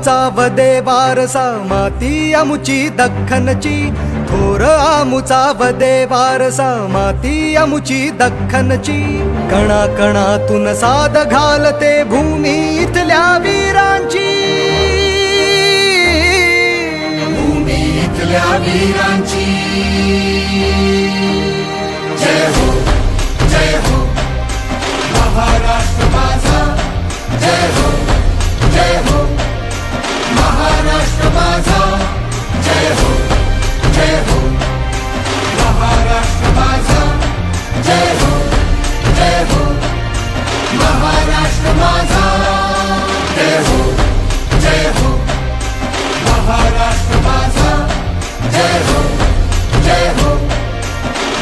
आमुचा वदे वारसा माती आमुची दख्खनची थोर आमुचा वदे वारसा माती आमुची दख्खनची कणा कणातून साद घालते भूमी इथल्या वीरांची भूमी इथल्या वीरांची जय हो महाराष्ट्र माझा जय हो महाराष्ट्र माझा जय हो महाराष्ट्र माझा जय हो महाराष्ट्र माझा जय हो महाराष्ट्र माझा जय हो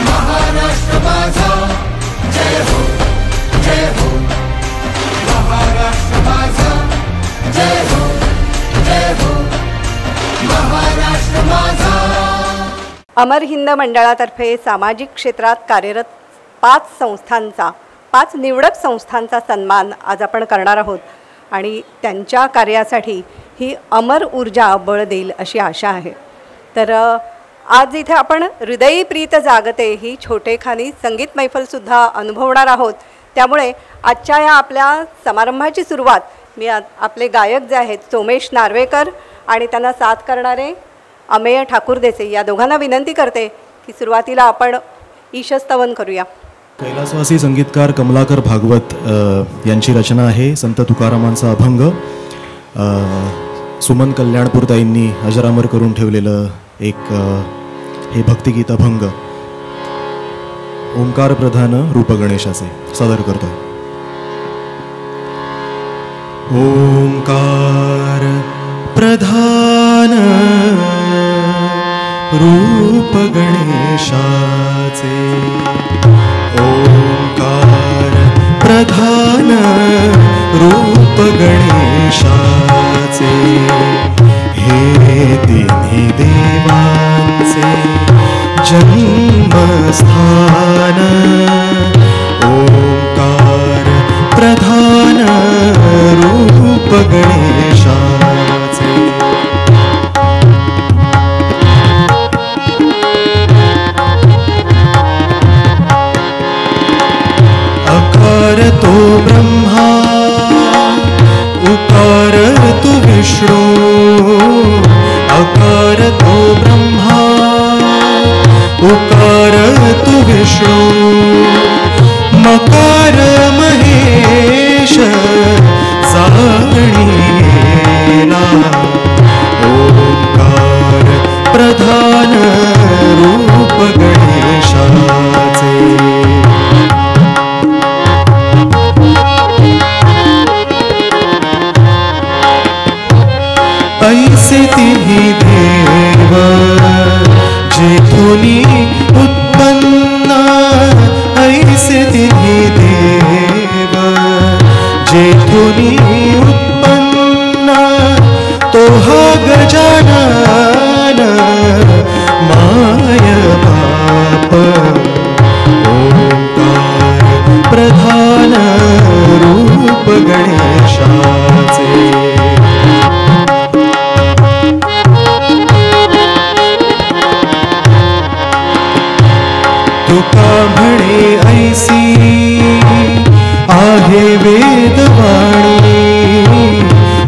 महाराष्ट्र माझा जय हो महाराष्ट्र माझा जय हो महाराष्ट्र माझा। अमर हिंद मंडळातर्फे सामाजिक क्षेत्रात कार्यरत 5 निवडक संस्थांचा सन्मान आज आपण करणार आहोत आणि त्यांच्या कार्यासाठी ही अमर ऊर्जा बळ देईल अशी आशा आहे। तर आज इथे आपण हृदयी प्रीत जागते ही छोटेखानी संगीत मैफलसुद्धा अनुभवणार आहोत। त्यामुळे आजच्या या आपल्या समारंभाची सुरुवात मी आपले गायक जे आहेत सोमेश नार्वेकर आणि त्यांना साथ करणारे अमेय ठाकूरदेसाई या दोघांना विनंती करते की सुरुवातीला आपण ईशस्तवन करूया। कैलासवासी संगीतकार कमलाकर भागवत यांची रचना आहे संत तुकारामांचा अभंग। सुमन कल्याणपूरताईंनी अजरामर करून ठेवलेलं एक हे भक्तिगीत अभंग ओंकार प्रधान रूप गणेशाचे सादर करतोय। ओंकार प्रधान रूप गणेशाचे ओंकार प्रधान रूप गणेशाचे हे तिन्ही देवांचे जन्मस्थान ओंकार प्रधान रूप गणेशाचे अकार तो ब्रह्मा उकार तु विष्णु अकार तो ब्रह्मा उकार तु विष्णु मकार महेश जाणीला ओंकार प्रधान रूप गणेशाचे ऐसे तिन्ही देव जेथुनी उत्पन्न ऐसे तिन्ही देव जेथुनी उत्पन्न तो हा गजानन माय बाप ओंकार प्रधान रूप गणेशाचे तुका म्हणे ऐसी आहे वेदवाणी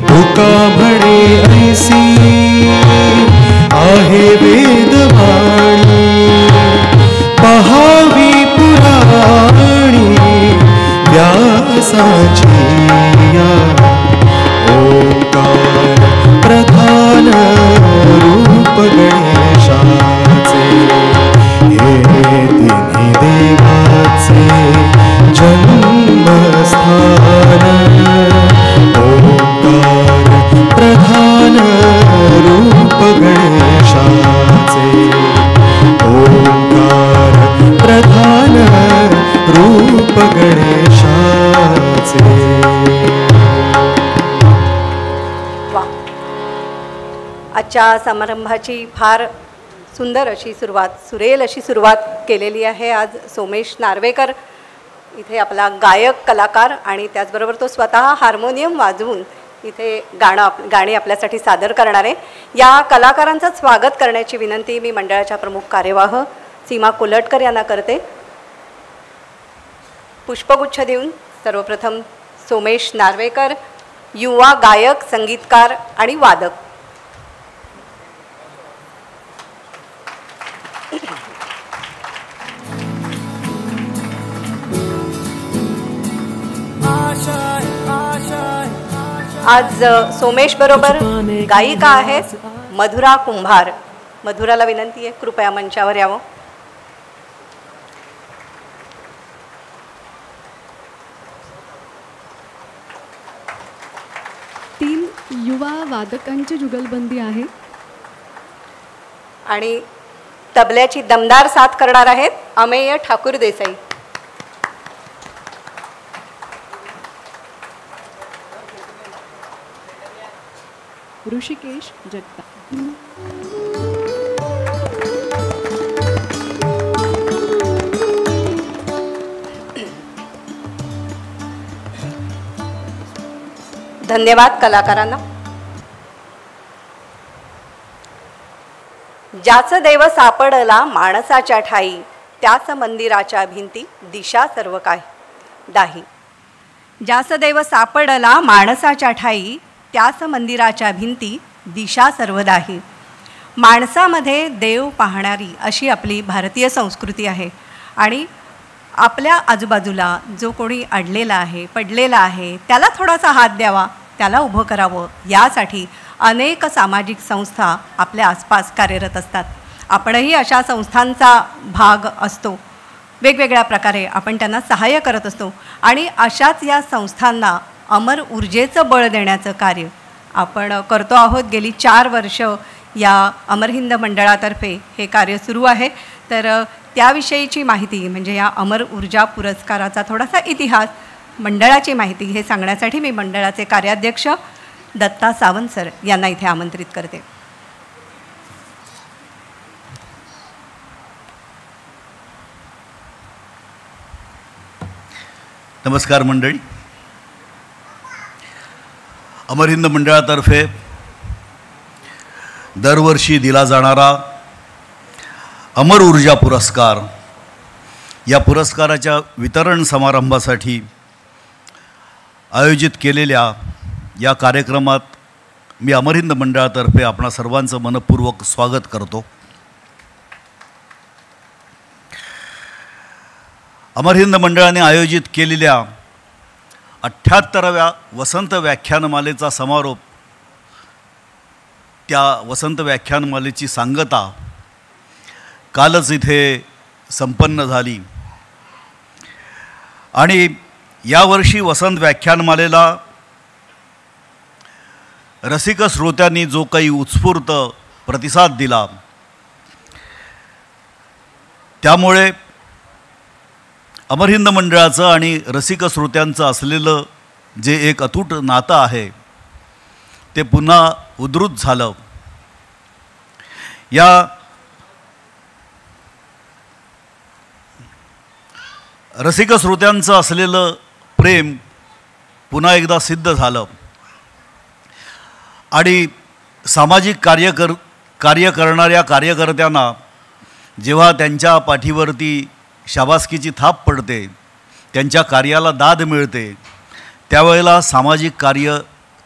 तुका म्हणे ऐसी आहे वेदवाणी पहावी पुराणी व्यासाची ओंकार प्रधान रूप गणेशाचे हे तिन्ही देवाचे जन्मस्थान ओंकार प्रधान रूप गणेशाचे ओंकार प्रधान रूप गणेशाचे। आजच्या समारंभाची फार सुंदर अशी सुरुवात सुरेल अशी सुरुवात केलेली आहे आज सोमेश नार्वेकर इथे आपला गायक कलाकार आणि त्याचबरोबर तो स्वतः हार्मोनियम वाजवून इथे गाणी आपल्यासाठी सादर करणार आहे. या कलाकारांचं स्वागत करण्याची विनंती मी मंडळाच्या प्रमुख कार्यवाह सीमा कोलटकर यांना करते. पुष्पगुच्छ देऊन सर्वप्रथम सोमेश नार्वेकर, युवा गायक, संगीतकार आणि वादक. आज सोमेश बरोबर गायिका आहेत मधुरा कुंभार. मधुराला विनंती आहे कृपया मंचावर यावं. तीन युवा वादकांची जुगलबंदी आहे आणि तबल्याची दमदार साथ करणार आहेत अमेय ठाकूर देसाई. ऋषिकेश जगताप. धन्यवाद कलाकारांना. ज्याचं देव सापडला माणसाच्या ठाई, त्याच मंदिराच्या भिंती दिशा सर्व काय दाही. ज्याचं देव सापडला माणसाच्या ठाई, त्याच मंदिराच्या भिंती दिशा सर्वदाही. माणसामध्ये देव पाहणारी अशी आपली भारतीय संस्कृती आहे आणि आपल्या आजूबाजूला जो कोणी अडलेला आहे, पडलेला आहे, त्याला थोडासा हात द्यावा, त्याला उभं करावं, यासाठी अनेक सामाजिक संस्था आपल्या आसपास कार्यरत असतात. आपणही अशा संस्थांचा भाग असतो. वेगवेगळ्या प्रकारे आपण त्यांना सहाय्य करत असतो आणि अशाच या संस्थांना अमर ऊर्जेचं बळ देण्याचं कार्य आपण करतो आहोत. गेली 4 वर्ष या अमर हिंद मंडळातर्फे हे कार्य सुरू आहे. तर त्याविषयीची माहिती म्हणजे या अमर ऊर्जा पुरस्काराचा थोडासा इतिहास, मंडळाची माहिती हे सांगण्यासाठी मी मंडळाचे कार्याध्यक्ष दत्ता सावंत सर यांना इथे आमंत्रित करते. नमस्कार मंडळी. अमर हिंद मंडळातर्फे दरवर्षी दिला जाणारा अमर ऊर्जा पुरस्कार, या पुरस्काराच्या वितरण समारंभासाठी आयोजित केलेल्या या कार्यक्रमात मी अमर हिंद मंडळातर्फे आपणा सर्वांचं मनपूर्वक स्वागत करतो. अमर हिंद मंडळाने आयोजित केलेल्या 78व्या वसंत व्याख्यानमालेचा समारोप, त्या वसंत व्याख्यानमालेची सांगता कालच इथे संपन्न झाली आणि यावर्षी वसंत व्याख्यानमालेला रसिक श्रोत्यांनी जो काही उत्स्फूर्त प्रतिसाद दिला, त्यामुळे अमर हिंद मंडळाचं आणि रसिक श्रोत्यांचं असलेलं जे एक अतूट नातं आहे ते पुन्हा उद्धृत झालं. या रसिक श्रोत्यांचं असलेलं प्रेम पुन्हा एकदा सिद्ध झालं आणि सामाजिक कार्य करणाऱ्या कार्यकर्त्यांना जेव्हा त्यांच्या पाठीवरती शाबासकीची थाप पडते, त्यांच्या कार्याला दाद मिळते, त्यावेळेला सामाजिक कार्य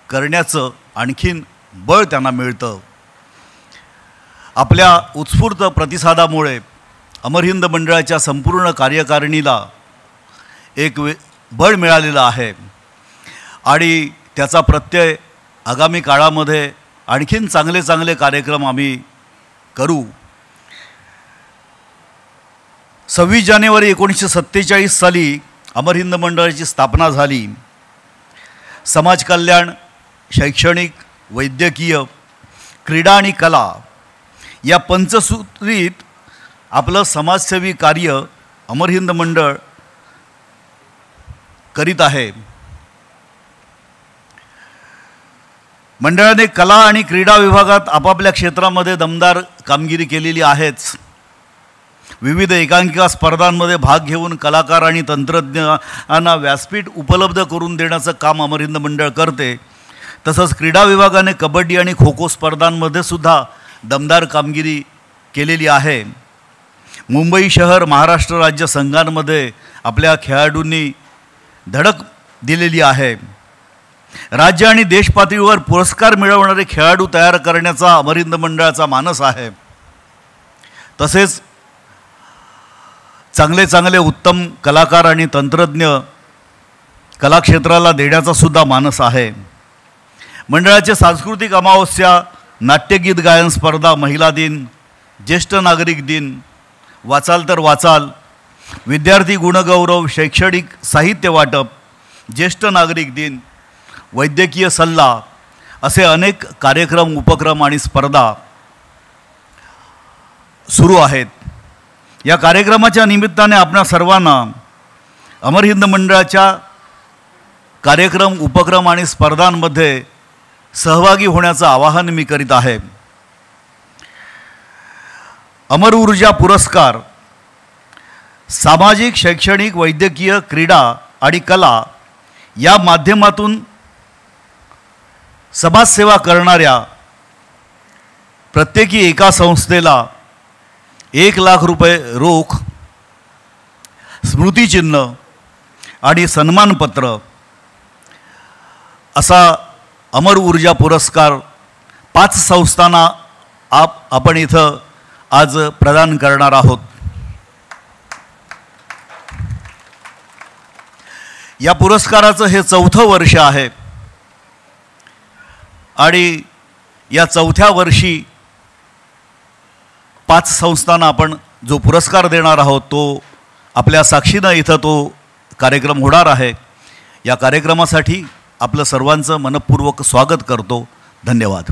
करण्याचं आणखीन बळ त्यांना मिळतं. आपल्या उत्स्फूर्त प्रतिसादामुळे अमर हिंद मंडळाच्या संपूर्ण कार्यकारिणीला एक बळ मिळालेलं आहे आणि त्याचा प्रत्यय आगामी काळामध्ये आणखीन चांगले चांगले कार्यक्रम आम्ही करू. 26 जानेवारी 1947 साली अमर हिंद मंडळाची स्थापना झाली. समाज कल्याण, शैक्षणिक, वैद्यकीय, क्रीडा आणि कला या पंचसूत्रीत आपलं समाजसेवी कार्य अमर हिंद मंडळ करीत आहे. मंडळाने कला आणि क्रीडा विभागात आपापल्या क्षेत्रामध्ये दमदार कामगिरी केलेली आहेच. विविध एकांकिका स्पर्धांमध्ये भाग घेऊन कलाकार आणि तंत्रज्ञांना व्यासपीठ उपलब्ध करून देण्याचं काम अमर हिंद मंडळ करते. तसंच क्रीडा विभागाने कबड्डी आणि खो खो स्पर्धांमध्ये सुद्धा दमदार कामगिरी केलेली आहे. मुंबई शहर महाराष्ट्र राज्य संघांमध्ये आपल्या खेळाडूंनी धडक दिलेली आहे. राज्य आणि देश पातळीवर पुरस्कार मिळवणारे खेळाडू तयार करण्याचा अमरहिंद मंडळाचा मानस आहे. तसेच चांगले चांगले उत्तम कलाकार आणि तंत्रज्ञ कलाक्षेत्राला देण्याचा सुद्धा मानस आहे. मंडळाचे सांस्कृतिक अमावस्या, नाट्यगीत गायन स्पर्धा, महिला दिन, ज्येष्ठ नागरिक दिन, वाचाल तर वाचाल, विद्यार्थी गुणगौरव, शैक्षणिक साहित्य वाटप, ज्येष्ठ नागरिक दिन, वैद्यकीय सल्ला असे अनेक कार्यक्रम, उपक्रम आणि स्पर्धा सुरू आहेत. या कार्यक्रमाच्या निमित्ताने आपणा सर्वांना अमरहिंद मंडळाच्या कार्यक्रम, उपक्रम आणि स्पर्धांमध्ये सहभागी होण्याचं आवाहन मी करीत आहे. अमर ऊर्जा पुरस्कार सामाजिक, शैक्षणिक, वैद्यकीय, क्रीडा आणि कला या माध्यमातून समाजसेवा करणाऱ्या प्रत्येकी एका संस्थेला 1,00,000 रुपये रोख, स्मृतिचिन्ह आणि सन्मानपत्र असा अमर ऊर्जा पुरस्कार 5 संस्थांना आपण इथं आज प्रदान करणार आहोत. या पुरस्काराचं हे 4थं वर्ष आहे आणि या 4थ्या वर्षी 5 संस्थांना आपण जो पुरस्कार देणार आहोत तो आपल्या साक्षीनं इथं तो कार्यक्रम होणार आहे. या कार्यक्रमासाठी आपलं सर्वांचं मनपूर्वक स्वागत करतो. धन्यवाद.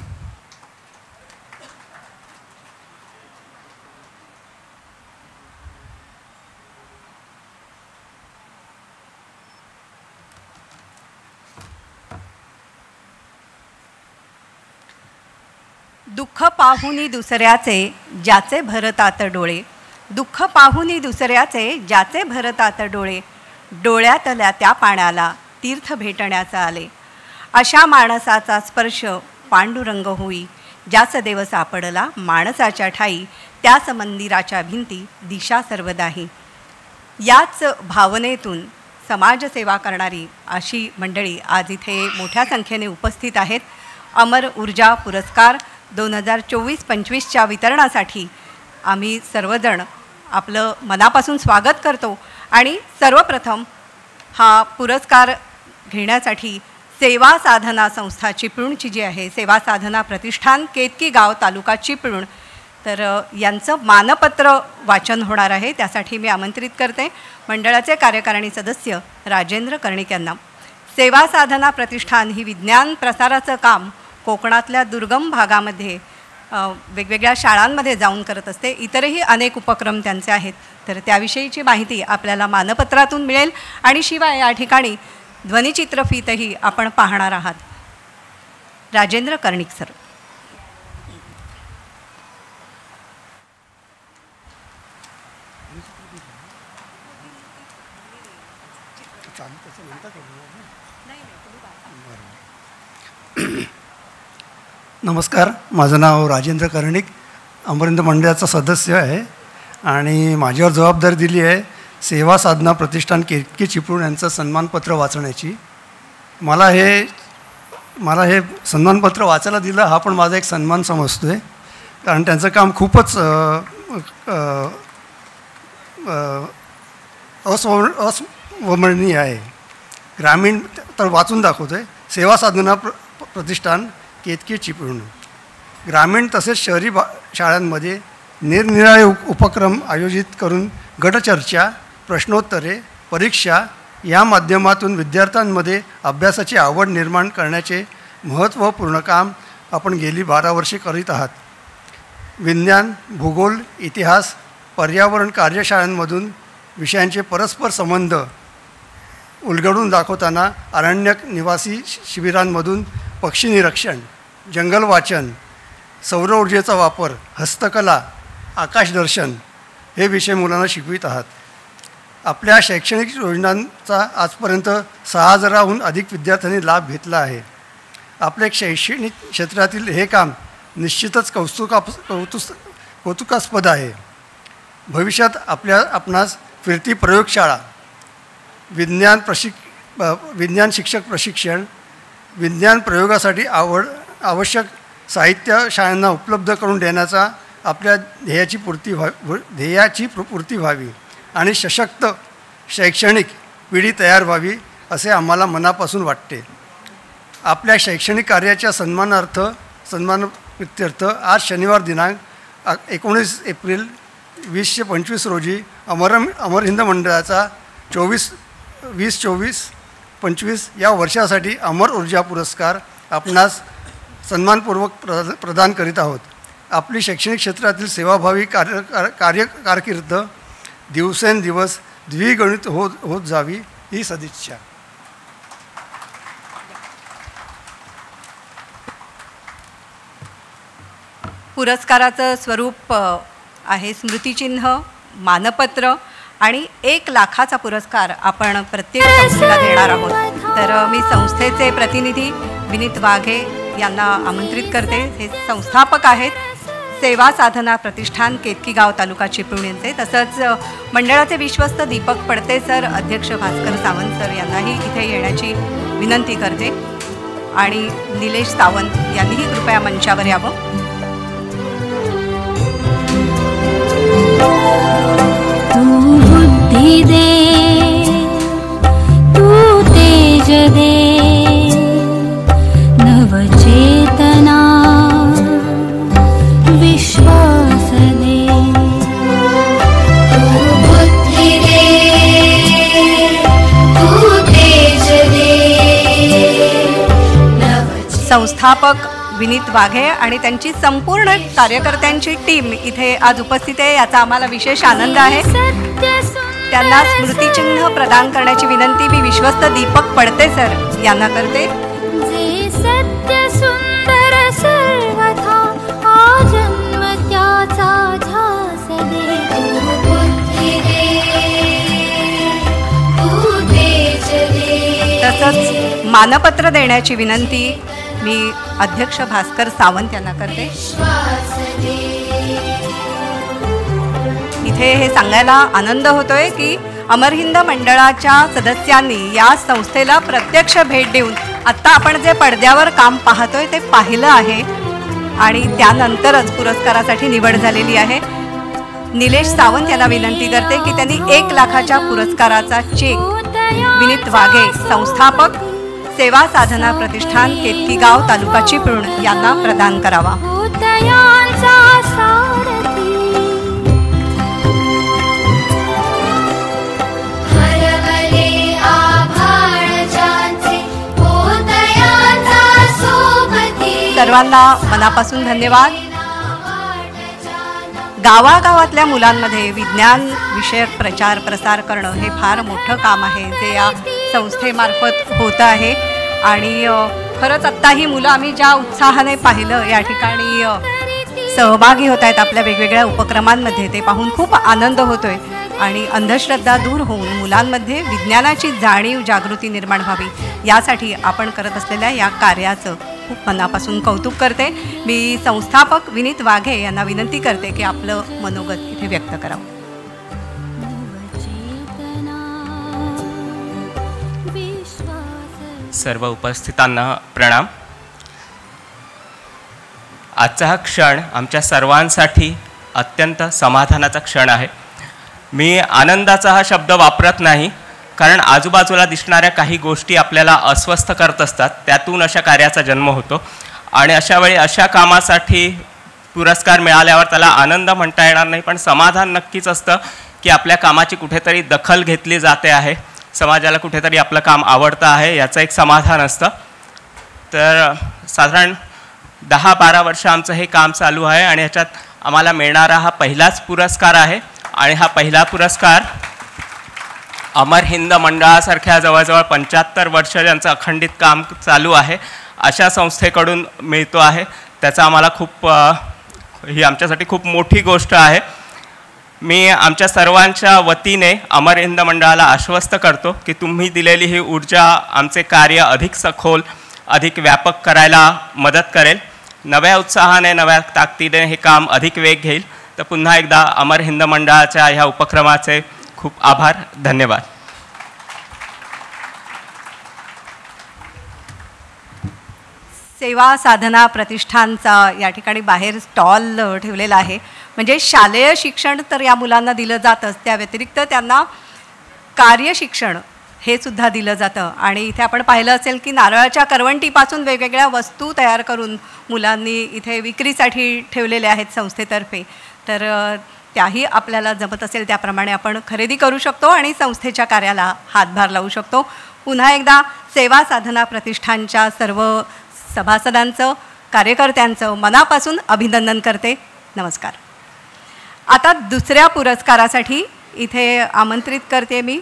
दुःख पाहुनी दुसऱ्याचे ज्याचे भरतात डोळे, दुःख पाहुनी दुसऱ्याचे ज्याचे भरतात डोळे, डोळ्यातल्या त्या पाण्याला तीर्थ भेटण्याचा आले. अशा माणसाचा स्पर्श पांडुरंग होई, ज्याच देव सापडला माणसाच्या ठाई, त्याच मंदिराच्या भिंती दिशा सर्वदाही. याच भावनेतून समाजसेवा करणारी अशी मंडळी आज इथे मोठ्या संख्येने उपस्थित आहेत. अमर ऊर्जा पुरस्कार 2024-25च्या वितरणासाठी आम्ही सर्वजण आपलं मनापासून स्वागत करतो. आणि सर्वप्रथम हा पुरस्कार घेण्यासाठी सेवा साधना संस्था चिपळूणची जी आहे, सेवा साधना प्रतिष्ठान, केतकी गाव, तालुका चिपळूण, तर यांचं मानपत्र वाचन होणार आहे. त्यासाठी मी आमंत्रित करते मंडळाचे कार्यकारिणी सदस्य राजेंद्र कर्णिक यांना. सेवा साधना प्रतिष्ठान ही विज्ञान प्रसाराचं काम कोकणातल्या दुर्गम भागामध्ये वेगवेगळ्या शाळांमध्ये जाऊन करत असते. इतरही अनेक उपक्रम त्यांचे आहेत, तर त्याविषयीची माहिती आपल्याला मानपत्रातून मिळेल. आणि शिवाय या ठिकाणी ध्वनिचित्रफीतही आपण पाहणार आहात. राजेंद्र कर्णिक सर. नमस्कार, माझं नाव राजेंद्र कर्णिक, अमरहिंद मंडळाचा सदस्य आहे आणि माझ्यावर जबाबदारी दिली आहे सेवा साधना प्रतिष्ठान केतकी चिपळूण यांचं सन्मानपत्र वाचण्याची. मला हे सन्मानपत्र वाचायला दिलं हा पण माझा एक सन्मान समजतो आहे, कारण त्यांचं काम खूपच अवर्णनीय आहे. ग्रामीण तर वाचून दाखवतो आहे. सेवा साधना प्रतिष्ठान केतकी चिपळूण ग्रामीण तसेच शहरी शाळांमध्ये निरनिराळे उपक्रम आयोजित करून गटचर्चा, प्रश्नोत्तरे, परीक्षा या माध्यमातून विद्यार्थ्यांमध्ये अभ्यासाची आवड निर्माण करण्याचे महत्त्वपूर्ण काम आपण गेली 12 वर्षे करीत आहात. विज्ञान, भूगोल, इतिहास, पर्यावरण कार्यशाळांमधून विषयांचे परस्पर संबंध उलगडून दाखवताना अरण्यक निवासी शिबिरांमधून पक्षी निरीक्षण, जंगल वाचन, सौर ऊर्जेचा वापर, हस्तकला, आकाशदर्शन हे विषय मुलांना शिकवित आहात. आपल्या शैक्षणिक योजनांचा आजपर्यंत 6,000हून अधिक विद्यार्थ्यांनी लाभ घेतला आहे. आपल्या शैक्षणिक क्षेत्रातील हे काम निश्चितच कौतुकास्पद आहे. भविष्यात आपणास फिरती प्रयोगशाळा, विज्ञान शिक्षक प्रशिक्षण, विज्ञान प्रयोगासाठी आवश्यक साहित्य शाळांना उपलब्ध करून देण्याचा आपल्या ध्येयाची पूर्ती व्हावी आणि सशक्त शैक्षणिक पिढी तयार व्हावी असे आम्हाला मनापासून वाटते. आपल्या शैक्षणिक कार्याच्या सन्मानाप्रित्यर्थ आज शनिवार दिनांक 19 एप्रिल 2025 रोजी अमर हिंद मंडळाचा 2024-25 या वर्षासाठी अमर ऊर्जा पुरस्कार आपणास सन्मानपूर्वक प्रदान करीत आहोत. आपली शैक्षणिक क्षेत्रातील सेवाभावी कारकीर्द दिवसेंदिवस द्विगुणित होत जावी ही सदिच्छा. पुरस्काराचं स्वरूप आहे स्मृतिचिन्ह, मानपत्र आणि 1 लाखाचा पुरस्कार आपण प्रत्येक संस्थेला देणार आहोत. तर मी संस्थेचे प्रतिनिधी विनीत वाघे यांना आमंत्रित करते. हे संस्थापक आहेत सेवा साधना प्रतिष्ठान केतकी गाव तालुका चिपळूण यांचे. तसंच मंडळाचे विश्वस्त दीपक पडते सर, अध्यक्ष भास्कर सावंत सर यांनाही इथे येण्याची विनंती करते. आणि निलेश सावंत यांनीही कृपया मंचावर यावं. तू बुद्धी दे, तू तेज दे, नवचेतना विश्वास दे. तू बुद्धी दे, तू तेज दे. संस्थापक विनीत वाघे आणि त्यांची संपूर्ण कार्यकर्त्यांची टीम इथे आज उपस्थित आहे. याचा आम्हाला विशेष आनंद आहे. त्यांना स्मृतिचिन्ह प्रदान करण्याची विनंती मी विश्वस्त दीपक पडते सर यांना करते. जे सत्य सुंदर सर्वथा आजन्म त्याचा ध्यास दे. बुद्धी दे, तू तेज दे. तसंच मानपत्र देण्याची विनंती मी अध्यक्ष भास्कर सावंत यांना करते. इथे हे सांगायला आनंद होतोय की अमर हिंद मंडळाच्या सदस्यांनी या संस्थेला प्रत्यक्ष भेट देऊन आत्ता आपण जे पडद्यावर काम पाहतोय ते पाहिलं आहे आणि त्यानंतरच पुरस्कारासाठी निवड झालेली आहे. निलेश सावंत यांना विनंती करते की त्यांनी 1 लाखाच्या पुरस्काराचा चेक विनीत वाघे संस्थापक सेवा साधना प्रतिष्ठान केतकी गाव तालुका चिपळूण यांना प्रदान करावा. सर्वांना मनापासून धन्यवाद. गावागावातल्या मुलांमध्ये विज्ञान विषयक प्रचार प्रसार करणं हे फार मोठं काम आहे जे या संस्थेमार्फत होतं आहे. आणि खरंच आत्ता ही मुलं आम्ही ज्या उत्साहाने पाहिलं या ठिकाणी सहभागी होत आहेत आपल्या वेगवेगळ्या उपक्रमांमध्ये, ते पाहून खूप आनंद होतोय. आणि अंधश्रद्धा दूर होऊन मुलांमध्ये विज्ञानाची जाणीव जागृती निर्माण व्हावी यासाठी आपण करत असलेल्या या कार्याचं खूप मनापासून कौतुक करते. मी संस्थापक विनीत वाघे यांना विनंती करते की आपलं मनोगत इथे व्यक्त करावं. सर्व उपस्थितांना प्रणाम. आजचा हा क्षण आमच्या सर्वांसाठी अत्यंत समाधानाचा क्षण आहे. मी आनंदाचा हा शब्द वापरत नाही, कारण आजूबाजूला दिसणाऱ्या काही गोष्टी आपल्याला अस्वस्थ करत असतात. त्यातून अशा कार्याचा जन्म होतो आणि अशावेळी अशा कामासाठी पुरस्कार मिळाल्यावर त्याला आनंद म्हणता येणार नाही, पण समाधान नक्कीच असतं की आपल्या कामाची कुठेतरी दखल घेतली जाते आहे, समाजाला कुठेतरी आपलं काम आवडतं आहे याचं एक समाधान असतं. तर साधारण 10-12 वर्ष आमचं हे काम चालू आहे आणि ह्याच्यात आम्हाला मिळणारा हा पहिलाच पुरस्कार आहे. आणि हा पहिला पुरस्कार अमर हिंद मंडळासारख्या जवळजवळ 75 वर्ष ज्यांचं अखंडित काम चालू आहे अशा संस्थेकडून मिळतो आहे. त्याचा आम्हाला ही आमच्यासाठी खूप मोठी गोष्ट आहे. मी आमच्या सर्वांच्या वतीने अमर हिंद मंडळाला आश्वस्त करतो की तुम्ही दिलेली ही ऊर्जा आमचे कार्य अधिक सखोल अधिक व्यापक करायला मदत करेल. नव्या उत्साहाने नव्या ताकदीने हे काम अधिक वेग घेईल. तर पुन्हा एकदा अमर हिंद मंडळाच्या ह्या उपक्रमाचे खूप आभार. धन्यवाद. सेवा साधना प्रतिष्ठानचा या ठिकाणी बाहेर स्टॉल ठेवलेला आहे. म्हणजे शालेय शिक्षण तर या मुलांना दिलं जातंच, त्या व्यतिरिक्त त्यांना कार्यशिक्षण हे सुद्धा दिलं जातं. आणि इथे आपण पाहिलं असेल की नारळाच्या करवंटीपासून वेगवेगळ्या वस्तू तयार करून मुलांनी इथे विक्रीसाठी ठेवलेल्या आहेत संस्थेतर्फे. तर त्याही आपल्याला जमत असेल त्याप्रमाणे आपण खरेदी करू शकतो आणि संस्थेच्या कार्याला हातभार लावू शकतो. पुन्हा एकदा सेवा साधना प्रतिष्ठानच्या सर्व सभासदांचं, कार्यकर्त्यांचं मनापासून अभिनंदन करते. नमस्कार. आता दुसऱ्या पुरस्कारासाठी इथे आमंत्रित करते मी.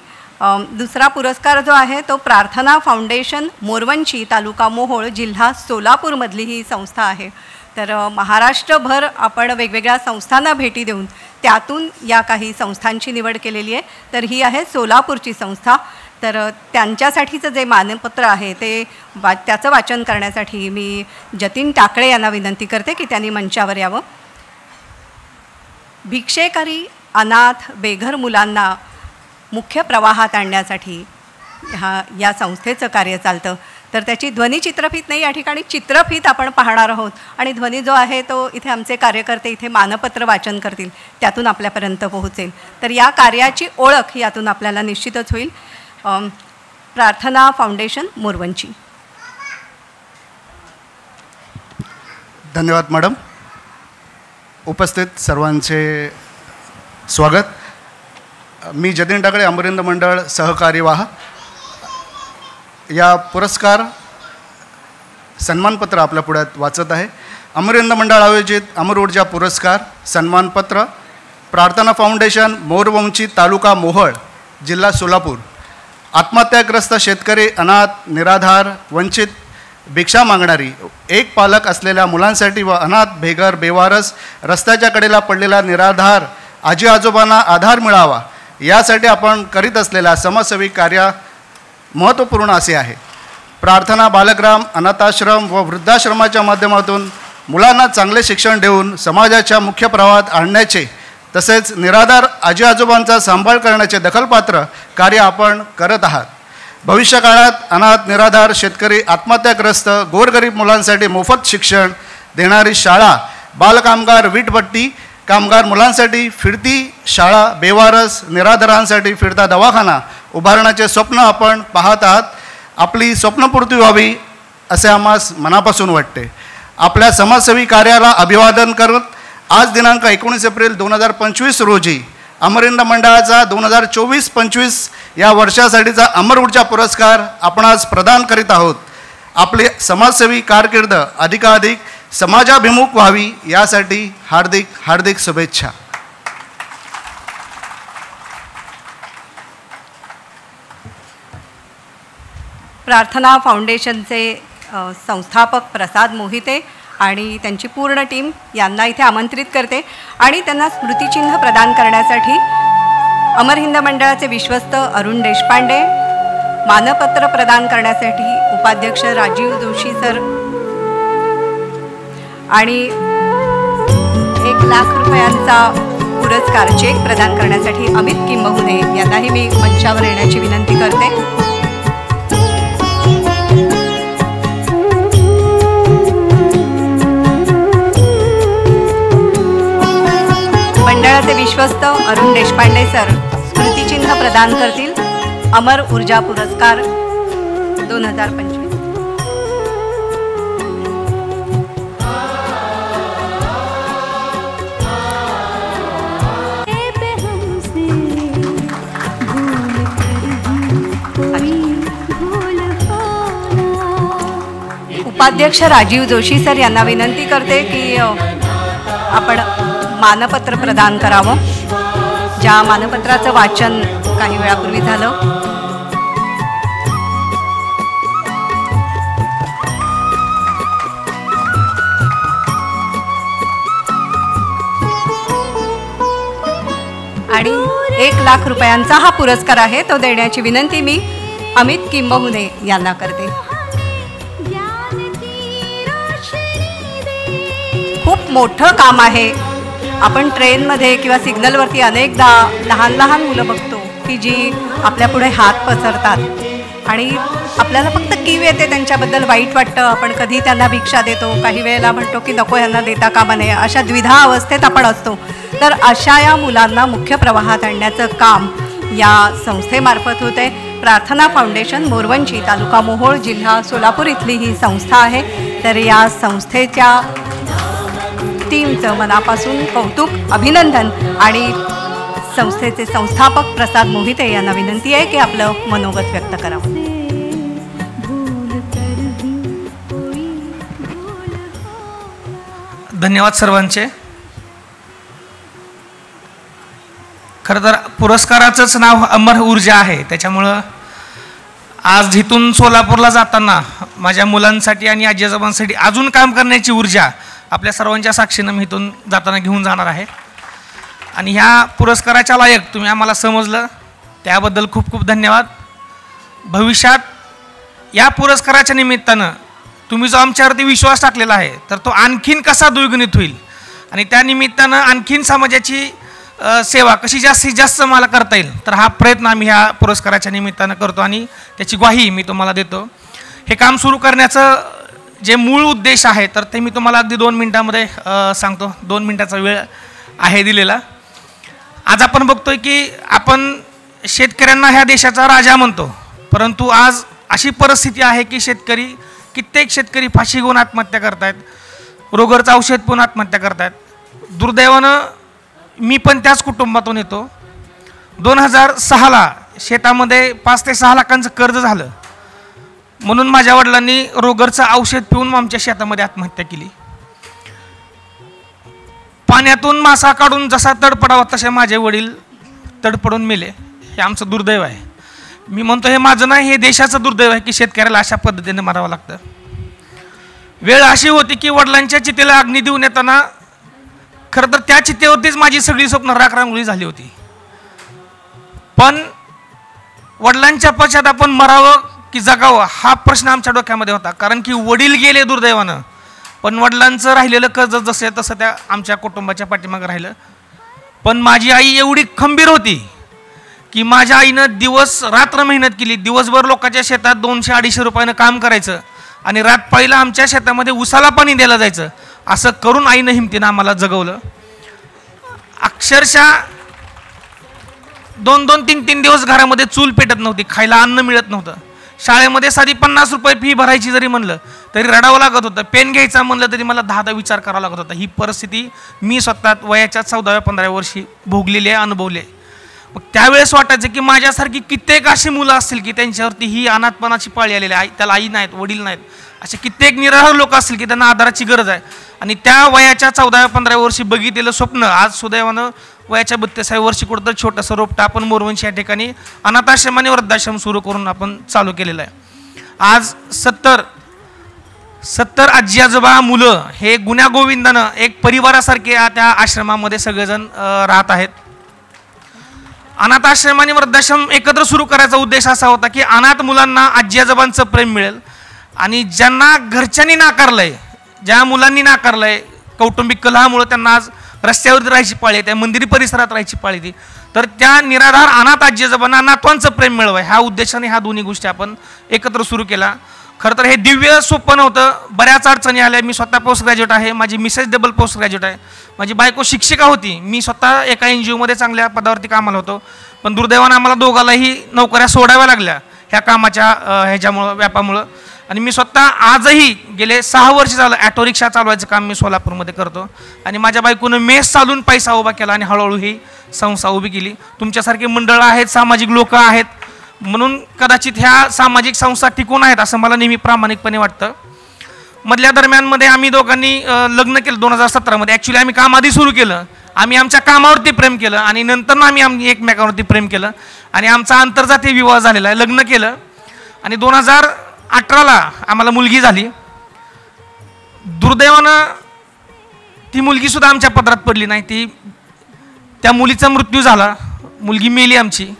दुसरा पुरस्कार जो आहे तो प्रार्थना फाउंडेशन मोरवंची, तालुका मोहोळ, जिल्हा सोलापूरमधली ही संस्था आहे. तर महाराष्ट्रभर आपण वेगवेगळ्या संस्थांना भेटी देऊन त्यातून या काही संस्थांची निवड केलेली आहे. तर ही आहे सोलापूरची संस्था. तर त्यांच्यासाठीचं जे मानपत्र आहे ते त्याचं वाचन करण्यासाठी मी जतीन टाकळे यांना विनंती करते की त्यांनी मंचावर यावं. भिक्षेकरी, अनाथ, बेघर मुलांना मुख्य प्रवाहात आणण्यासाठी या संस्थेचं कार्य चालतं. तर त्याची ध्वनी चित्रफीत नाही, या ठिकाणी चित्रफीत आपण पाहणार आहोत. आणि ध्वनी जो आहे तो इथे आमचे कार्यकर्ते इथे मानपत्र वाचन करतील, त्यातून आपल्यापर्यंत पोहोचेल. तर या कार्याची ओळख यातून आपल्याला निश्चितच होईल. प्रार्थना फाउंडेशन मोरवंची. धन्यवाद मॅडम. उपस्थित सर्वांचे स्वागत. मी जतीन टाकळे, अमर हिंद मंडळ सहकार्यवाह. या पुरस्कार सन्मानपत्र आपल्या पुढ्यात वाचत आहे. अमर हिंद मंडळ आयोजित अमर ऊर्जा पुरस्कार सन्मानपत्र प्रार्थना फाउंडेशन मोरवंची, तालुका मोहोळ, जिल्हा सोलापूर. आत्महत्याग्रस्त शेतकरी, अनाथ, निराधार, वंचित, भिक्षा मागणारी, एक पालक असलेल्या मुलांसाठी व अनाथ, बेघर, बेवारस, रस्त्याच्या कडेला पडलेला निराधार आजी आजोबांना आधार मिळावा यासाठी आपण करीत असलेल्या समाजसेवी कार्य महत्त्वपूर्ण असे आहे. प्रार्थना बालग्राम, अनाथाश्रम व वृद्धाश्रमाच्या माध्यमातून मुलांना चांगले शिक्षण देऊन समाजाच्या मुख्य प्रवाहात आणण्याचे तसेच निराधार आजी आजोबांचा सांभाळ करण्याचे दखलपात्र कार्य आपण करत आहात. भविष्यकाळात अनाथ, निराधार, शेतकरी, आत्महत्याग्रस्त, गोरगरीब मुलांसाठी मोफत शिक्षण देणारी शाळा, बालकामगार, वीटभट्टी कामगार मुलांसाठी फिरती शाळा, बेवारस निराधारांसाठी फिरता दवाखाना उभारण्याचे स्वप्न आपण पाहत आहात. आपली स्वप्नपूर्ती व्हावी असे आम्हास मनापासून वाटते. आपल्या समाजसेवी कार्याला अभिवादन करत आज दिनांक 19 एप्रिल 2025 रोजी अमर हिंद मंडळाचा 2024-25 या वर्षासाठीचा अमर ऊर्जा पुरस्कार आपण आज प्रदान करीत आहोत. आपली समाजसेवी कारकीर्द अधिकाधिक समाजाभिमुख व्हावी यासाठी हार्दिक हार्दिक शुभेच्छा. प्रार्थना फाउंडेशनचे संस्थापक प्रसाद मोहिते आणि त्यांची पूर्ण टीम यांना इथे आमंत्रित करते आणि त्यांना स्मृतिचिन्ह प्रदान करण्यासाठी अमर हिंद मंडळाचे विश्वस्त अरुण देशपांडे, मानपत्र प्रदान करण्यासाठी उपाध्यक्ष राजीव जोशी सर आणि 1 लाख रुपयांचा पुरस्कार चेक प्रदान करण्यासाठी अमित किंबहुने यांनाही मी मंचावर येण्याची विनंती करते. मंडळाचे विश्वस्त अरुण देशपांडे सर स्मृतिचिन्ह प्रदान करतील. अमर ऊर्जा पुरस्कार 2025. उपाध्यक्ष राजीव जोशी सर यांना विनंती करते की आपण मानपत्र प्रदान करावं. ज्या मानपत्राचं वाचन काही वेळापूर्वी झालं. आणि 1 लाख रुपयांचा हा पुरस्कार आहे तो देण्याची विनंती मी अमित किंबहुने यांना करते. मोठं काम आहे. आपण ट्रेनमध्ये किंवा सिग्नलवरती अनेकदा लहान लहान मुलं बघतो की जी आपल्यापुढे हात पसरतात आणि आपल्याला फक्त कीव येते, त्यांच्याबद्दल वाईट वाटतं. आपण कधी त्यांना भिक्षा देतो, काही वेळेला म्हणतो की नको ह्यांना देता कामा नये, अशा द्विधा अवस्थेत आपण असतो. तर अशा या मुलांना मुख्य प्रवाहात आणण्याचं काम या संस्थेमार्फत होते. प्रार्थना फाउंडेशन मोरवंची, तालुका मोहोळ, जिल्हा सोलापूर इथली ही संस्था आहे. तर या संस्थेच्या टीमचं मनापासून कौतुक, अभिनंदन. आणि संस्थेचे संस्थापक प्रसाद मोहिते यांना विनंती आहे की आपलं मनोगत व्यक्त करावं. धन्यवाद सर्वांचे. खरं तर पुरस्काराचंच नाव अमर ऊर्जा आहे, त्याच्यामुळं आज इथून सोलापूरला जाताना माझ्या मुलांसाठी आणि आजी आजोबांसाठी अजून काम करण्याची ऊर्जा आपल्या सर्वांच्या साक्षीनं मी इथून जाताना घेऊन जाणार आहे. आणि ह्या पुरस्काराच्या लायक तुम्ही आम्हाला समजलं त्याबद्दल खूप खूप धन्यवाद. भविष्यात या पुरस्काराच्या निमित्तानं तुम्ही जो आमच्यावरती विश्वास टाकलेला आहे तर तो आणखीन कसा द्विगुणित होईल आणि त्या निमित्तानं आणखीन समाजाची सेवा कशी जास्तीत जास्त मला करता येईल, तर हा प्रयत्न आम्ही ह्या पुरस्काराच्या निमित्तानं करतो आणि त्याची ग्वाही मी तुम्हाला देतो. हे काम सुरू करण्याचं जे मूळ उद्देश आहे तर ते मी तुम्हाला अगदी 2 मिनटामध्ये सांगतो. 2 मिनटाचा वेळ आहे दिलेला. आज आपण बघतोय की आपण शेतकऱ्यांना ह्या देशाचा राजा म्हणतो, परंतु आज अशी परिस्थिती आहे की कित्येक शेतकरी फाशी घेऊन आत्महत्या करतायत, रोगरचं औषध पिऊन आत्महत्या करतायत. दुर्दैवानं मी पण त्याच कुटुंबातून येतो. 2006ला शेतामध्ये 5 ते 6 लाखांचं कर्ज झालं म्हणून माझ्या वडिलांनी रोगरचं औषध पिऊन आमच्या शेतामध्ये आत्महत्या केली. पाण्यातून मासा काढून जसा तडपडावा तसे माझे वडील तडपडून मेले. हे आमचं दुर्दैव आहे. मी म्हणतो हे माझं नाही, हे देशाचं दुर्दैव आहे की शेतकऱ्याला अशा पद्धतीने मारावं लागतं. वेळ अशी होती की वडिलांच्या चितेला अग्नी देऊन येताना खरं तर त्या चितेवरतीच माझी सगळी स्वप्न राखरांगोळी झाली होती. पण वडिलांच्या पश्चात आपण मरावं की जगावं हा प्रश्न आमच्या डोक्यामध्ये होता. कारण की वडील गेले दुर्दैवानं, पण वडिलांचं राहिलेलं कर्ज जसं तसं त्या आमच्या कुटुंबाच्या पाठीमागं राहिलं. पण माझी आई एवढी खंबीर होती की माझ्या आईनं दिवस रात्र मेहनत केली. दिवसभर लोकांच्या शेतात 200-250 रुपयानं काम करायचं आणि रातपाळीला आमच्या शेतामध्ये उसाला पाणी द्यायला जायचं. असं करून आईनं हिमतीनं आम्हाला जगवलं. अक्षरशः 2-2, 3-3 दिवस घरामध्ये चूल पेटत नव्हती, खायला अन्न मिळत नव्हतं. शाळेमध्ये साधी 50 रुपये फी भरायची जरी म्हणलं तरी रडावं लागत होतं. पेन घ्यायचा म्हणलं तरी मला 10 विचार करावा लागत होता. ही परिस्थिती मी स्वतः वयाच्या 14व्या-15व्या वर्षी भोगलेली आहे, अनुभवली आहे. मग त्यावेळेस वाटायचं की माझ्यासारखी कित्येक अशी मुलं असतील की त्यांच्यावरती ही अनाथपणाची पाळी आलेली आहे. त्याला आई नाहीत, वडील नाहीत, असे कित्येक निराधार लोक असतील की त्यांना आधाराची गरज आहे. आणि त्या वयाच्या 14व्या-15व्या वर्षी बघितलेलं स्वप्न आज सुदैवानं वयाच्या 32व्या वर्षी कुठं छोटंसं रोपटं आपण मोरवंशी या ठिकाणी अनाथाश्रम आणि वृद्धाश्रम सुरू करून आपण चालू केलेलं आहे. आज 70 आजी आजोबा मुलं हे गुण्यागोविंदानं एक परिवारासारखे त्या आश्रमामध्ये सगळेजण राहत आहेत. अनाथ आश्रम आणि वृद्धाश्रम एकत्र सुरू करायचा उद्देश असा होता की अनाथ मुलांना आजी आजोबांचं प्रेम मिळेल आणि ज्यांना घरच्यांनी नाकारलंय, ज्या मुलांनी नाकारलंय, कौटुंबिक कलहामुळे त्यांना आज रस्त्यावरती राहायची पाळी, त्या मंदिरी परिसरात राहायची पाळी ती, तर त्या निराधार अनाथ आजी आजोबांना नातवांचं प्रेम मिळवाय ह्या उद्देशाने ह्या दोन्ही गोष्टी आपण एकत्र सुरू केला. खरं तर हे दिव्य सोपं नव्हतं. बऱ्याच अडचणी आल्या. मी स्वतः पोस्ट ग्रॅज्युएट आहे, माझी मिसेस डबल पोस्ट ग्रॅज्युएट आहे, माझी बायको शिक्षिका होती, मी स्वतः एका NGOमध्ये चांगल्या पदावरती कामाला होतो. पण दुर्दैवानं आम्हाला दोघांनाही नोकऱ्या सोडाव्या लागल्या ह्या कामाच्या ह्याच्यामुळं, व्यापामुळं. आणि मी स्वतः आजही गेले 6 वर्ष झालं ॲटो रिक्षा चालवायचं काम मी सोलापूरमध्ये करतो. आणि माझ्या बायकोनं मेस चालून पैसा उभा केला आणि हळूहळू ही संस्था उभी केली. तुमच्यासारखी मंडळं आहेत, सामाजिक लोक आहेत, म्हणून कदाचित ह्या सामाजिक संस्था टिकून आहेत असं मला नेहमी प्रामाणिकपणे वाटतं. मधल्या दरम्यानमध्ये आम्ही दोघांनी लग्न केलं 2017मध्ये. ॲक्च्युली आम्ही काम आधी सुरू केलं, आम्ही आमच्या कामावरती प्रेम केलं आणि नंतर आम्ही एकमेकांवरती प्रेम केलं आणि आमचा आंतरजातीय विवाह झालेला आहे. लग्न केलं आणि 2018ला आम्हाला मुलगी झाली. दुर्दैवानं ती मुलगीसुद्धा आमच्या पदरात पडली नाही. त्या मुलीचा मृत्यू झाला, मुलगी मेली आमची.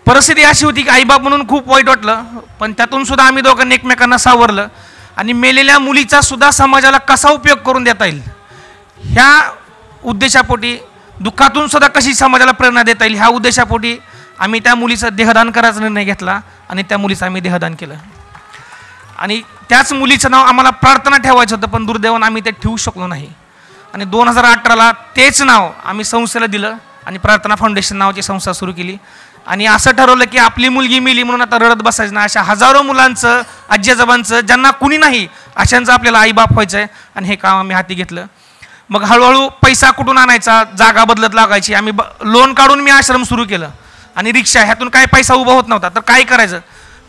परिस्थिती अशी होती की आईबाप म्हणून खूप वाईट वाटलं, पण त्यातून सुद्धा आम्ही दोघांनी एकमेकांना सावरलं आणि मेलेल्या मुलीचा सुद्धा समाजाला कसा उपयोग करून देता येईल ह्या उद्देशापोटी दुःखातून सुद्धा कशी समाजाला प्रेरणा देता येईल ह्या उद्देशापोटी आम्ही त्या मुलीचं देहदान करायचा निर्णय घेतला आणि त्या मुलीचं आम्ही देहदान केलं. आणि त्याच मुलीचं नाव आम्हाला प्रार्थना ठेवायचं होतं, पण दुर्दैवानं आम्ही ते ठेवू शकलो नाही. आणि 2018ला तेच नाव आम्ही संस्थेला दिलं आणि प्रार्थना फाउंडेशन नावाची संस्था सुरू केली. आणि असं ठरवलं की आपली मुलगी मेली म्हणून आता रडत बसायचं ना, अशा हजारो मुलांचं, आजी आजोबांचं, ज्यांना कुणी नाही अशांचं आपल्याला आईबाप व्हायचं आहे. आणि हे काम आम्ही हाती घेतलं. मग हळूहळू पैसा कुठून आणायचा, जागा बदलत लागायची. आम्ही लोन काढून मी आश्रम सुरू केलं आणि रिक्षा, ह्यातून काय पैसा उभा होत नव्हता. तर काय करायचं,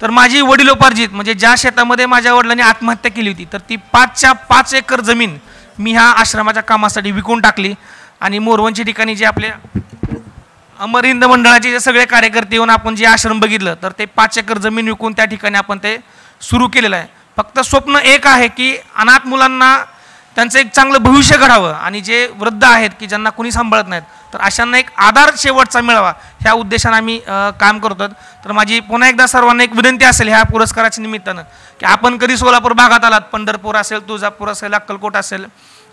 तर माझी वडिलोपार्जित म्हणजे ज्या शेतामध्ये माझ्या वडिलांनी आत्महत्या केली होती, तर ती 5च्या 5 एकर जमीन मी ह्या आश्रमाच्या कामासाठी विकून टाकली. आणि मोरवंची ठिकाणी जे आपले अमर हिंद मंडळाचे जे सगळे कार्यकर्ते येऊन आपण जे आश्रम बघितलं, तर ते 5 एकर जमीन विकून त्या ठिकाणी आपण ते सुरू केलेलं आहे. फक्त स्वप्न एक आहे की अनाथ मुलांना त्यांचं एक चांगलं भविष्य घडावं आणि जे वृद्ध आहेत की ज्यांना कुणी सांभाळत नाहीत, तर अशांना एक आधार शेवटचा मिळावा ह्या उद्देशाने आम्ही काम करतो. तर माझी पुन्हा एकदा सर्वांना एक विनंती असेल ह्या पुरस्काराच्या निमित्तानं की आपण कधी सोलापूर भागात आलात, पंढरपूर असेल, तुळजापूर असेल, अक्कलकोट असेल,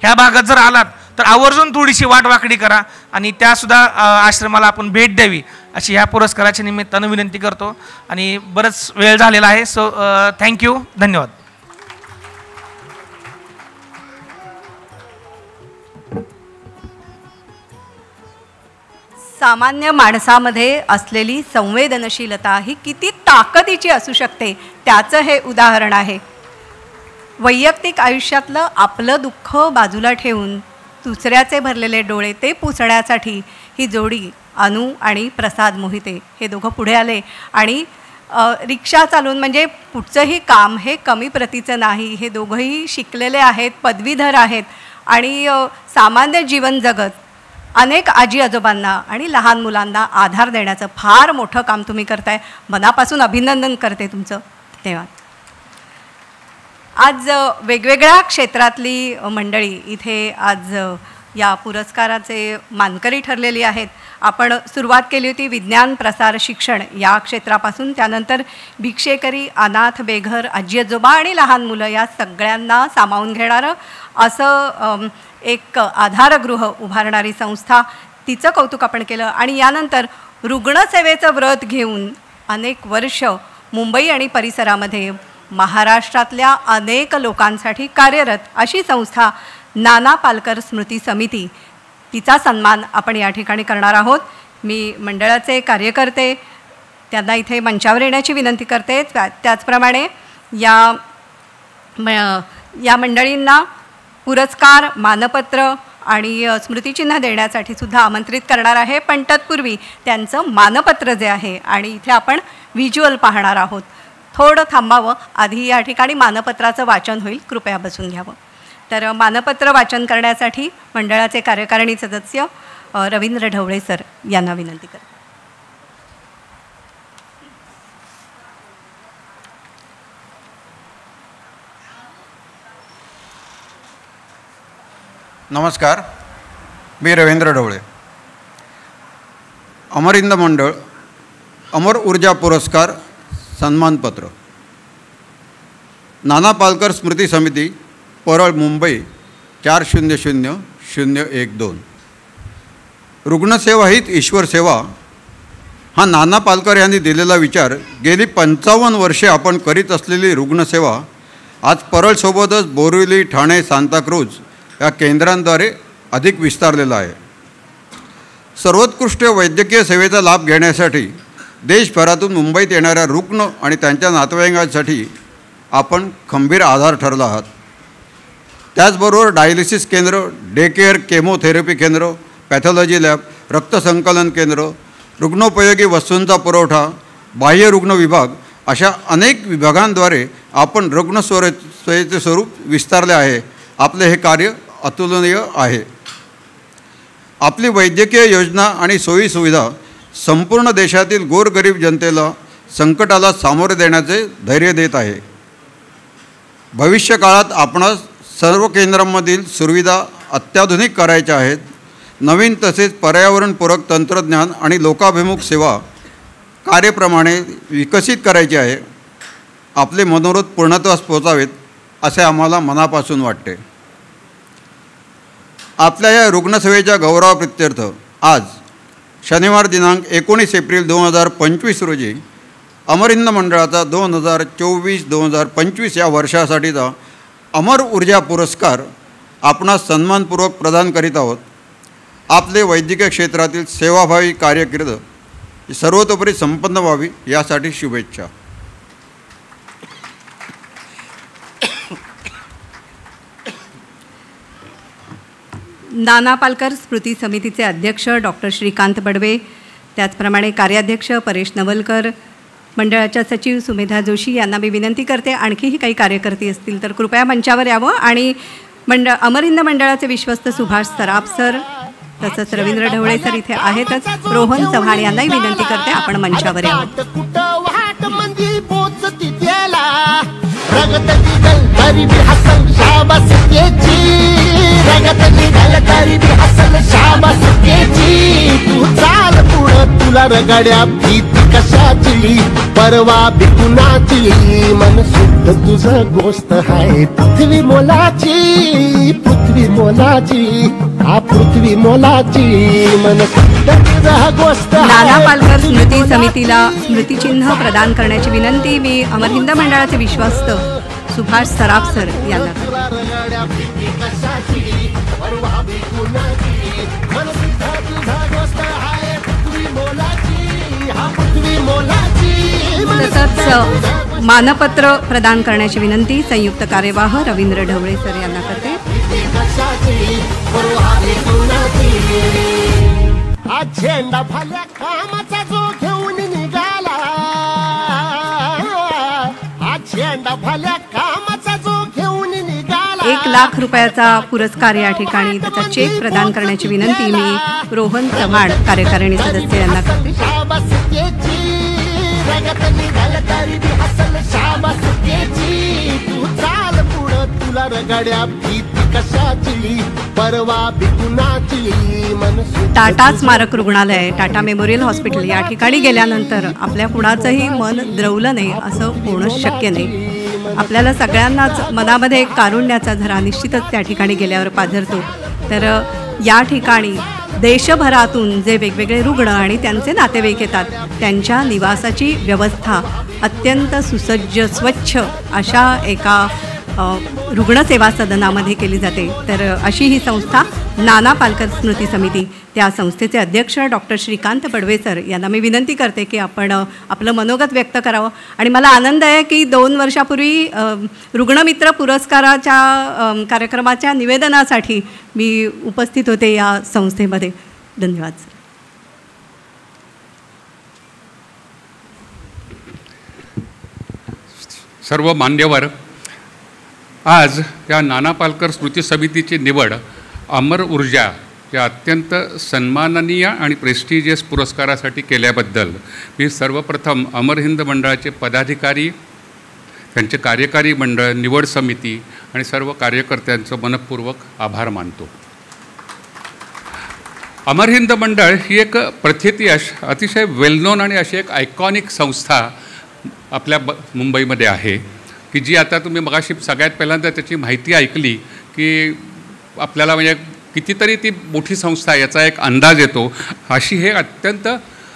ह्या भागात जर आलात तर आवर्जून थोडीशी वाटवाकडी करा आणि त्यासुद्धा आश्रमाला आपण भेट द्यावी अशी ह्या पुरस्काराच्या निमित्तानं विनंती करतो. आणि बरंच वेळ झालेला आहे. सो थँक्यू, धन्यवाद. सामान्य माणसामध्ये असलेली संवेदनशीलता ही किती ताकदीची असू शकते त्याचं हे उदाहरण आहे. वैयक्तिक आयुष्यातलं आपलं दुःख बाजूला ठेवून दुसऱ्याचे भरलेले डोळे ते पुसण्यासाठी ही जोडी अनु आणि प्रसाद मोहिते हे दोघं पुढे आले. आणि रिक्षा चालवून म्हणजे पुढचंही काम हे कमी प्रतीचं नाही. हे दोघंही शिकलेले आहेत, पदवीधर आहेत आणि सामान्य जीवन जगत अनेक आजी आजोबांना आणि लहान मुलांना आधार देण्याचं फार मोठं काम तुम्ही करताय. मनापासून अभिनंदन करते तुमचं. धन्यवाद. आज वेगवेगळ्या क्षेत्रातली मंडळी इथे आज या पुरस्काराचे मानकरी ठरलेली आहेत. आपण सुरुवात केली होती विज्ञान प्रसार शिक्षण या क्षेत्रापासून, त्यानंतर भिक्षेकरी, अनाथ, बेघर, आजी आजोबा आणि लहान मुलं या सगळ्यांना सामावून घेणारं असं एक आधारगृह उभारणारी संस्था, तिचं कौतुक आपण केलं. आणि यानंतर रुग्णसेवेचं व्रत घेऊन अनेक वर्ष मुंबई आणि परिसरामध्ये महाराष्ट्रातल्या अनेक लोकांसाठी कार्यरत अशी संस्था नाना पालकर स्मृती समिती, तिचा सन्मान आपण या ठिकाणी करणार आहोत. मी मंडळाचे कार्यकर्ते त्यांना इथे मंचावर येण्याची विनंती करते. त्याचप्रमाणे या मंडळींना पुरस्कार, मानपत्र आणि स्मृतिचिन्ह देण्यासाठी सुद्धा आमंत्रित करणार आहे. पण तत्पूर्वी त्यांचं मानपत्र जे आहे आणि इथे आपण व्हिज्युअल पाहणार आहोत. थोडं थांबावं, आधी या ठिकाणी मानपत्राचं वाचन होईल, कृपया बसून घ्यावं. तर मानपत्र वाचन करण्यासाठी मंडळाचे कार्यकारिणी सदस्य रवींद्र ढवळे सर यांना विनंती करते. नमस्कार, मी रवींद्र ढवळे. अमर हिंद मंडळ अमर ऊर्जा पुरस्कार सन्मानपत्र. नाना पालकर स्मृती समिती, परळ, मुंबई 400012. रुग्णसेवा हीच ईश्वर सेवा हा नाना पालकर यांनी दिलेला विचार गेली 55 वर्षे आपण करीत असलेली रुग्णसेवा आज परळसोबतच बोरिवली, ठाणे, सांताक्रूज या केंद्रांद्वारे अधिक विस्तारलेला आहे. सर्वोत्कृष्ट वैद्यकीय सेवेचा लाभ घेण्यासाठी देशभरातून मुंबईत येणाऱ्या रुग्ण आणि त्यांच्या नातेवाईकांसाठी आपण खंबीर आधार ठरला आहात. त्याचबरोबर डायलिसिस केंद्र, डे केअर, केमोथेरपी केंद्र, पॅथॉलॉजी लॅब, रक्तसंकलन केंद्र, रुग्णोपयोगी वस्तूंचा पुरवठा, बाह्य रुग्ण विभाग अशा अनेक विभागांद्वारे आपण रुग्णसेवेचे स्वरूप विस्तारले आहे. आपले हे कार्य अतुलनीय आहे. आपली वैद्यकीय योजना आणि सोयीसुविधा संपूर्ण देशातील गोरगरीब जनतेला संकटाला सामोरे देण्याचे धैर्य देत आहे. भविष्यकाळात आपणास सर्व केंद्रांमधील सुविधा अत्याधुनिक करायच्या आहेत. नवीन तसेच पर्यावरणपूरक तंत्रज्ञान आणि लोकाभिमुख सेवा कार्यप्रमाणे विकसित करायची आहे. आपले मनोरथ पूर्णत्वास पोचावेत असे आम्हाला मनापासून वाटते. आपल्या या रुग्णसेवेच्या गौरवाप्रित्यर्थ आज शनिवार दिनांक 19 एप्रिल 2025 रोजी अमर हिंद मंडळाचा 2024-2025 या वर्षासाठीचा अमर ऊर्जा पुरस्कार आपणास सन्मानपूर्वक प्रदान करीत आहोत. आपले वैद्यकीय क्षेत्रातील सेवाभावी कार्यकीर्द सर्वतोपरी संपन्न व्हावी यासाठी शुभेच्छा. नाना पालकर स्मृती समितीचे अध्यक्ष डॉक्टर श्रीकांत बडवे, त्याचप्रमाणे कार्याध्यक्ष परेश नवलकर, मंडळाच्या सचिव सुमेधा जोशी यांना मी विनंती करते आणखीही काही कार्यकर्ते असतील तर कृपया मंचावर यावं. आणि अमर हिंद मंडळाचे विश्वस्त सुभाष सराफ सर तसंच रवींद्र ढवळे सर इथे आहेतच. रोहन चव्हाण यांनाही विनंती करते आपण मंचावर यावं. तुला रगाड्या भीती कशाची परवा बिकुनाची मन शुद्ध तुझं गोष्ट आहे पृथ्वी मोलाची हा पृथ्वी मोलाची मन शुद्ध तुझं गोष्ट. नाना पालकर स्मृती समितीला स्मृतिचिन्ह प्रदान करण्याची विनंती मी अमर हिंद मंडळाचे विश्वस्त सुभाष सराफ सर यांना करते. तसंच मानपत्र प्रदान करण्याची विनंती संयुक्त कार्यवाह रवींद्र ढवळे सर यांना करते. झेंडा भल्या कामाचा जो घेऊन निघाला, झेंडा भल्या कामाचा जो घेऊन निघाला. 1 लाख रुपयाचा पुरस्कार या ठिकाणी त्याचा चेक प्रदान करण्याची विनंती मी रोहन चव्हाण कार्यकारिणी सदस्य यांना करते. टाटा स्मारक रुग्णालय, टाटा मेमोरियल हॉस्पिटल या ठिकाणी गेल्यानंतर आपल्या कुणाचंही मन द्रवलं नाही असं होणं शक्य नाही. आपल्याला सगळ्यांनाच मनामध्ये एक कारुण्याचा झरा निश्चितच त्या ठिकाणी गेल्यावर पाझरतो. तर या ठिकाणी देशभरातून जे वेगवेगळे रुग्ण आणि त्यांचे नातेवाईक येतात त्यांच्या निवासाची व्यवस्था अत्यंत सुसज्ज स्वच्छ अशा एका रुग्णसेवा सदनामध्ये केली जाते. तर अशी ही संस्था नाना पालकर स्मृती समिती, त्या संस्थेचे अध्यक्ष डॉक्टर श्रीकांत बडवे सर यांना मी विनंती करते की आपण आपलं मनोगत व्यक्त करावं. आणि मला आनंद आहे की 2 वर्षापूर्वी रुग्णमित्र पुरस्काराच्या कार्यक्रमाच्या निवेदनासाठी मी उपस्थित होते या संस्थेमध्ये. धन्यवाद सर. सर्व मान्यवर, आज या नाना पालकर स्मृती समितीची निवड अमर ऊर्जा या अत्यंत सन्माननीय आणि प्रेस्टिजियस पुरस्कारासाठी केल्याबद्दल मी सर्वप्रथम अमर हिंद मंडळाचे पदाधिकारी, त्यांचे कार्यकारी मंडळ, निवड समिती आणि सर्व कार्यकर्त्यांचं मनपूर्वक आभार मानतो. अमर हिंद मंडळ ही एक प्रथितयश, अतिशय वेलनोन आणि अशी एक आयकॉनिक संस्था आपल्या मुंबईमध्ये आहे की जी आता तुम्ही मगाशी सगळ्यात पहिल्यांदा त्याची माहिती ऐकली की आपल्याला म्हणजे कितीतरी ती मोठी संस्था आहे याचा एक अंदाज येतो. अशी हे अत्यंत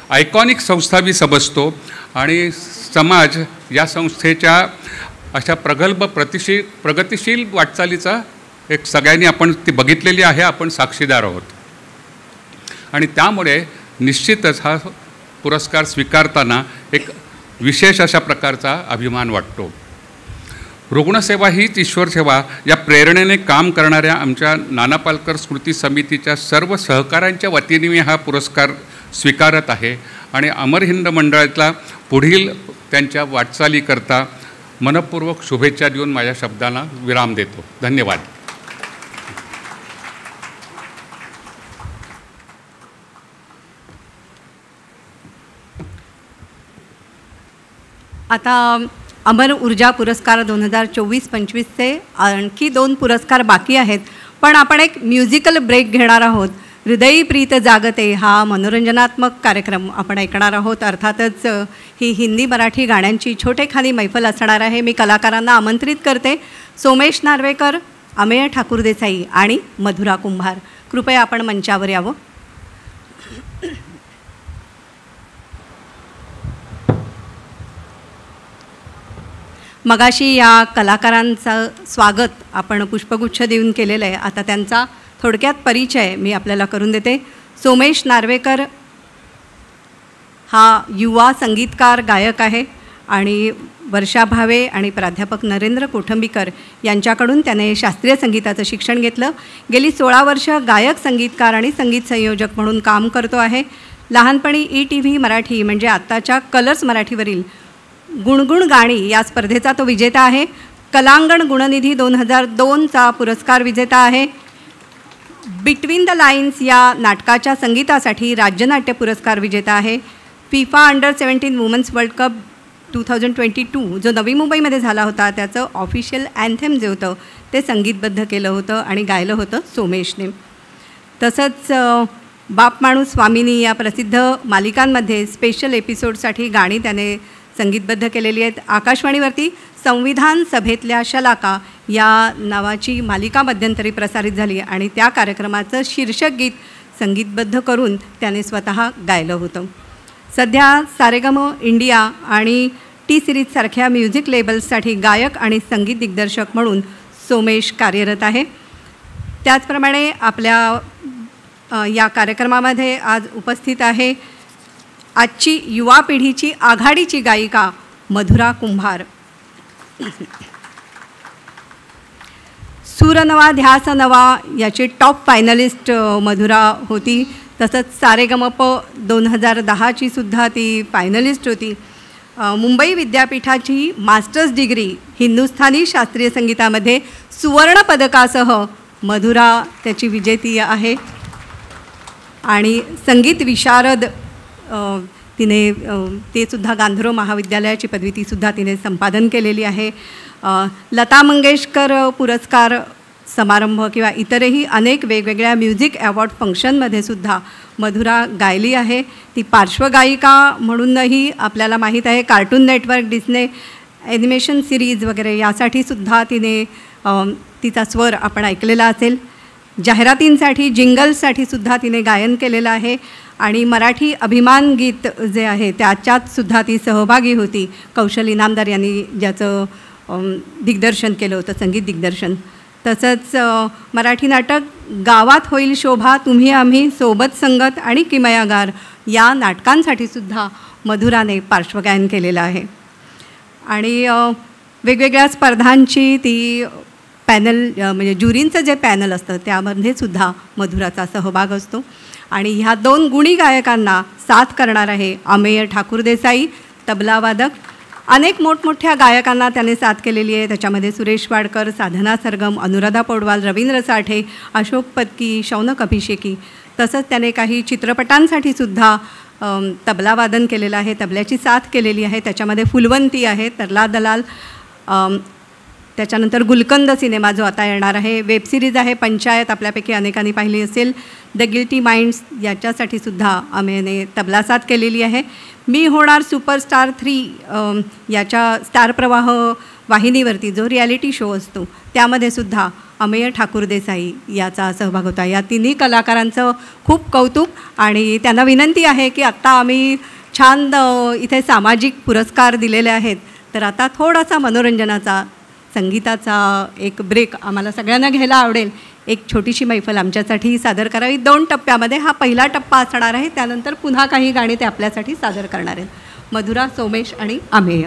आयकॉनिक संस्था मी समजतो आणि समाज या संस्थेच्या अशा प्रगल्भ प्रगतिशील वाटचालीचा एक सगळ्यांनी आपण ती बघितलेली आहे, आपण साक्षीदार आहोत. आणि त्यामुळे निश्चितच हा पुरस्कार स्वीकारताना एक विशेष अशा प्रकारचा अभिमान वाटतो. रुग्णसेवा हीच ईश्वरसेवा या प्रेरणेने काम करणाऱ्या आमच्या नाना पालकर स्मृती समितीच्या सर्व सहकाऱ्यांच्या वतीने मी हा पुरस्कार स्वीकारत आहे आणि अमर हिंद मंडळातला पुढील त्यांच्या वाटचालीकरता मनपूर्वक शुभेच्छा देऊन माझ्या शब्दांना विराम देतो. धन्यवाद. आता अमर ऊर्जा पुरस्कार 2024-25चे आणखी 2 पुरस्कार बाकी आहेत, पण आपण एक म्युझिकल ब्रेक घेणार आहोत. हृदयी प्रीत जागते हा मनोरंजनात्मक कार्यक्रम आपण ऐकणार आहोत. अर्थातच ही हिंदी मराठी गाण्यांची छोटेखानी मैफल असणार आहे. मी कलाकारांना आमंत्रित करते. सोमेश नार्वेकर, अमेय ठाकूर देसाई आणि मधुरा कुंभार. कृपया आपण मंचावर यावं. मगाशी या कलाकारांचं स्वागत आपण पुष्पगुच्छ देऊन केलेलं आहे. आता त्यांचा थोडक्यात परिचय मी आपल्याला करून देते. सोमेश नार्वेकर हा युवा संगीतकार गायक आहे आणि वर्षा भावे आणि प्राध्यापक नरेंद्र कोठंबीकर यांच्याकडून त्याने शास्त्रीय संगीताचं शिक्षण घेतलं. गेली 16 वर्ष गायक, संगीतकार आणि संगीत संयोजक म्हणून काम करतो आहे. लहानपणी ETV मराठी म्हणजे आत्ताच्या कलर्स मराठीवरील गुणगुण गाणी या स्पर्धेचा तो विजेता आहे. कलांगण गुणनिधी 2002चा पुरस्कार विजेता आहे. बिटवीन द लाईन्स या नाटकाच्या संगीतासाठी राज्यनाट्य पुरस्कार विजेता आहे. FIFA अंडर-17 वुमन्स वर्ल्ड कप 2022 जो नवी मुंबईमध्ये झाला होता त्याचं ऑफिशियल अँथेम जे होतं ते संगीतबद्ध केलं होतं आणि गायलं होतं सोमेशने. तसंच बाप माणूस स्वामिनी या प्रसिद्ध मालिकांमध्ये स्पेशल एपिसोडसाठी गाणी त्याने संगीतबद्ध केलेली आहेत. आकाशवाणीवरती संविधान सभेतल्या शलाका या नावाची मालिका मध्यंतरी प्रसारित झाली आणि त्या कार्यक्रमाचं शीर्षक गीत संगीतबद्ध करून त्याने स्वतः गायलं होतं. सध्या सारेगम इंडिया आणि T-Series म्युझिक लेबल्ससाठी गायक आणि संगीत दिग्दर्शक म्हणून सोमेश कार्यरत आहे. त्याचप्रमाणे आपल्या या कार्यक्रमामध्ये आज उपस्थित आहे आजची युवा पिढीची आघाडीची गायिका मधुरा कुंभार. सूर नवा ध्यास नवा याची टॉप फायनलिस्ट मधुरा होती. तसंच सारेगमप 2010ची सुद्धा ती फायनलिस्ट होती. मुंबई विद्यापीठाची मास्टर्स डिग्री हिंदुस्थानी शास्त्रीय संगीतामध्ये सुवर्ण पदकासह मधुरा त्याची विजेती आहे. आणि संगीत विशारद तिने ते सुद्धा गांधर्व महाविद्यालयाची पदवी तीसुद्धा तिने संपादन केलेली आहे. लता मंगेशकर पुरस्कार समारंभ किंवा इतरही अनेक वेगवेगळ्या म्युझिक अवॉर्ड फंक्शनमध्ये सुद्धा मधुरा गायली आहे. ती पार्श्वगायिका म्हणूनही आपल्याला माहीत आहे. Cartoon network, Disney animation series वगैरे यासाठी सुद्धा तिने तिचा स्वर आपण ऐकलेला असेल. जाहिरातींसाठी, जिंगल्ससाठी सुद्धा तिने गायन केलेलं आहे. आणि मराठी अभिमान गीत जे आहे त्याच्यात सुद्धा ती सहभागी होती. कौशल इनामदार यांनी ज्याचं दिग्दर्शन केलं होतं, संगीत दिग्दर्शन. तसंच मराठी नाटक गावात होईल शोभा, तुम्ही आम्ही, सोबत संगत आणि किमयागार या नाटकांसाठी सुद्धा मधुराने पार्श्वगायन केलेलं आहे. आणि वेगवेगळ्या स्पर्धांची ती पॅनल म्हणजे ज्युरींचं जे पॅनल असतं त्यामध्ये सुद्धा मधुराचा सहभाग असतो. आणि ह्या 2 गुणी गायकांना साथ करणार आहे अमेय ठाकूर देसाई, तबलावादक. अनेक मोठमोठ्या गायकांना त्याने साथ केलेली आहे. त्याच्यामध्ये सुरेश वाडकर, साधना सरगम, अनुराधा पौडवाल, रवींद्र साठे, अशोक पत्की, शौनक अभिषेकी. तसंच त्याने काही चित्रपटांसाठी सुद्धा तबलावादन केलेलं आहे, तबल्याची साथ केलेली आहे. त्याच्यामध्ये फुलवंती आहे, तरला दलाल, त्याच्यानंतर गुलकंद सिनेमा जो आता येणार आहे, वेबसिरीज आहे पंचायत, आपल्यापैकी अनेकांनी पाहिली असेल. द गिल्टी माइंड्स याच्यासाठी सुद्धा अमेयने तबला साथ केलेली आहे. मी होणार सुपरस्टार 3 याच्या स्टार प्रवाह वाहिनीवरती जो रिॲलिटी शो असतो त्यामध्ये सुद्धा अमेय ठाकूर देसाई याचा सहभाग होता. या तिन्ही कलाकारांचं खूप कौतुक. आणि त्यांना विनंती आहे की आत्ता आम्ही छान इथे सामाजिक पुरस्कार दिलेले आहेत, तर आता थोडासा मनोरंजनाचा, संगीताचा एक ब्रेक आम्हाला सगळ्यांना घ्यायला आवडेल. एक छोटीशी मैफल आमच्यासाठी सादर करावी 2 टप्प्यामध्ये. हा पहिला टप्पा असणार आहे, त्यानंतर पुन्हा काही गाणी ते आपल्यासाठी सादर करणार आहेत. मधुरा, सोमेश आणि अमेय.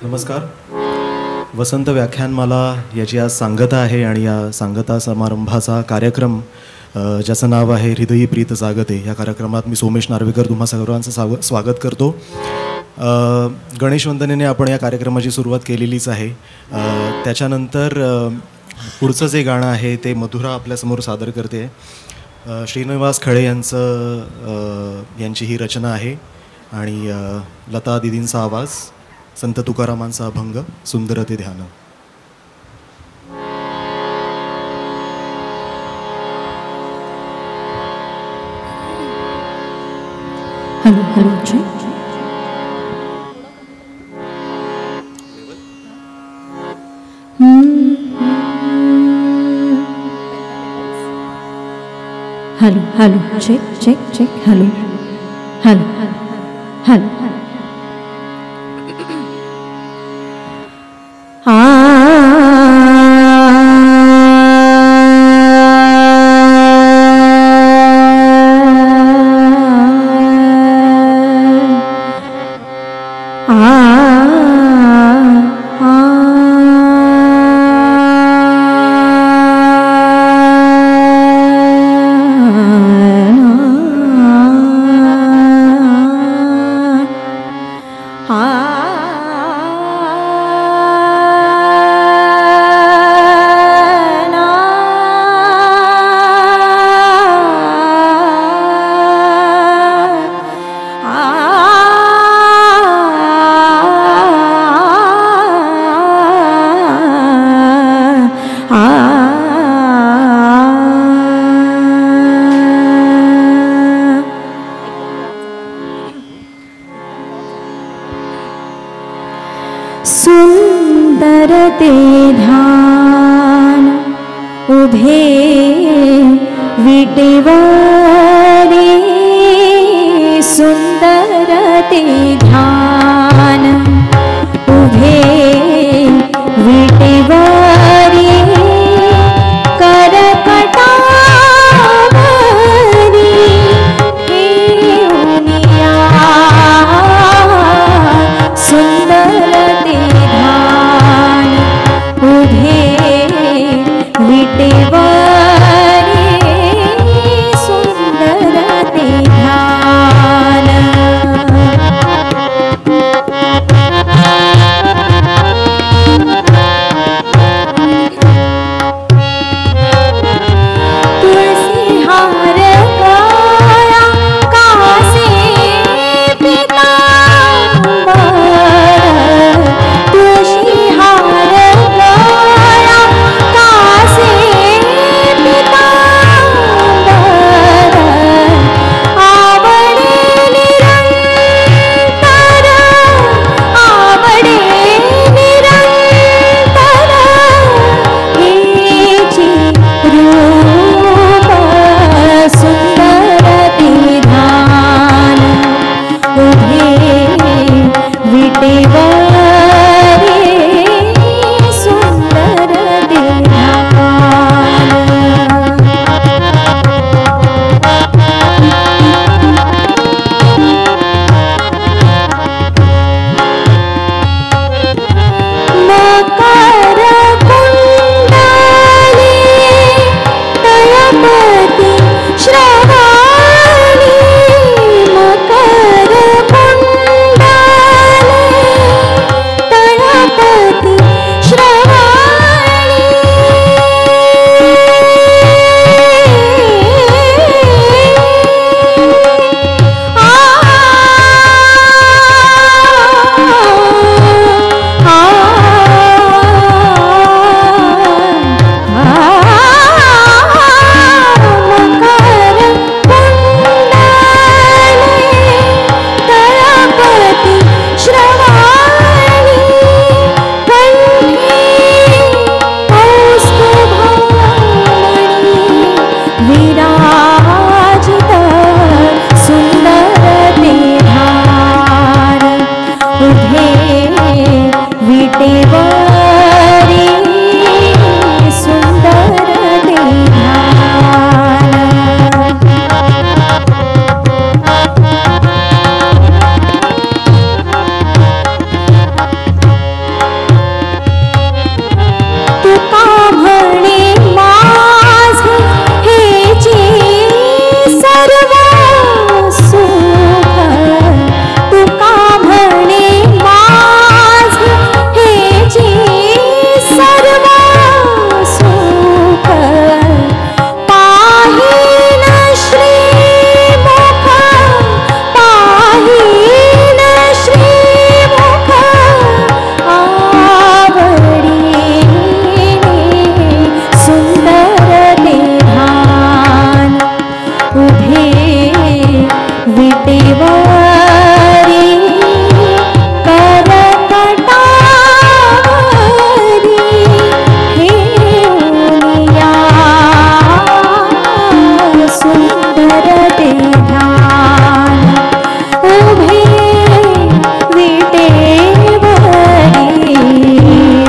नमस्कार. वसंत व्याख्यानमाला याची आज सांगता आहे आणि या सांगता समारंभाचा कार्यक्रम ज्याचं नाव आहे हृदयी प्रीत जागते, या कार्यक्रमात मी सोमेश नार्वेकर तुम्हा सर्वांचं स्वागत करतो. गणेश वंदनेने आपण या कार्यक्रमाची सुरुवात केलेलीच आहे. त्याच्यानंतर पुढचं जे गाणं आहे ते मधुरा आपल्यासमोर सादर करते. श्रीनिवास खळे यांची ही रचना आहे आणि लता दिदींचा आवाज, संत तुकारामांचा अभंग सुंदर ते ध्यान. Hello hello check hello hello check check check hello hello hello सुंदर ते ध्यान उभे विटेवरे सुंदर ते ध्यान उभे विटेवरे करकटावरी ठेवूनिया सुंदर ते ध्यान उभे विटेवरे सुंदर ते ध्यान सुंदर ते ध्यान उभे विटेवरी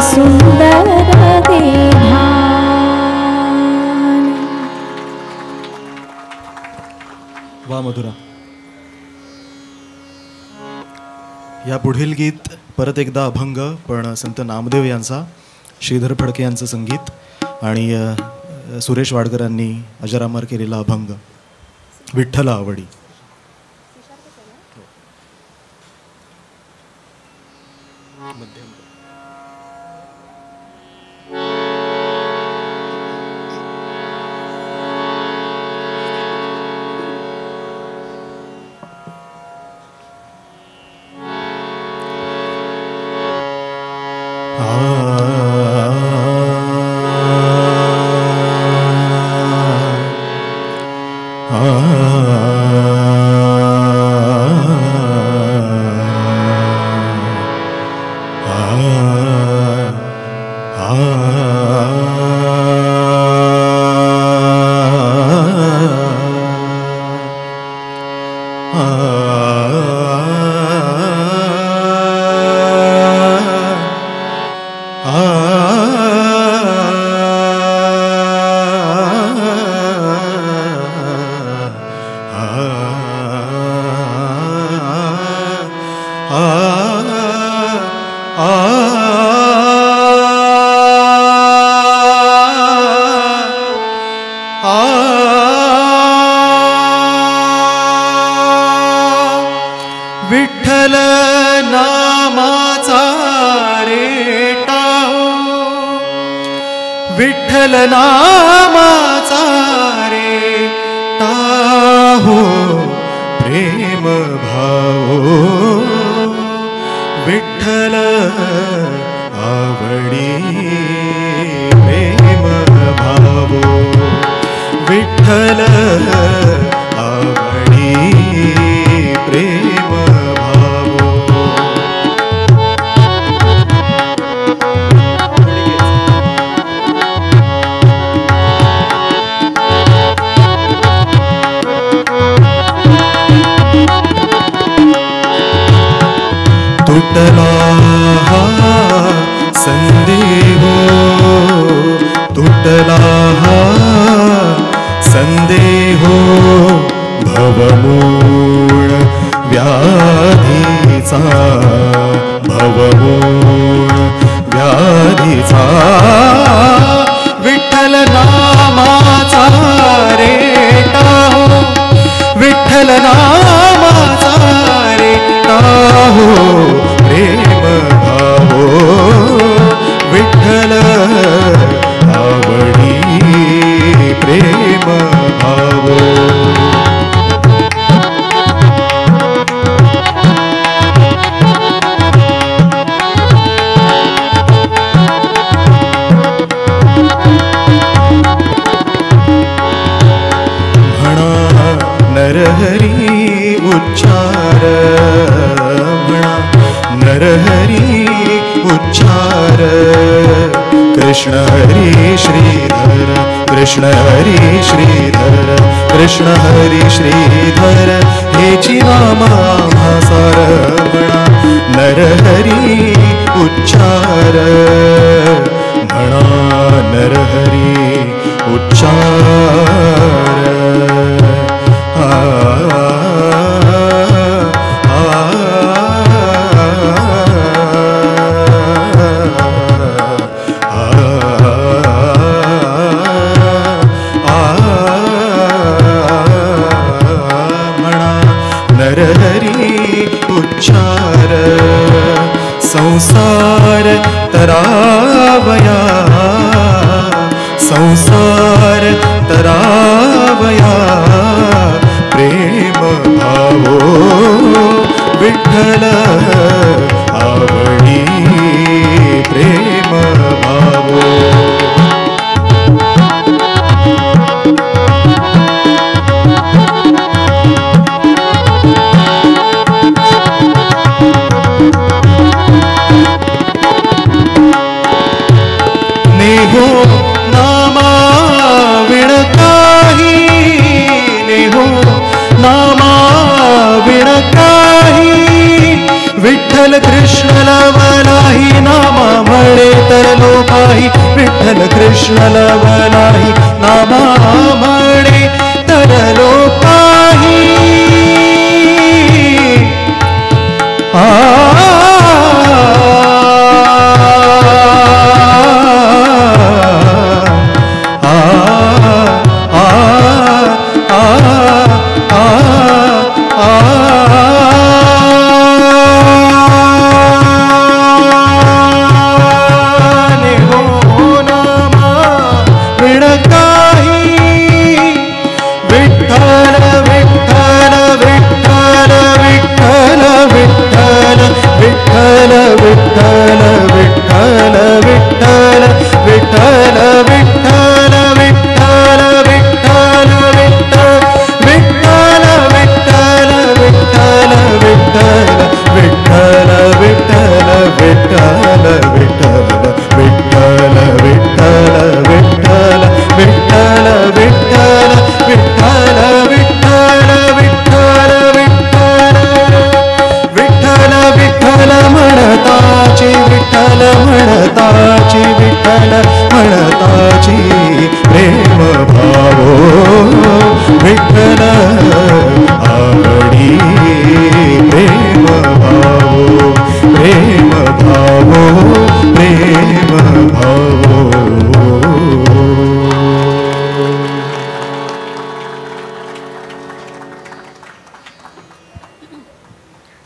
सुंदर ते ध्यान. वा मधुरा. या पुढील गीत परत एकदा अभंग, पण संत नामदेव यांचा, श्रीधर फडके यांचं संगीत आणि सुरेश वाडकरांनी अजरामर केलेला अभंग विठ्ठल आवडी. विठ्ठल नामाचा रेटा हो, विठ्ठल नामाचा रेटा हो, प्रेम भाव विठ्ठल आवडी प्रेम भाव विठ्ठल आवडी प्रेम भाव. तुटला हा संदेह तुटला हा संदेह भवमूळ व्याधीचा भवमूळ व्याधीचा विठ्ठल नामाचा रेटा हो, विठ्ठल नामाचा रेटा हो, प्रेम भावो विठ्ठल आवडी प्रेम भावो. नरहरी उच्चार म्हणा नरहरी उच्चार कृष्ण हरी श्रीधर कृष्ण हरी श्रीधर कृष्ण हरी श्रीधर हेची नामासार म्हणा नरहरी उच्चार म्हणा नरहरी उच्चार. नरहरी उच्चार संसार तरावया संसार तरावया कृष्ण लव नाही नामा म्हणे तरलो पाही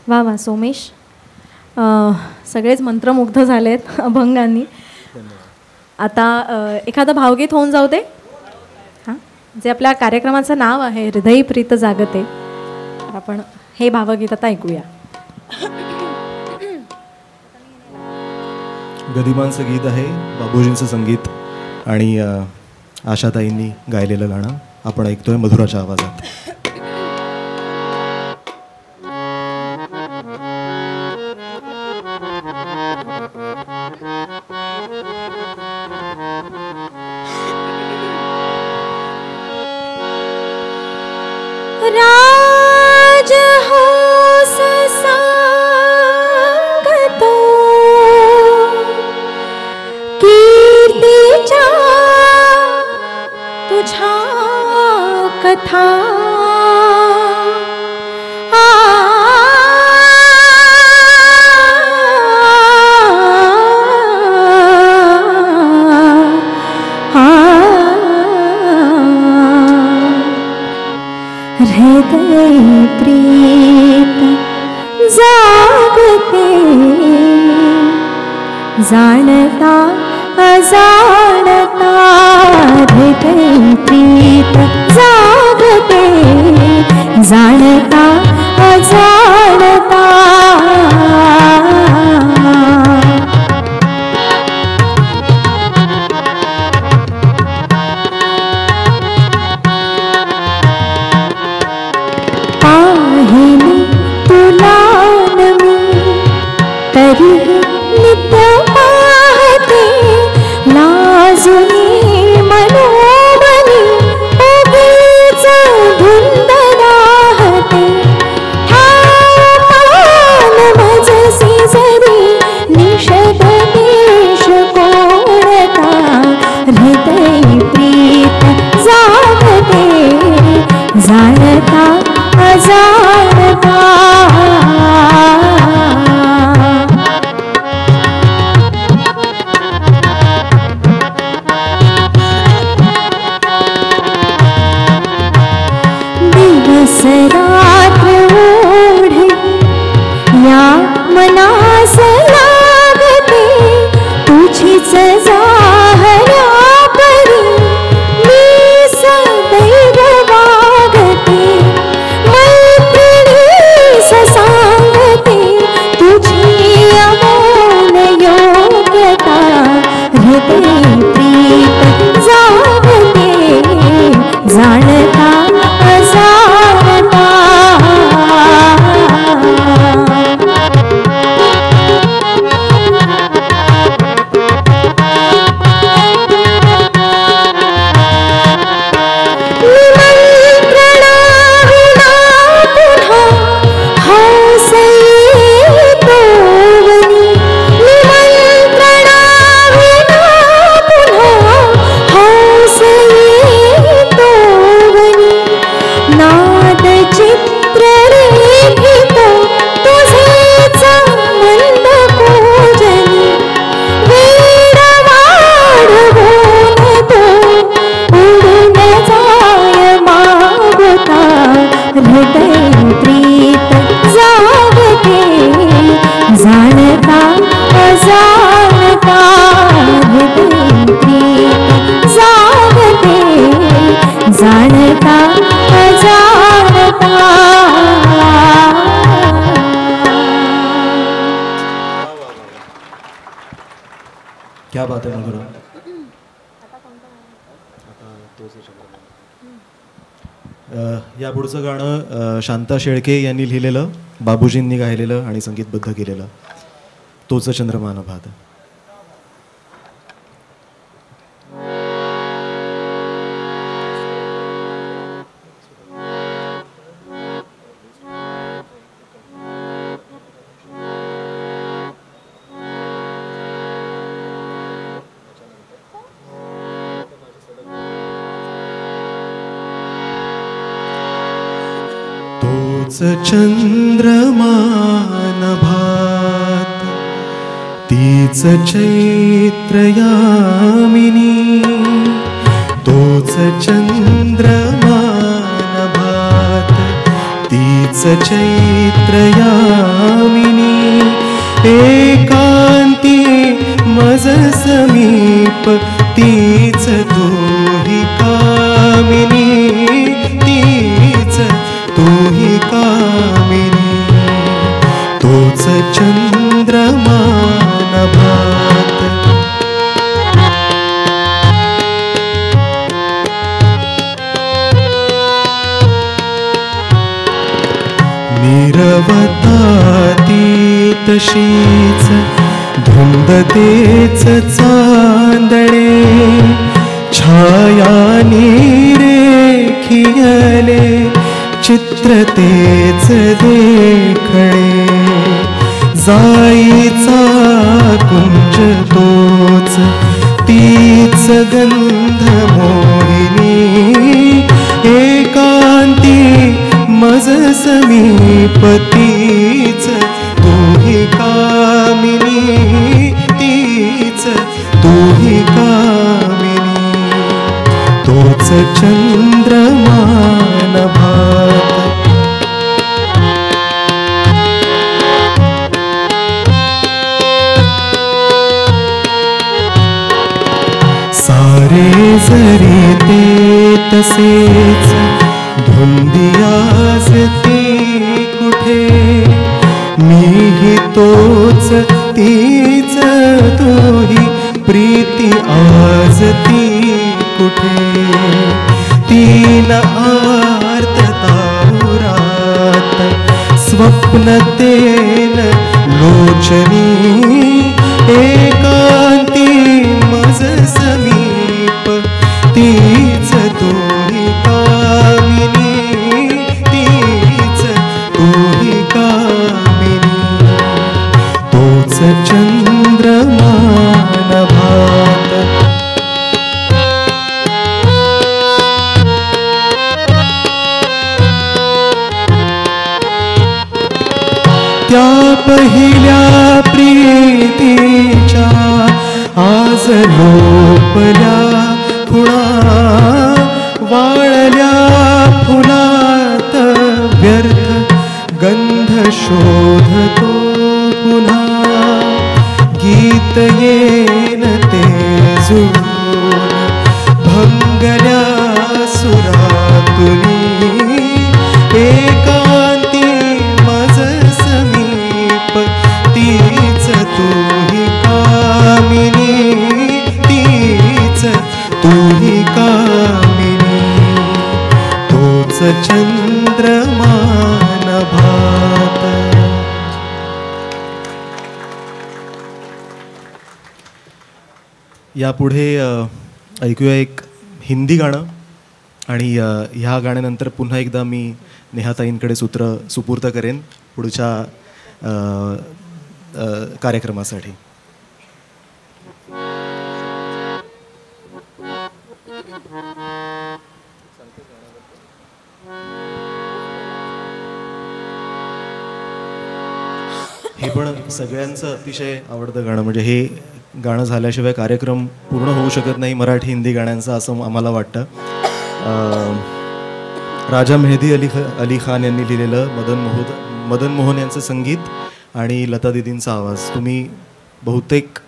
वा वा सोमेश, सगळेच मंत्रमुग्ध झालेत अभंगांनी. आता एखादं भावगीत होऊन जाऊ दे. हां, जे आपल्या कार्यक्रमाचं नाव आहे हृदयी प्रीत जागते, तर आपण हे भावगीत आता ऐकूया. गदिमांचं गीत आहे, बाबूजींचं संगीत आणि आशाताईंनी गायलेलं गाणं आपण ऐकतोय मधुराच्या आवाजात. राज हो ससांगतो कीर्तीच्या तुझ्या कथा हृदय प्रीत जागते जाणता अजाणता, हृदय प्रीत जागते जाणता अजाणता. पाहिली तुला मी तरी नित्य पाहते, लाजुनी मनोमनी उगीच धुंद राहते. ठाण मजसी जरी निषद देश कोणता, हृदय प्रीत जागते जाणता अजाणता. दिवस रात्र ओढे या मनास लागते, तुझीच जाहरा परी मी सदैव वागते. सांगते तुझी अमोल योग्यता, हृदय प्रीत जागते जाणता अजाणता. नाद चित्र रेखित तुझेच मंद पूजनी वेड वाढवून तो उडून जाय मागता हृदय प्रीत जागते जाणता अजाणता हृदय प्रीत जागते जाणता अजाणता. क्या बात आहे मधुरा. या पुढचं गाणं शांता शेळके यांनी लिहिलेलं, बाबूजींनी गायलेलं आणि संगीतबद्ध केलेलं, तोच चंद्रमा नभात. तोच चंद्रमा नभात तीच चैत्र यामिनी, तोच चंद्रमा नभात तीच चैत्र यामिनी, एकांती मज समीप तीच तोही कामिनी, तीच तोही कामिनी, तोच चंद्रमा नभात. निरवता ती तशीच धुंद तेच चांदणे, छाया रेखियले चित्र तेच देखणे, जाईचा कुंज तोच तीच गंध मोहिनी, एकांती मज समीप तीच तोही कामिनी, तीच तोही कामिनी, तोच चंद्रमा नभात. सारे जरी ते तसेच धुंदियास ती कुठे, मीही तोच तीच तोही प्रीती आज ती कुठे, तीन आर्तता उरात स्वप्न तेन लोचनी, एकांती मज समीप तीच तोही कामिनी, तीच तोही कामिनी, तोच चंद्रमा नभात. त्या पहिल्या प्रीतीच्या आज लोपल्या खुणा, वाळल्या फुलात व्यर्थ गंध शोधतो पुन्हा, गीत येन ते जुळून भंगल्या सुरातुनी, एकांती मज समीप तीच तोही कामिनी, तीच तोही कामिनी, तोच चंद्रमा नभात. यापुढे ऐकूया एक हिंदी गाणं आणि ह्या गाण्यानंतर पुन्हा एकदा मी नेहाताईंकडे सूत्र सुपूर्त करेन पुढच्या कार्यक्रमासाठी. हे पण सगळ्यांचं अतिशय आवडतं गाणं. म्हणजे हे गाणं झाल्याशिवाय कार्यक्रम पूर्ण होऊ शकत नाही मराठी हिंदी गाण्यांचा, असं आम्हाला वाटतं. राजा मेहदी अली खान यांनी लिहिलेलं, मदन मोहन यांचं संगीत आणि लता दीदींचा आवाज. तुम्ही बहुतेक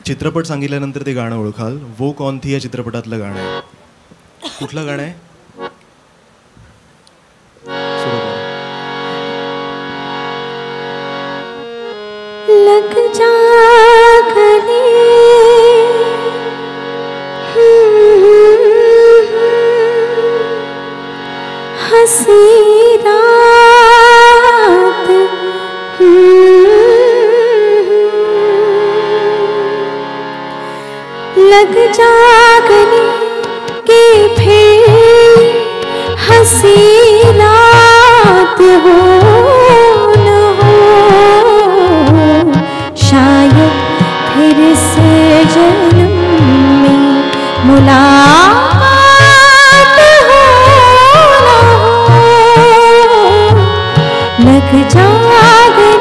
चित्रपट सांगितल्यानंतर ते गाणं ओळखाल. वो कौन थी या चित्रपटातलं गाणं आहे. कुठलं गाणं आहे? लग जा गले हंसी रात लग जा गले के फिर हंसी रात हो न हो, शायद फिर से जन्म में मुलाकात हो न हो, लग जा गले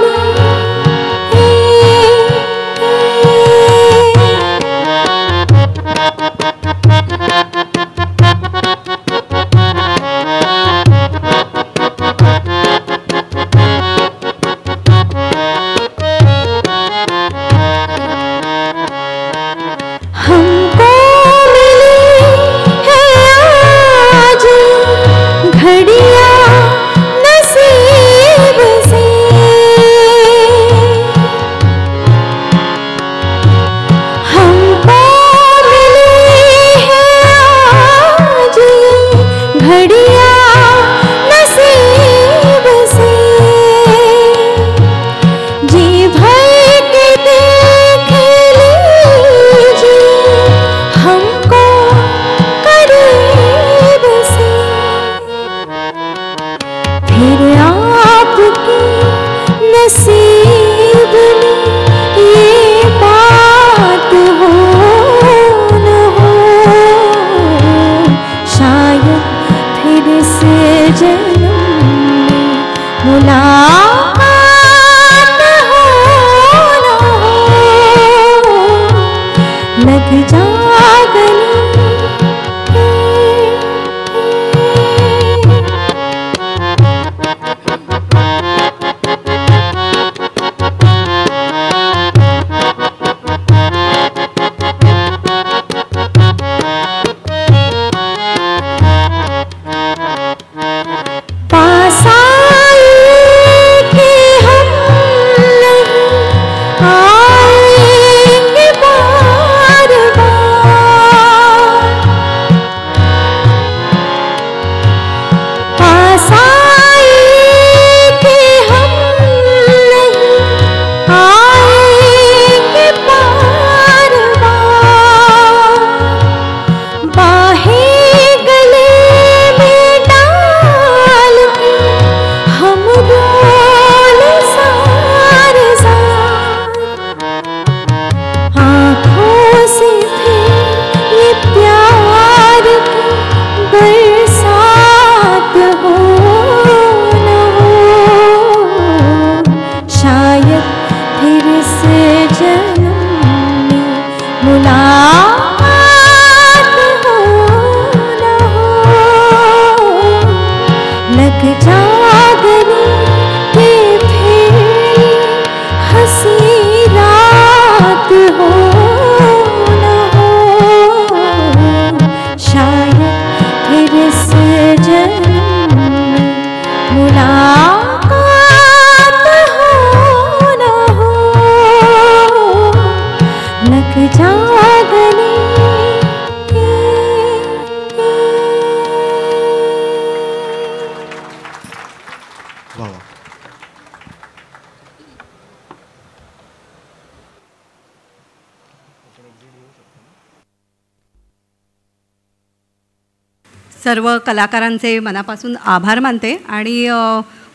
सर्व कलाकारांचे मनापासून आभार मानते आणि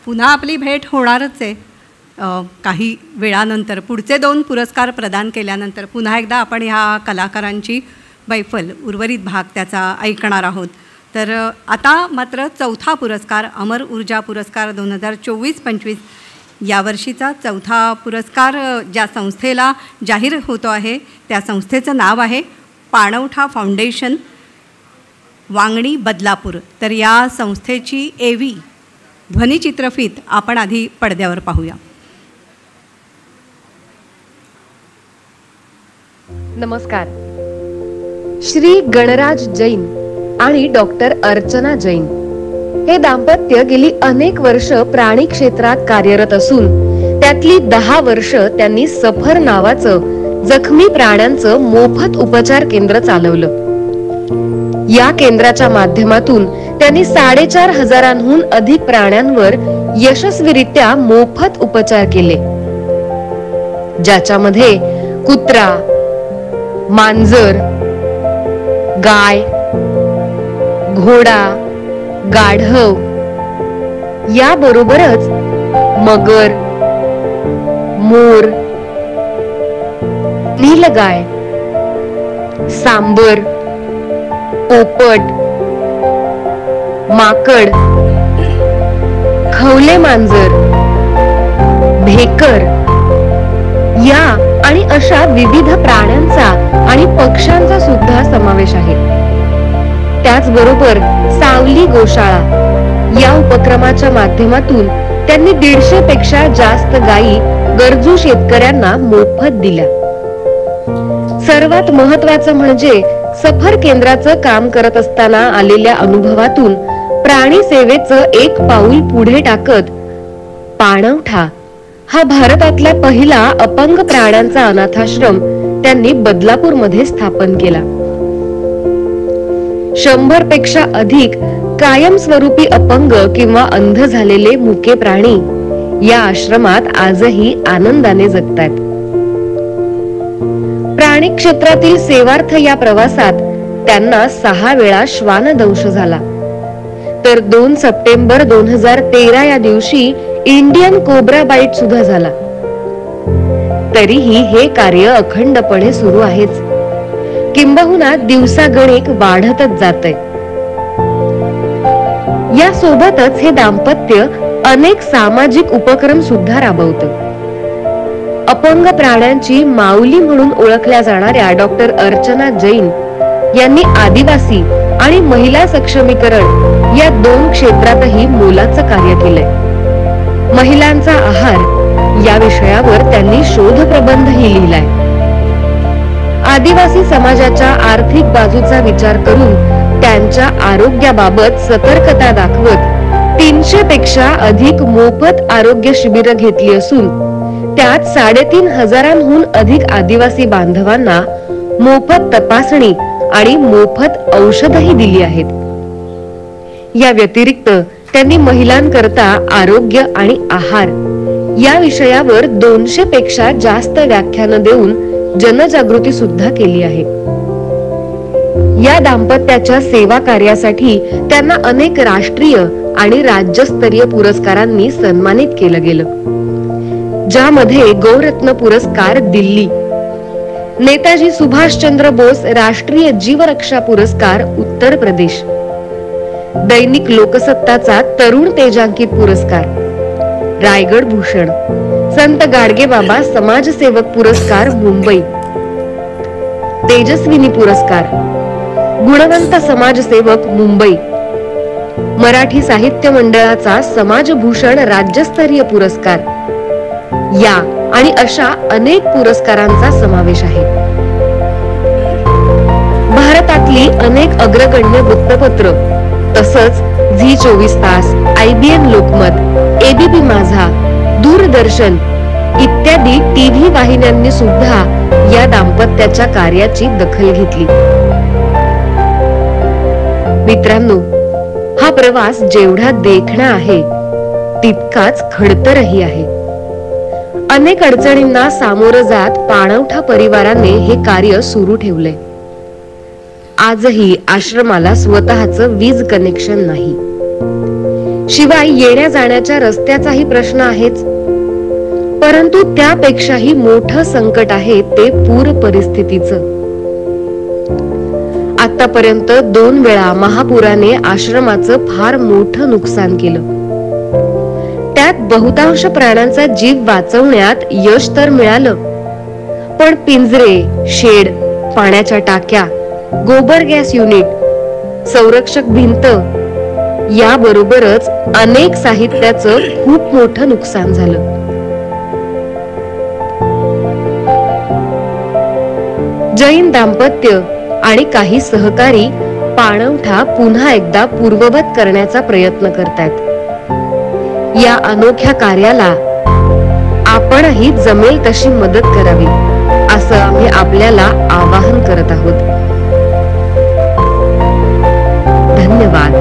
पुन्हा आपली भेट होणारच आहे. काही वेळानंतर पुढचे 2 पुरस्कार प्रदान केल्यानंतर पुन्हा एकदा आपण ह्या कलाकारांची बैफल उर्वरित भाग त्याचा ऐकणार आहोत. तर आता मात्र चौथा पुरस्कार अमर ऊर्जा पुरस्कार 2024-25 यावर्षीचा चौथा पुरस्कार ज्या संस्थेला जाहीर होतो आहे त्या संस्थेचं नाव आहे पाणवठा फाउंडेशन वांगणी बदलापूर. तर या संस्थेची AV ध्वनिचित्रफीत आपण आधी पडद्यावर पाहूया. नमस्कार. श्री गणराज जैन आणि डॉक्टर अर्चना जैन हे दाम्पत्य गेली अनेक वर्ष प्राणी क्षेत्रात कार्यरत असून त्यातली 10 वर्ष त्यांनी सफर नावाचं जखमी प्राण्यांचं मोफत उपचार केंद्र चालवलं. या केंद्राच्या माध्यमातून त्यांनी 4,500हून अधिक प्राण्यांवर यशस्वीरित्या मोफत उपचार केले, ज्याच्यामध्ये कुत्रा, मांजर, गाय, घोडा, गाढव याबरोबरच मगर, मोर, नीलगाय, सांबर, पोपट, माकड, खवले मांजर, भेकर या आणि अशा विविध प्राण्यांचा आणि पक्ष्यांचा सुद्धा समावेश आहे. त्याचबरोबर सावली गोशाळा या उपक्रमाच्या माध्यमातून त्यांनी 150 पेक्षा जास्त गायी गरजू शेतकऱ्यांना मोफत दिल्या. सर्वात महत्त्वाचं म्हणजे सफर केंद्राचं काम करत असताना आलेल्या अनुभवातून प्राणी सेवेचं एक पाऊल पुढे टाकत पाणवठा हा भारतातला पहिला अपंग प्राण्यांचा अनाथाश्रम त्यांनी बदलापूरमध्ये स्थापन केला. 100 पेक्षा अधिक कायमस्वरूपी अपंग किंवा अंध झालेले मुके प्राणी या आश्रमात आजही आनंदाने जगतात. प्राणी क्षेत्रातील सेवार्थ या प्रवासात त्यांना 6 वेळा श्वानदंश झाला. तर 2 सप्टेंबर 2013 या दिवशी इंडियन कोब्रा बाईट सुद्धा झाला. तरीही हे कार्य अखंडपणे सुरू आहेच, किंबहुना दिवसागणिक वाढतच जातंय. या सोबतच हे दाम्पत्य अनेक सामाजिक उपक्रम सुद्धा राबवतं. अपंग प्राण्यांची माऊली म्हणून ओळखल्या जाणाऱ्या डॉक्टर अर्चना जैन यांनी आदिवासी आणि महिला सक्षमीकरण या 2 क्षेत्रातही मोलाचं कार्य केलंय. महिलांचा आहार या विषयावर त्यांनी शोध प्रबंधही लिहिलाय. आदिवासी समाजाच्या आर्थिक बाजूचा विचार करून त्यांच्या आरोग्याबाबत सतर्कता दाखवत 300 पेक्षा अधिक मोफत आरोग्य शिबिरं घेतली असून त्यात 3,500हून अधिक आदिवासी बांधवांना मोफत तपासणी आणि मोफत औषधही दिली आहेत. या व्यतिरिक्त त्यांनी महिलांकरता आरोग्य आणि आहार या विषयावर 200 पेक्षा जास्त व्याख्यानं देऊन जनजागृती सुद्धा केली आहे. या दाम्पत्याच्या सेवा कार्यासाठी त्यांना अनेक राष्ट्रीय आणि राज्यस्तरीय पुरस्कारांनी सन्मानित केलं गेलं, ज्यामध्ये गौरत्न पुरस्कार दिल्ली, नेताजी सुभाषचंद्र बोस राष्ट्रीय जीवरक्षा पुरस्कार उत्तर प्रदेश, दैनिक लोकसत्ताचा तरुण तेजांकित पुरस्कार रायगड भूषण, संत गाडगेबाबा समाजसेवक पुरस्कार मुंबई, तेजस्विनी पुरस्कार, गुणवंत समाजसेवक मुंबई, मराठी साहित्य मंडळाचा समाजभूषण राज्यस्तरीय पुरस्कार या आणि अशा अनेक पुरस्कारांचा समावेश आहे. भारतातली अनेक अग्रगण्य वृत्तपत्र तसंच झी24 तास, IBN लोकमत, ABP माझा, दूरदर्शन इत्यादी TV वाहिन्यांनी सुद्धा या दाम्पत्याच्या कार्याची दखल घेतली. मित्रांनो, हा प्रवास जेवढा देखणा आहे तितकाच खडतरही आहे. अनेक अडचणींना सामोरं जात पाणवठा परिवाराने हे कार्य सुरू ठेवलंय. आजही आश्रमाला स्वतःचं वीज कनेक्शन नाही, शिवाय येण्या जाण्याच्या रस्त्याचाही प्रश्न आहेच. परंतु त्यापेक्षाही मोठं संकट आहे ते पूर परिस्थितीचं. आतापर्यंत 2 वेळा महापुराने आश्रमाचं फार मोठं नुकसान केलं. त्यात बहुतांश प्राण्यांचा जीव वाचवण्यात यश तर मिळालं, पण पिंजरे, शेड, पाण्याच्या टाक्या, गोबर गॅस युनिट, संरक्षक भिंत याबरोबरच अनेक साहित्याचं खूप मोठं नुकसान झालं. जैन दाम्पत्य आणि काही सहकारी पाणवठा पुन्हा एकदा पूर्ववत करण्याचा प्रयत्न करतायत. या अनोख्या कार्याला आपणही जमेल तशी मदत करावी असं आम्ही आपल्याला आवाहन करत आहोत. धन्यवाद.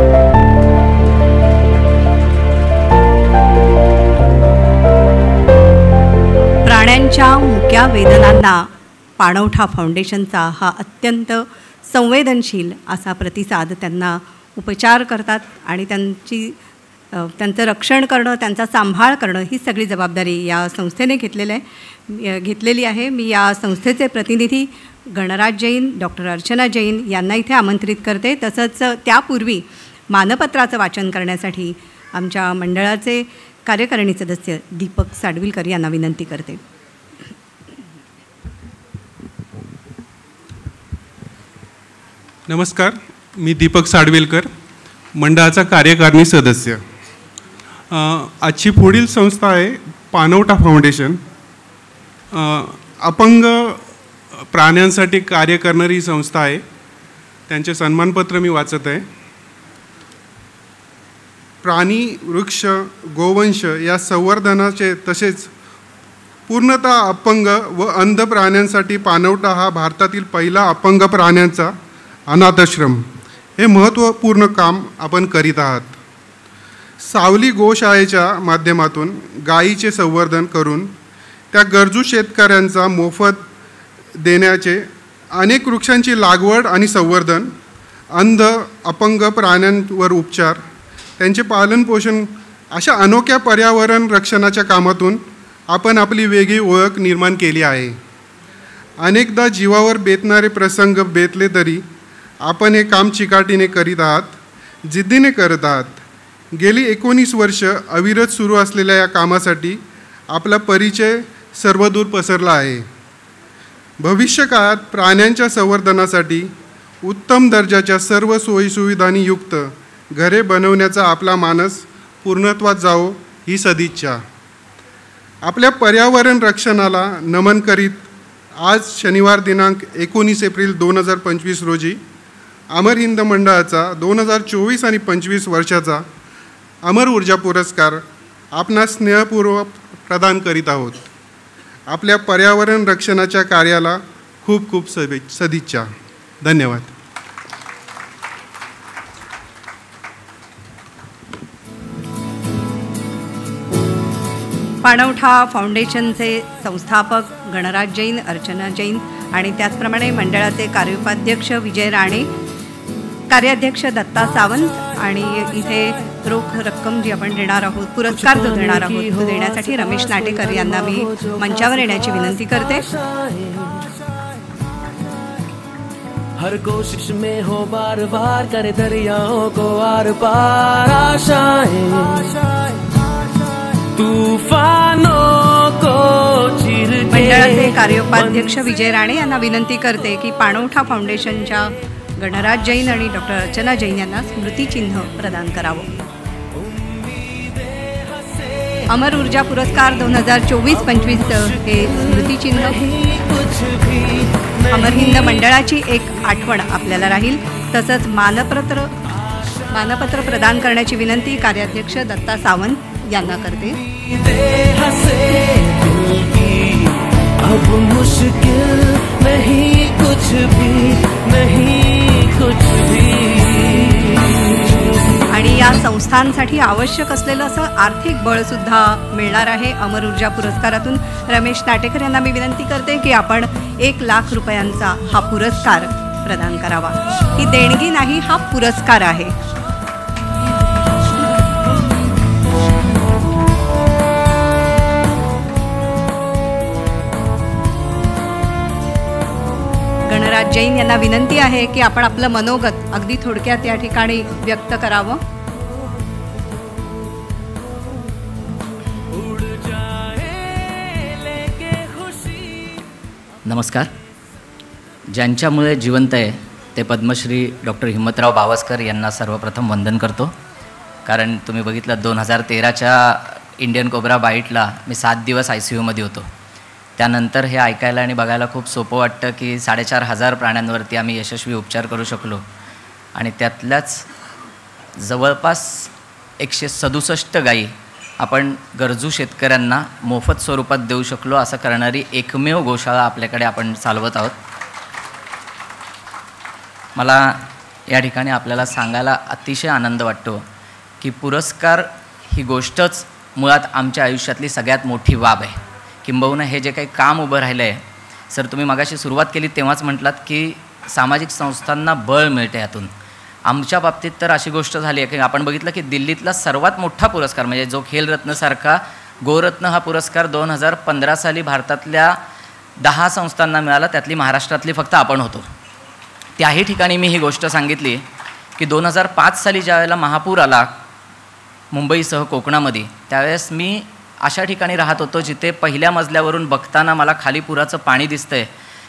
प्राण्यांच्या मुक्या वेदनांना पाणवठा फाउंडेशनचा हा अत्यंत संवेदनशील असा प्रतिसाद त्यांना उपचार करतात आणि त्यांचं रक्षण करणं, त्यांचा सांभाळ करणं ही सगळी जबाबदारी या संस्थेने घेतलेली आहे. मी या संस्थेचे प्रतिनिधी गणराज जैन, डॉक्टर अर्चना जैन यांना इथे आमंत्रित करते. तसंच त्यापूर्वी मानपत्राचं वाचन करण्यासाठी आमच्या मंडळाचे कार्यकारिणी सदस्य दीपक साडविलकर यांना विनंती करते. नमस्कार, मी दीपक साडवेलकर, मंडळाचा कार्यकारिणी सदस्य. आजची पुढील संस्था आहे पाणवठा फाउंडेशन. अपंग प्राण्यांसाठी कार्य करणारी संस्था आहे. त्यांचे सन्मानपत्र मी वाचत आहे. प्राणी, वृक्ष, गोवंश या संवर्धनाचे तसेच पूर्णतः अपंग व अंध प्राण्यांसाठी पाणवठा हा भारतातील पहिला अपंग प्राण्यांचा अनाथाश्रम हे महत्त्वपूर्ण काम आपण करीत आहात. सावली गोशाळेच्या माध्यमातून गायीचे संवर्धन करून त्या गरजू शेतकऱ्यांचा मोफत देण्याचे, अनेक वृक्षांची लागवड आणि संवर्धन, अंध अपंग प्राण्यांवर उपचार, त्यांचे पालनपोषण अशा अनोख्या पर्यावरण रक्षणाच्या कामातून आपण आपली वेगळी ओळख निर्माण केली आहे. अनेकदा जीवावर बेतणारे प्रसंग बेतले तरी आपण हे काम चिकाटीने करीत आहात, जिद्दीने करत आहात. गेली 19 वर्ष अविरत सुरू असलेल्या या कामासाठी आपला परिचय सर्वदूर पसरला आहे. भविष्यकाळात प्राण्यांच्या संवर्धनासाठी उत्तम दर्जाच्या सर्व सोयीसुविधांनी युक्त घरे बनवण्याचा आपला मानस पूर्णत्वात जावो ही सदिच्छा. आपल्या पर्यावरण रक्षणाला नमन करीत आज शनिवार दिनांक 19 एप्रिल 2025 रोजी अमर हिंद मंडळाचा 2024 आणि 25 वर्षाचा अमर ऊर्जा पुरस्कार आपणास स्नेहपूर्वक प्रदान करीत आहोत. आपल्या पर्यावरण रक्षणाच्या कार्याला खूप खूप सदिच्छा. धन्यवाद. पाणवठा फाउंडेशनचे संस्थापक गणराज जैन, अर्चना जैन आणि त्याचप्रमाणे मंडळाचे कार्योपाध्यक्ष विजय राणे, कार्याध्यक्ष दत्ता सावंत आणि इथे रोख रक्कम जी आपण देणार आहोत, पुरस्कार जो देणार आहोत तो देण्यासाठी रमेश नाटेकर यांना मी मंचावर येण्याची विनंती करते. हर कोशिश में हो बार बार करे दरियाओं को आर पार आशाएं तूफानों को चीर के. मंडळाचे कार्योपाध्यक्ष विजय राणे यांना विनंती करते की पाणवठा फाउंडेशनच्या गणराज जैन आणि डॉक्टर अर्चना जैन यांना स्मृतिचिन्ह प्रदान करावं. अमर ऊर्जा पुरस्कार 2024-25 हे स्मृतिचिन्ह अमर हिंद मंडळाची एक आठवण आपल्याला राहील. तसंच मानपत्र प्रदान करण्याची विनंती कार्याध्यक्ष दत्ता सावंत यांना करते. अब मुश्किल नहीं कुछ भी नहीं कुछ भी. आणि या संस्थांसाठी आवश्यक असलेलं असं आर्थिक बळसुद्धा मिळणार आहे अमर ऊर्जा पुरस्कारातून. रमेश नाटेकर यांना मी विनंती करते की आपण 1 लाख रुपयांचा हा पुरस्कार प्रदान करावा. ही देणगी नाही, हा पुरस्कार आहे. गणराज जैन यांना विनंती आहे की आपण आपलं मनोगत अगदी थोडक्यात या ठिकाणी व्यक्त करावं. नमस्कार. ज्यांच्यामुळे जिवंत आहे ते पद्मश्री डॉक्टर हिम्मतराव बावस्कर यांना सर्वप्रथम वंदन करतो. कारण तुम्ही बघितलं 2013च्या इंडियन कोब्रा बाईटला मी 7 दिवस ICUमध्ये होतो. त्यानंतर हे ऐकायला आणि बघायला खूप सोपं वाटतं की 4,500 प्राण्यांवरती आम्ही यशस्वी उपचार करू शकलो आणि त्यातल्याच जवळपास 167 गायी आपण गरजू शेतकऱ्यांना मोफत स्वरूपात देऊ शकलो. असं करणारी एकमेव गोशाळा आपल्याकडे आपण चालवत आहोत. मला या ठिकाणी आपल्याला सांगायला अतिशय आनंद वाटतो की पुरस्कार ही गोष्टच मुळात आमच्या आयुष्यातली सगळ्यात मोठी बाब आहे. किंबहुना हे जे काही काम उभं राहिलं आहे, सर तुम्ही मगाशी सुरुवात केली तेव्हाच म्हटलात की सामाजिक संस्थांना बळ मिळते यातून. आमच्या बाबतीत तर अशी गोष्ट झाली आहे की आपण बघितलं की दिल्लीतला सर्वात मोठा पुरस्कार म्हणजे जो खेलरत्नसारखा गोरत्न हा पुरस्कार 2015 साली भारतातल्या 10 संस्थांना मिळाला. त्यातली महाराष्ट्रातली फक्त आपण होतो. त्याही ठिकाणी मी ही गोष्ट सांगितली की 2005 साली ज्यावेळेला महापूर आला मुंबईसह कोकणामध्ये, त्यावेळेस मी अशा ठिकाणी राहत होतो जिथे पहिल्या मजल्यावरून बघताना मला खाली पुराचं पाणी दिसतंय,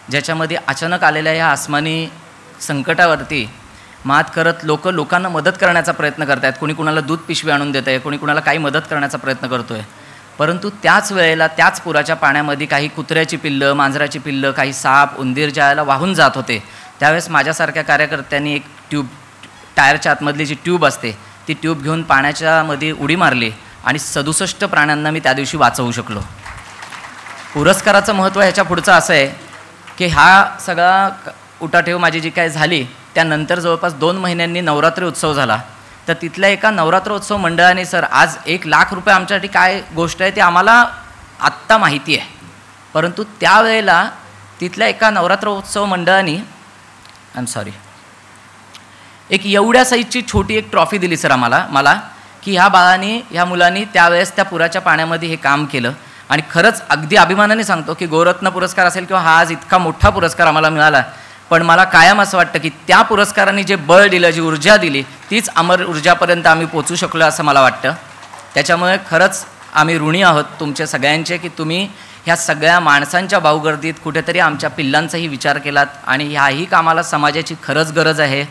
ज्याच्यामध्ये अचानक आलेल्या ह्या आसमानी संकटावरती मात करत लोकांना मदत करण्याचा प्रयत्न करत आहेत. कोणी कुणाला दूध पिशवी आणून देत आहे, कोणी कुणाला काही मदत करण्याचा प्रयत्न करतो आहे. परंतु त्याच वेळेला त्याच पुराच्या पाण्यामध्ये काही कुत्र्याची पिल्लं, मांजराची पिल्लं, काही साप, उंदीर ज्यावेळेला वाहून जात होते, त्यावेळेस माझ्यासारख्या कार्यकर्त्यांनी एक ट्यूब, टायरच्या आतमधली जी ट्यूब असते ती ट्यूब घेऊन पाण्याच्यामध्ये उडी मारली आणि 67 प्राण्यांना मी त्या दिवशी वाचवू शकलो. पुरस्काराचं महत्त्व ह्याच्या पुढचं असं आहे की हा सगळा उठाठेव माझी जी काय झाली त्यानंतर जवळपास 2 महिन्यांनी नवरात्री उत्सव झाला. तर तिथल्या एका नवरात्रोत्सव मंडळाने सर आज 1 लाख रुपये आमच्यासाठी काय गोष्ट आहे ते आम्हाला आत्ता माहिती आहे. परंतु त्यावेळेला तिथल्या एका नवरात्रोत्सव मंडळाने एक एवढ्या साईजची छोटी एक ट्रॉफी दिली सर मला की ह्या मुलांनी त्यावेळेस त्या पुराच्या पाण्यामध्ये हे काम केलं. आणि खरंच अगदी अभिमानाने सांगतो की गोरत्न पुरस्कार असेल किंवा हा आज इतका मोठा पुरस्कार आम्हाला मिळाला, पण मला कायम असं वाटतं की त्या पुरस्काराने जे बळ दिलं, जी ऊर्जा दिली, तीच अमर ऊर्जापर्यंत आम्ही पोचू शकलो असं मला वाटतं. त्याच्यामुळे खरंच आम्ही ऋणी आहोत तुमचे सगळ्यांचे की तुम्ही ह्या सगळ्या माणसांच्या भाऊगर्दीत कुठेतरी आमच्या पिल्लांचाही विचार केलात आणि ह्याही कामाला समाजाची खरंच गरज आहे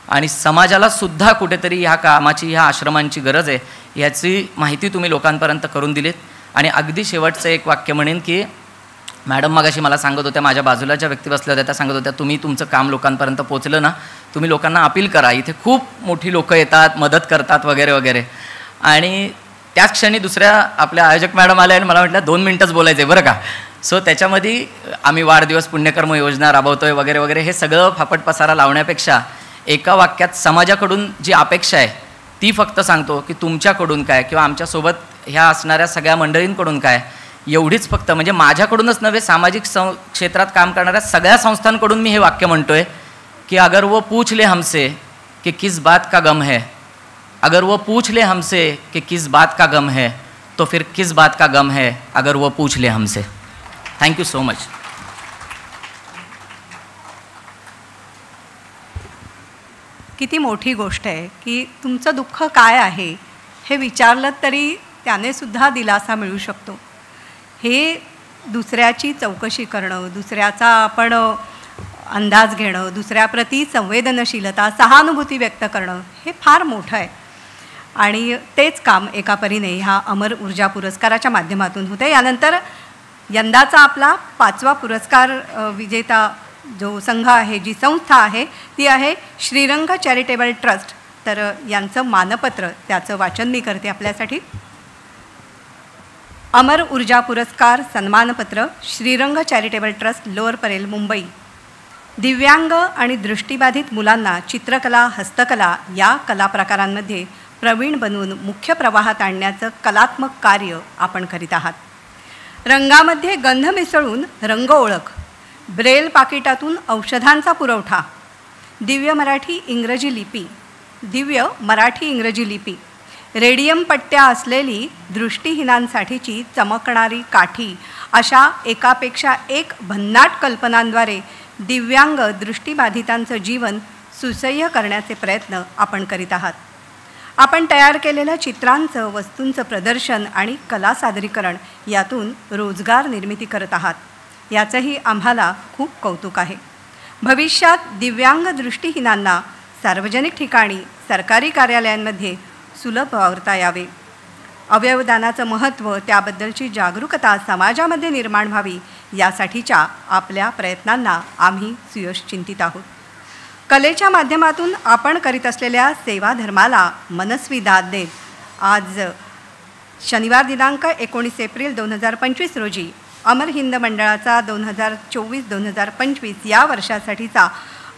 आणि समाजालासुद्धा कुठेतरी ह्या कामाची, ह्या आश्रमांची गरज आहे याची माहिती तुम्ही लोकांपर्यंत करून दिलीत. आणि अगदी शेवटचं एक वाक्य म्हणेन की मॅडम मगाशी मला सांगत होत्या, माझ्या बाजूला ज्या व्यक्ती बसल्या होत्या त्या सांगत होत्या तुम्ही तुमचं काम लोकांपर्यंत पोचलं ना, तुम्ही लोकांना अपील करा, इथे खूप मोठी लोकं येतात, मदत करतात वगैरे वगैरे. आणि त्याच क्षणी दुसऱ्या आपल्या आयोजक मॅडम आल्या आणि मला म्हटलं 2 मिनटंच बोलायचं आहे बरं का. सो त्याच्यामध्ये आम्ही वाढदिवस पुण्यकर्म योजना राबवतोय वगैरे वगैरे हे सगळं फापट पसारा लावण्यापेक्षा एका वाक्यात समाजाकडून जी अपेक्षा आहे ती फक्त सांगतो की तुमच्याकडून काय किंवा आमच्यासोबत ह्या असणाऱ्या सगळ्या मंडळींकडून काय, एवढीच फक्त म्हणजे माझ्याकडूनच नव्हे सामाजिक क्षेत्रात काम करणाऱ्या सगळ्या संस्थांकडून मी हे वाक्य म्हणतोय की अगर वो पूछ ले हमसे कि किस बात का गम है, अगर वो पूछ ले हमसे कि किस बात का गम है, तो फिर किस बात का गम है अगर वो पूछ ले हमसे. Thank you so much. किती मोठी गोष्ट आहे की तुमचं दुःख काय आहे हे विचारलं तरी त्याने सुद्धा दिलासा मिळू शकतो. हे दुसऱ्याची चौकशी करणं, दुसऱ्याचा आपण अंदाज घेणं, दुसऱ्याप्रती संवेदनशीलता, सहानुभूती व्यक्त करणं हे फार मोठं आहे. आणि तेच काम एका परीने ह्या अमर ऊर्जा पुरस्काराच्या माध्यमातून होते. यानंतर यंदाचा आपला 5वा पुरस्कार विजेता जो संघ आहे, जी संस्था आहे ती आहे श्रीरंग चॅरिटेबल ट्रस्ट. तर यांचं मानपत्र त्याचं वाचन मी करते आपल्यासाठी. अमर ऊर्जा पुरस्कार सन्मानपत्र Shrirang charitable trust, lower Parel, Mumbai. दिव्यांग आणि दृष्टिबाधित मुलांना चित्रकला, हस्तकला या कला प्रकारांमध्ये प्रवीण बनवून मुख्य प्रवाहात आणण्याचं कलात्मक कार्य आपण करीत आहात. रंगामध्ये गंध मिसळून रंग ओळख, ब्रेल पाकिटातून औषधांचा पुरवठा, दिव्य मराठी इंग्रजी लिपी, रेडियम पट्ट्या असलेली दृष्टिहीनांसाठीची चमकणारी काठी, अशा एकापेक्षा एक भन्नाट कल्पनांद्वारे दिव्यांग दृष्टीबाधितांचं जीवन सुसह्य करण्याचे प्रयत्न आपण करीत आहात. आपण तयार केलेल्या चित्रांचं, वस्तूंचं प्रदर्शन आणि कला सादरीकरण यातून रोजगार निर्मिती करत आहात. याचंही आम्हाला खूप कौतुक आहे. भविष्यात दिव्यांग दृष्टीहीनांना सार्वजनिक ठिकाणी, सरकारी कार्यालयांमध्ये सुलभ वावरता यावे. अवयवदानाचं महत्त्व, त्याबद्दलची जागरूकता समाजामध्ये निर्माण व्हावी यासाठीच्या आपल्या प्रयत्नांना आम्ही सुयश चिंतित आहोत. कलेच्या माध्यमातून आपण करीत असलेल्या सेवाधर्माला मनस्वी दाद देत आज शनिवार दिनांक 19 एप्रिल 2025 रोजी अमर हिंद मंडळाचा 2024-2025 या वर्षासाठीचा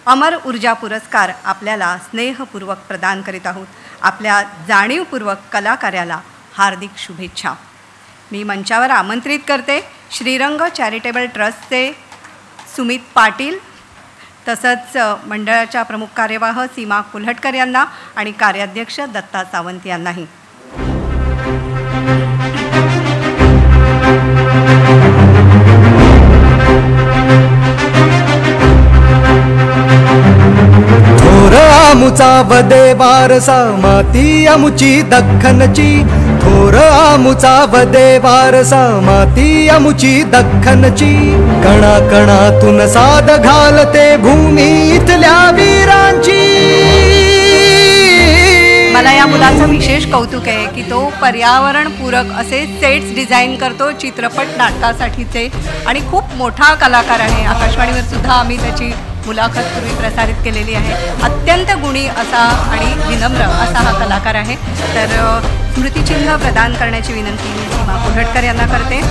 अमर ऊर्जा पुरस्कार आपल्याला स्नेहपूर्वक प्रदान करीत आहोत. आपल्या जाणीवपूर्वक कलाकार्याला हार्दिक शुभेच्छा. मी मंचावर आमंत्रित करते श्रीरंग चॅरिटेबल ट्रस्टचे सुमित पाटील, तसंच मंडळाच्या प्रमुख कार्यवाह सीमा कुल्हटकर यांना आणि कार्याध्यक्ष दत्ता सावंत यांनाही. थोर आमुचा वदे वारसा माती आमुची दख्खनची, थोर आमुचा वदे वारसा माती आमुची दख्खनची, कणा कणातून साद घालते भूमी इथल्या वीरांची. मला या मुलाचं विशेष कौतुक आहे की तो पर्यावरणपूरक असे सेट्स डिझाईन करतो चित्रपट नाटकासाठीचे आणि खूप मोठा कलाकार आहे. आकाशवाणीवर सुद्धा आम्ही त्याची मुलाखत पूर्वी प्रसारित केलेली आहे. अत्यंत गुणी असा आणि विनम्र असा हा कलाकार आहे. तर स्मृतिचिन्ह प्रदान करण्याची विनंती मी सीमा कुल्हटकर यांना करते.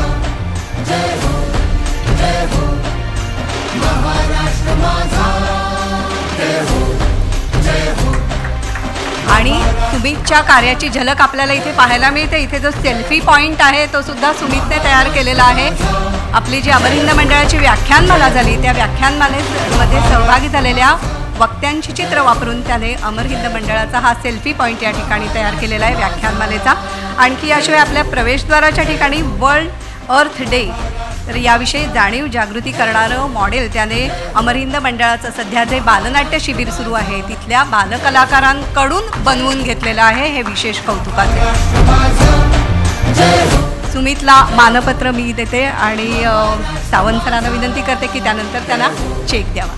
आणि सुमितच्या कार्याची झलक आपल्याला इथे पाहायला मिळते. इथे जो सेल्फी पॉईंट आहे तो सुद्धा सुमितने तयार केलेला आहे. आपली जी अमर हिंद मंडळाची व्याख्यानमाला झाली त्या व्याख्यानमालेमध्ये सहभागी झालेल्या वक्त्यांची चित्र वापरून त्याने अमर हिंद मंडळाचा हा सेल्फी पॉईंट या ठिकाणी तयार केलेला आहे व्याख्यानमालेचा. आणखी याशिवाय आपल्या प्रवेशद्वाराच्या ठिकाणी वर्ल्ड अर्थ डे, तर याविषयी जाणीव जागृती करणारं मॉडेल त्याने अमर हिंद मंडळाचं सध्या जे बालनाट्य शिबिर सुरू आहे तिथल्या बालकलाकारांकडून बनवून घेतलेलं आहे. हे विशेष कौतुकाचे. सुमितला मानपत्र मी देते आणि सावंत सरांना विनंती करते की त्यानंतर त्यांना चेक द्यावा.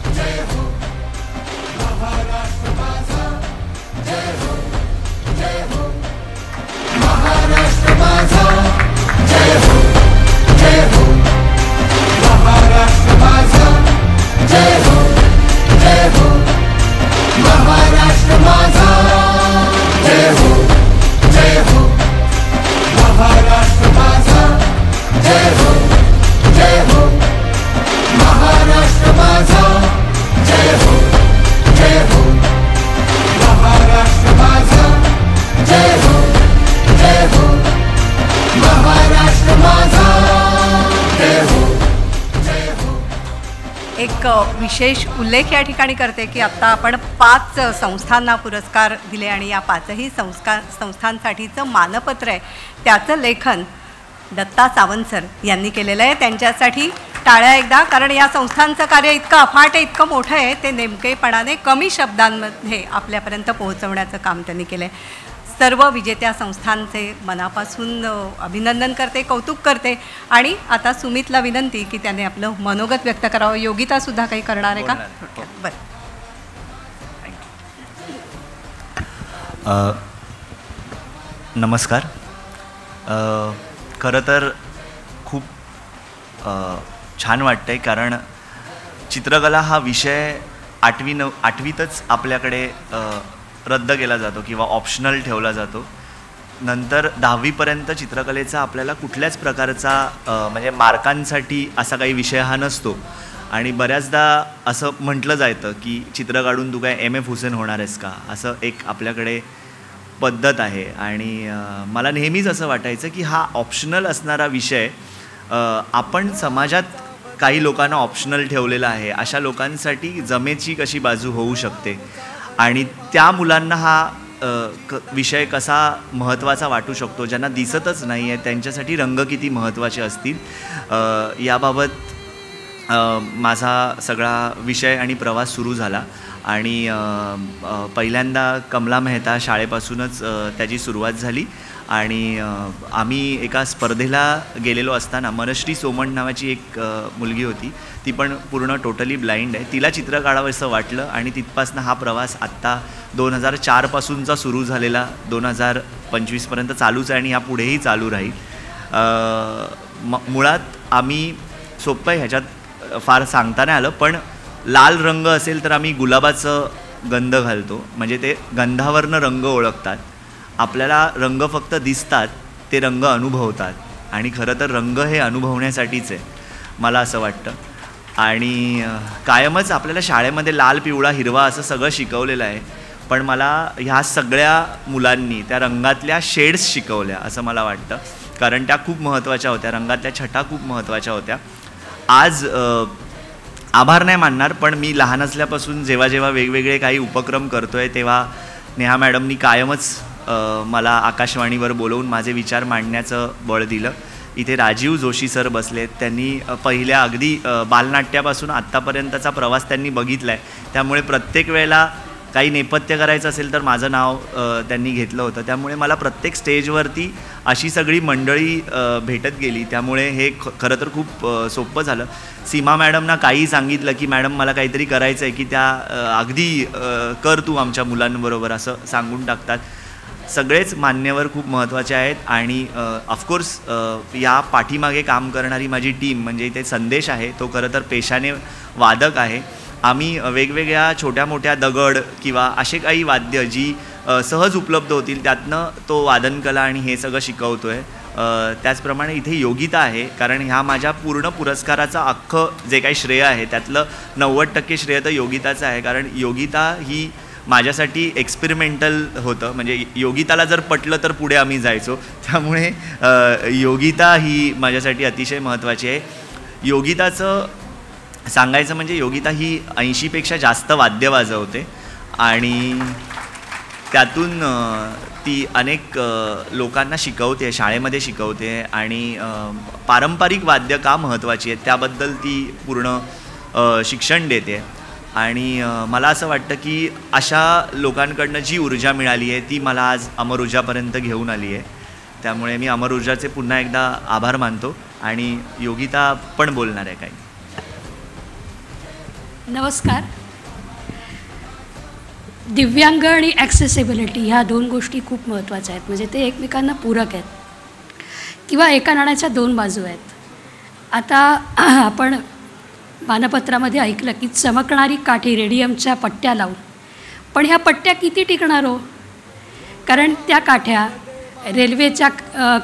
एक विशेष उल्लेख या ठिकाणी करते की आत्ता आपण 5 संस्थांना पुरस्कार दिले आणि या 5ही संस्थांसाठीचं मानपत्र आहे त्याचं लेखन दत्ता सावंत सर यांनी केलेलं आहे. त्यांच्यासाठी टाळ्या एकदा, कारण या संस्थांचं कार्य इतकं अफाट आहे, इतकं मोठं आहे, ते नेमकेपणाने कमी शब्दांमध्ये आपल्यापर्यंत पोहोचवण्याचं काम त्यांनी केलं आहे. सर्व विजेत्या संस्थांचे मनापासून अभिनंदन करते, कौतुक करते. आणि आता सुमितला विनंती की त्याने आपलं मनोगत व्यक्त करावं. योगितासुद्धा काही करणार आहे का? बरं. नमस्कार. खरं तर खूप छान वाटतं आहे, कारण चित्रकला हा विषय 8वीतच आपल्याकडे रद्द केला जातो किंवा ऑप्शनल ठेवला जातो. नंतर 10वीपर्यंत चित्रकलेचा आपल्याला कुठल्याच प्रकारचा म्हणजे मार्कांसाठी असा काही विषय हा नसतो. आणि बऱ्याचदा असं म्हटलं जातं की चित्र काढून तू काय MF हुसेन होणार आहेस का, असं एक आपल्याकडे पद्धत आहे. आणि मला नेहमीच असं वाटायचं की हा ऑप्शनल असणारा विषय आपण समाजात काही लोकांना ऑप्शनल ठेवलेला आहे, अशा लोकांसाठी जमेची कशी बाजू होऊ शकते आणि त्या मुलांना हा विषय कसा महत्त्वाचा वाटू शकतो, ज्यांना दिसतच नाही आहे त्यांच्यासाठी रंग किती महत्त्वाचे असतील, याबाबत माझा सगळा विषय आणि प्रवास सुरू झाला आणि पहिल्यांदा कमला मेहता शाळेपासूनच त्याची सुरुवात झाली आणि आम्ही एका स्पर्धेला गेलेलो असताना मनश्री सोमण नावाची एक मुलगी होती, ती पण पूर्ण टोटली ब्लाइंड आहे, तिला चित्र काढावंसं वाटलं आणि तिथपासून हा प्रवास आत्ता 2004पासूनचा सुरू झालेला 2025पर्यंत चालूच आहे आणि यापुढेही चालू राहील. मुळात आम्ही सोपं आहे, ह्याच्यात फार सांगता नाही आलं, पण लाल रंग असेल तर आम्ही गुलाबाचं गंध घालतो, म्हणजे ते गंधावरनं रंग ओळखतात. आपल्याला रंग फक्त दिसतात, ते रंग अनुभवतात आणि खरं तर रंग हे अनुभवण्यासाठीच आहे मला असं वाटतं. आणि कायमच आपल्याला शाळेमध्ये लाल, पिवळा, हिरवा असं सगळं शिकवलेलं आहे, पण मला ह्या सगळ्या मुलांनी त्या रंगातल्या शेड्स शिकवल्या असं मला वाटतं, कारण त्या खूप महत्त्वाच्या होत्या, रंगातल्या छटा खूप महत्त्वाच्या होत्या. आज आभार नाही मानणार, पण मी लहान असल्यापासून जेव्हा जेव्हा वेगवेगळे काही उपक्रम करतो आहे तेव्हा नेहा मॅडमनी कायमच मला आकाशवाणीवर बोलवून माझे विचार मांडण्याचं बळ दिलं. इथे राजीव जोशी सर बसलेत, त्यांनी पहिल्या अगदी बालनाट्यापासून आत्तापर्यंतचा प्रवास त्यांनी बघितला आहे, त्यामुळे प्रत्येक वेळेला काही नेपथ्य करायचं असेल तर माझं नाव त्यांनी घेतलं होतं, त्यामुळे मला प्रत्येक स्टेजवरती अशी सगळी मंडळी भेटत गेली, त्यामुळे हे खरं तर खूप सोपं झालं. सीमा मॅडमना काही सांगितलं की मॅडम मला काहीतरी करायचं आहे की त्या अगदी कर तू आमच्या मुलांबरोबर असं सांगून टाकतात. सगळेच मान्यवर खूप महत्त्वाचे आहेत आणि ऑफकोर्स या पाठीमागे काम करणारी माझी टीम, म्हणजे इथे संदेश आहे, तो खरं तर पेशाने वादक आहे. आम्ही वेगवेगळ्या छोट्या मोठ्या दगड किंवा असे काही वाद्य जी सहज उपलब्ध होतील त्यातनं तो वादनकला आणि हे सगळं शिकवतो आहे. त्याचप्रमाणे इथे योगिता आहे, कारण ह्या माझ्या पूर्ण पुरस्काराचं अख्खं जे काही श्रेय आहे त्यातलं 90% श्रेय तर योगिताचं आहे, कारण योगिता ही माझ्यासाठी एक्सपेरिमेंटल होतं, म्हणजे योगिताला जर पटलं तर पुढे आम्ही जायचो, त्यामुळे योगिता ही माझ्यासाठी अतिशय महत्त्वाची आहे. योगिताचं सांगायचं म्हणजे योगिता ही 80पेक्षा जास्त वाद्य वाजवते आणि त्यातून ती अनेक लोकांना शिकवते, शाळेमध्ये शिकवते आणि पारंपरिक वाद्य का महत्त्वाची आहेत त्याबद्दल ती पूर्ण शिक्षण देते. आणि मला असं वाटतं की अशा लोकांकडनं जी ऊर्जा मिळाली आहे ती मला आज अमर ऊर्जापर्यंत घेऊन आली आहे, त्यामुळे मी अमर ऊर्जाचे पुन्हा एकदा आभार मानतो आणि योगिता पण बोलणार आहे काही. नमस्कार. दिव्यांग आणि ॲक्सेसिबिलिटी ह्या दोन गोष्टी खूप महत्त्वाच्या आहेत, म्हणजे ते एकमेकांना पूरक आहेत किंवा एका नाण्याच्या दोन बाजू आहेत. आता आपण मानपत्रामध्ये ऐकलं की चमकणारी काठी रेडियमच्या पट्ट्या लावून, पण ह्या पट्ट्या किती टिकणार हो, कारण त्या काठ्या रेल्वेच्या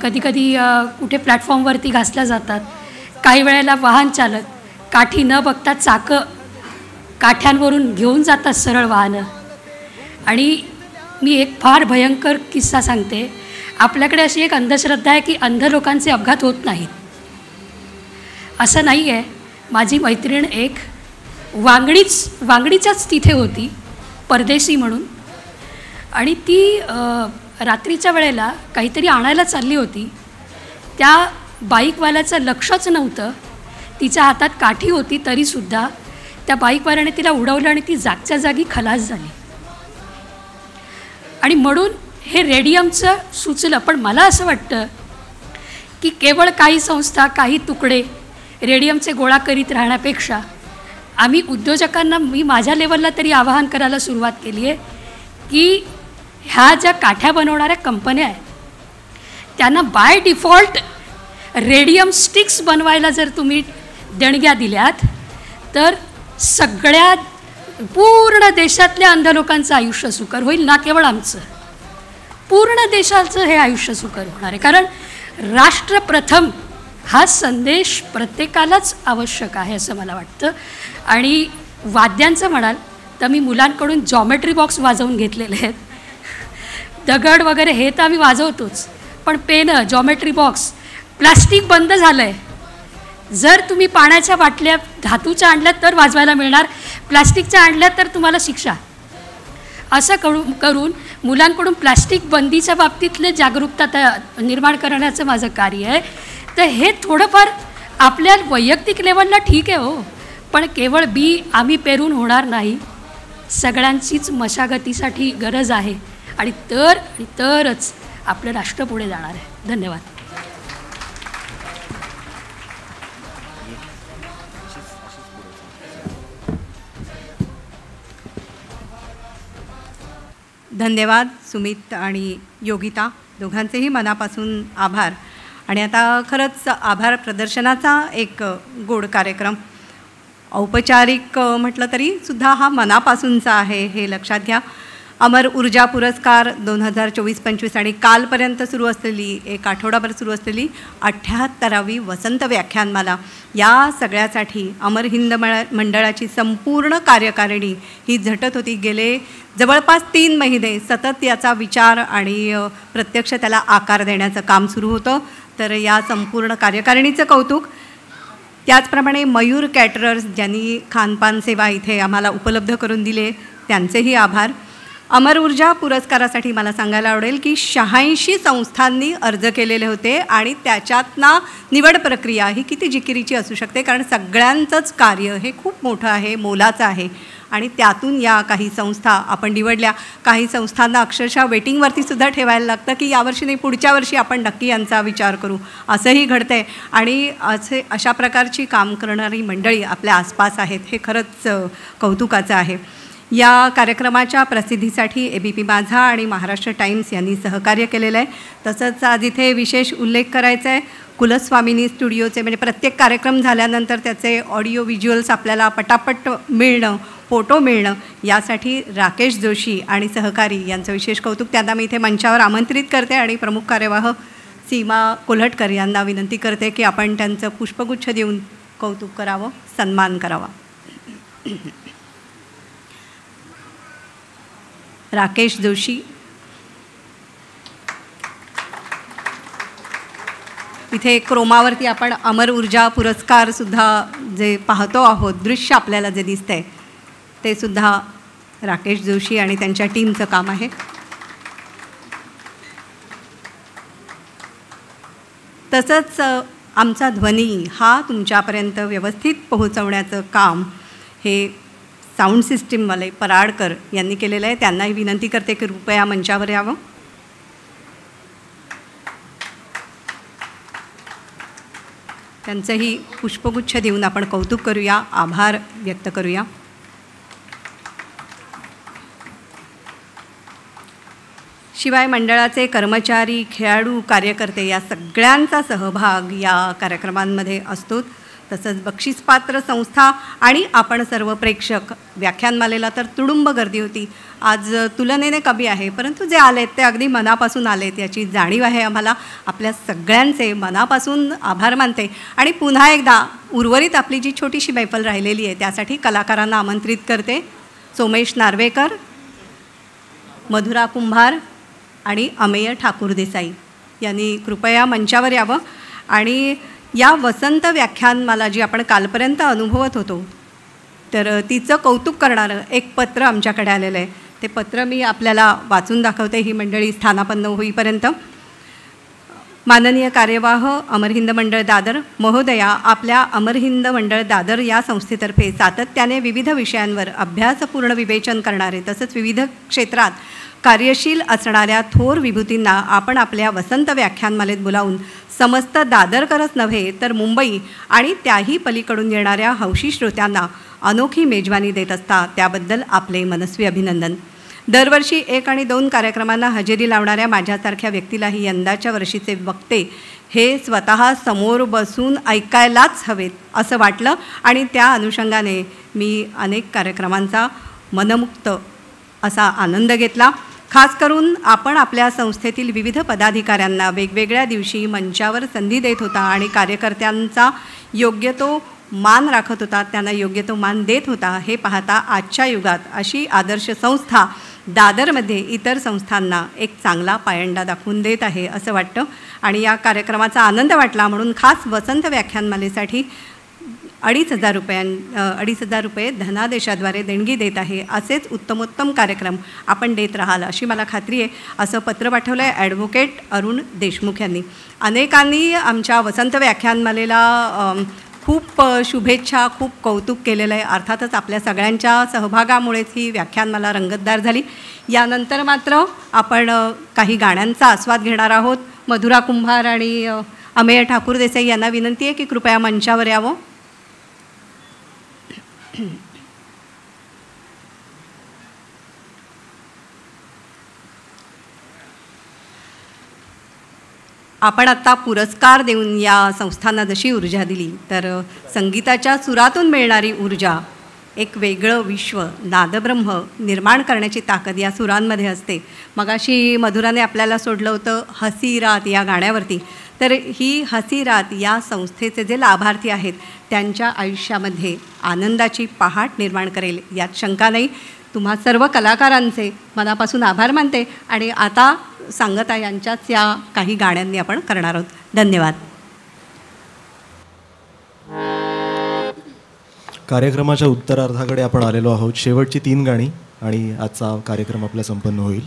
कधीकधी कुठे प्लॅटफॉर्मवरती घासल्या जातात, काही वेळेला वाहन चालक काठी न बघता चाकं काठ्यांवरून घेऊन जातात सरळ वाहनं. आणि मी एक फार भयंकर किस्सा सांगते. आपल्याकडे अशी एक अंधश्रद्धा आहे की अंध लोकांचे अपघात होत नाहीत. असं नाही आहे. माझी मैत्रीण एक वांगडीच्याच तिथे होती, परदेशी म्हणून, आणि ती रात्रीच्या वेळेला काहीतरी आणायला चालली होती. त्या बाईकवाल्याचं लक्षच नव्हतं, तिच्या हातात काठी होती तरीसुद्धा त्या बाईकवाल्याने तिला उडवलं आणि ती जागच्या जागी खलास झाली. आणि म्हणून हे रेडियमचं सुचलं. पण मला असं वाटतं की केवळ काही संस्था, काही तुकडे रेडियमचे गोळा करीत राहण्यापेक्षा आम्ही उद्योजकांना, मी माझ्या लेवलला तरी आवाहन करायला सुरुवात केली आहे की ह्या ज्या काठ्या बनवणाऱ्या कंपन्या आहेत त्यांना बाय डिफॉल्ट रेडियम स्टिक्स बनवायला जर तुम्ही देणग्या दिल्यात तर सगळ्या पूर्ण देशातल्या अंध लोकांचं आयुष्य सुकर होईल, ना केवळ आमचं, पूर्ण देशाचं हे आयुष्य सुकर होणार आहे. कारण राष्ट्र प्रथम हा संदेश प्रत्येकालाच आवश्यक आहे असं मला वाटतं. आणि वाद्यांचं म्हणाल तर मी मुलांकडून जॉमेट्री बॉक्स वाजवून घेतलेले आहेत. दगड वगैरे हे तर आम्ही वाजवतोच, पण पेनं, जॉमेट्री बॉक्स, प्लास्टिक बंद झालं आहे. जर तुम्ही पाण्याच्या बाटल्या धातूच्या आणल्यात तर वाजवायला मिळणार, प्लास्टिकच्या आणल्यात तर तुम्हाला शिक्षा. असं करून मुलांकडून प्लास्टिक बंदीच्या बाबतीतले जागरूकता निर्माण करण्याचं माझं कार्य आहे. तर हे थोडंफार आपल्या वैयक्तिक लेवलला ठीक आहे हो, पण केवळ बी आम्ही पेरून होणार नाही, सगळ्यांचीच मशागतीसाठी गरज आहे आणि तरच आपलं राष्ट्र पुढे जाणार आहे. धन्यवाद. धन्यवाद सुमित आणि योगिता, दोघांचेही मनापासून आभार. आणि आता खरंच आभार प्रदर्शनाचा एक गोड कार्यक्रम, औपचारिक म्हटलं तरी सुद्धा हा मनापासूनचा आहे हे लक्षात घ्या. अमर ऊर्जा पुरस्कार 2024-25 आणि कालपर्यंत सुरू असलेली, एक आठवडाभर सुरू असलेली 78वी वसंत व्याख्यानमाला, या सगळ्यासाठी अमर हिंद मंडळाची संपूर्ण कार्यकारिणी ही झटत होती. गेले जवळपास 3 महिने सतत याचा विचार आणि प्रत्यक्ष त्याला आकार देण्याचं काम सुरू होतं. तर या संपूर्ण कार्यकारिणीचं कौतुक. त्याचप्रमाणे मयूर कॅटरर्स ज्यांनी खानपान सेवा इथे आम्हाला उपलब्ध करून दिले, त्यांचेही आभार. अमर ऊर्जा पुरस्कारासाठी मला सांगायला आवडेल की 86 संस्थांनी अर्ज केलेले होते आणि त्याच्यातनं निवड प्रक्रिया ही किती जिकिरीची असू शकते, कारण सगळ्यांचंच कार्य हे खूप मोठं आहे, मोलाचं आहे आणि त्यातून या काही संस्था आपण निवडल्या. काही संस्थांना अक्षरशः वेटिंगवरती सुद्धा ठेवायला लागतं की यावर्षी नाही पुढच्या वर्षी आपण नक्की यांचा विचार करू, असंही घडतं आहे. आणि अशा प्रकारची काम करणारी मंडळी आपल्या आसपास आहेत, हे खरंच कौतुकाचं आहे. या कार्यक्रमाच्या प्रसिद्धीसाठी ABP माझा आणि महाराष्ट्र टाइम्स यांनी सहकार्य केलेलं आहे. तसंच आज इथे विशेष उल्लेख करायचा आहे, कुलस्वामिनी स्टुडिओचे, म्हणजे प्रत्येक कार्यक्रम झाल्यानंतर त्याचे ऑडिओ व्हिज्युअल्स आपल्याला पटापट मिळणं, फोटो मिळणं, यासाठी राकेश जोशी आणि सहकारी यांचं विशेष कौतुक. त्यांना मी इथे मंचावर आमंत्रित करते आणि प्रमुख कार्यवाह सीमा कोल्हटकर यांना विनंती करते की आपण त्यांचं पुष्पगुच्छ देऊन कौतुक करावं, सन्मान करावा. राकेश जोशी. इथे क्रोमावरती आपण अमर ऊर्जा पुरस्कारसुद्धा जे पाहतो आहोत, दृश्य आपल्याला जे दिसतं आहे ते सुद्धा राकेश जोशी आणि त्यांच्या टीमचं काम आहे. तसंच आमचा ध्वनी हा तुमच्यापर्यंत व्यवस्थित पोहोचवण्याचं काम हे साऊंड सिस्टीमवाले पराडकर यांनी केलेलं आहे. त्यांनाही विनंती करते की कृपया मंचावर यावं. त्यांचंही पुष्पगुच्छ देऊन आपण कौतुक करूया, आभार व्यक्त करूया. शिवाय मंडळाचे कर्मचारी, खेळाडू, कार्यकर्ते या सगळ्यांचा सहभाग या कार्यक्रमांमध्ये असतो. तसंच बक्षीसपात्र संस्था आणि आपण सर्व प्रेक्षक. व्याख्यानमालेला तर तुडुंब गर्दी होती. आज तुलनेने कमी आहे, परंतु जे आलेत ते अगदी मनापासून आलेत याची जाणीव आहे आम्हाला. आपल्या सगळ्यांचे मनापासून आभार मानते. आणि पुन्हा एकदा उर्वरित आपली जी छोटीशी मैफल राहिलेली आहे त्यासाठी कलाकारांना आमंत्रित करते. सोमेश नार्वेकर, मधुरा कुंभार आणि अमेय ठाकूर देसाई यांनी कृपया मंचावर यावं. आणि या वसंत व्याख्यानमाला जी आपण कालपर्यंत अनुभवत होतो, तर तिचं कौतुक करणारं एक पत्र आमच्याकडे आलेलं आहे. ते पत्र मी आपल्याला वाचून दाखवते ही मंडळी स्थानापन्न होईपर्यंत. माननीय कार्यवाह अमर हिंद मंडळ दादर महोदया, आपल्या अमर हिंद मंडळ दादर या संस्थेतर्फे सातत्याने विविध विषयांवर अभ्यासपूर्ण विवेचन करणारे तसंच विविध क्षेत्रात कार्यशील असणाऱ्या थोर विभूतींना आपण आपल्या वसंत व्याख्यानमालेत बोलावून समस्त दादरकरच नव्हे तर मुंबई आणि त्याही पलीकडून येणाऱ्या हौशी श्रोत्यांना अनोखी मेजवानी देत असता त्याबद्दल आपले मनस्वी अभिनंदन. दरवर्षी 1 आणि 2 कार्यक्रमांना हजेरी लावणाऱ्या माझ्यासारख्या व्यक्तीलाही यंदाच्या वर्षीचे वक्ते हे स्वतः समोर बसून ऐकायलाच हवेत असं वाटलं आणि त्या अनुषंगाने मी अनेक कार्यक्रमांचा मनमुक्त असा आनंद घेतला. खास करून आपण आपल्या संस्थेतील विविध पदाधिकाऱ्यांना वेगवेगळ्या दिवशी मंचावर संधी देत होता आणि कार्यकर्त्यांचा योग्य तो मान राखत होता, त्यांना योग्य तो मान देत होता. हे पाहता आजच्या युगात अशी आदर्श संस्था दादरमध्ये इतर संस्थांना एक चांगला पायंडा दाखवून देत आहे असं वाटतं. आणि या कार्यक्रमाचा आनंद वाटला म्हणून खास वसंत व्याख्यानमालेसाठी $2,500 रुपये धनादेशाद्वारे देणगी देत आहे. असेच उत्तमोत्तम कार्यक्रम आपण देत राहाल अशी मला खात्री आहे, असं पत्र पाठवलं आहे ॲडव्होकेट अरुण देशमुख यांनी. अनेकांनी आमच्या वसंत व्याख्यानमालेला खूप शुभेच्छा, खूप कौतुक केलेलं आहे. अर्थातच आपल्या सगळ्यांच्या सहभागामुळेच ही व्याख्यानमाला रंगतदार झाली. यानंतर मात्र आपण काही गाण्यांचा आस्वाद घेणार आहोत. मधुरा कुंभार आणि अमेय ठाकूर देसाई यांना विनंती आहे की कृपया मंचावर यावं. आपण आत्ता पुरस्कार देऊन या संस्थांना जशी ऊर्जा दिली, तर संगीताच्या सुरातून मिळणारी ऊर्जा एक वेगळं विश्व, नादब्रह्म निर्माण करण्याची ताकद या सुरांमध्ये असते. मगाशी मधुराने आपल्याला सोडलं होतं हसी रात या गाण्यावरती. तर ही हसी रात या संस्थेचे जे लाभार्थी आहेत त्यांच्या आयुष्यामध्ये आनंदाची पहाट निर्माण करेल यात शंका नाही. तुम्हा सर्व कलाकारांचे मनापासून आभार मानते आणि आता सांगता यांच्याच या काही गाण्यांनी आपण करणार आहोत. धन्यवाद. कार्यक्रमाच्या उत्तरार्धाकडे आपण आलेलो आहोत. शेवटची 3 गाणी आणि आजचा कार्यक्रम आपला संपन्न होईल.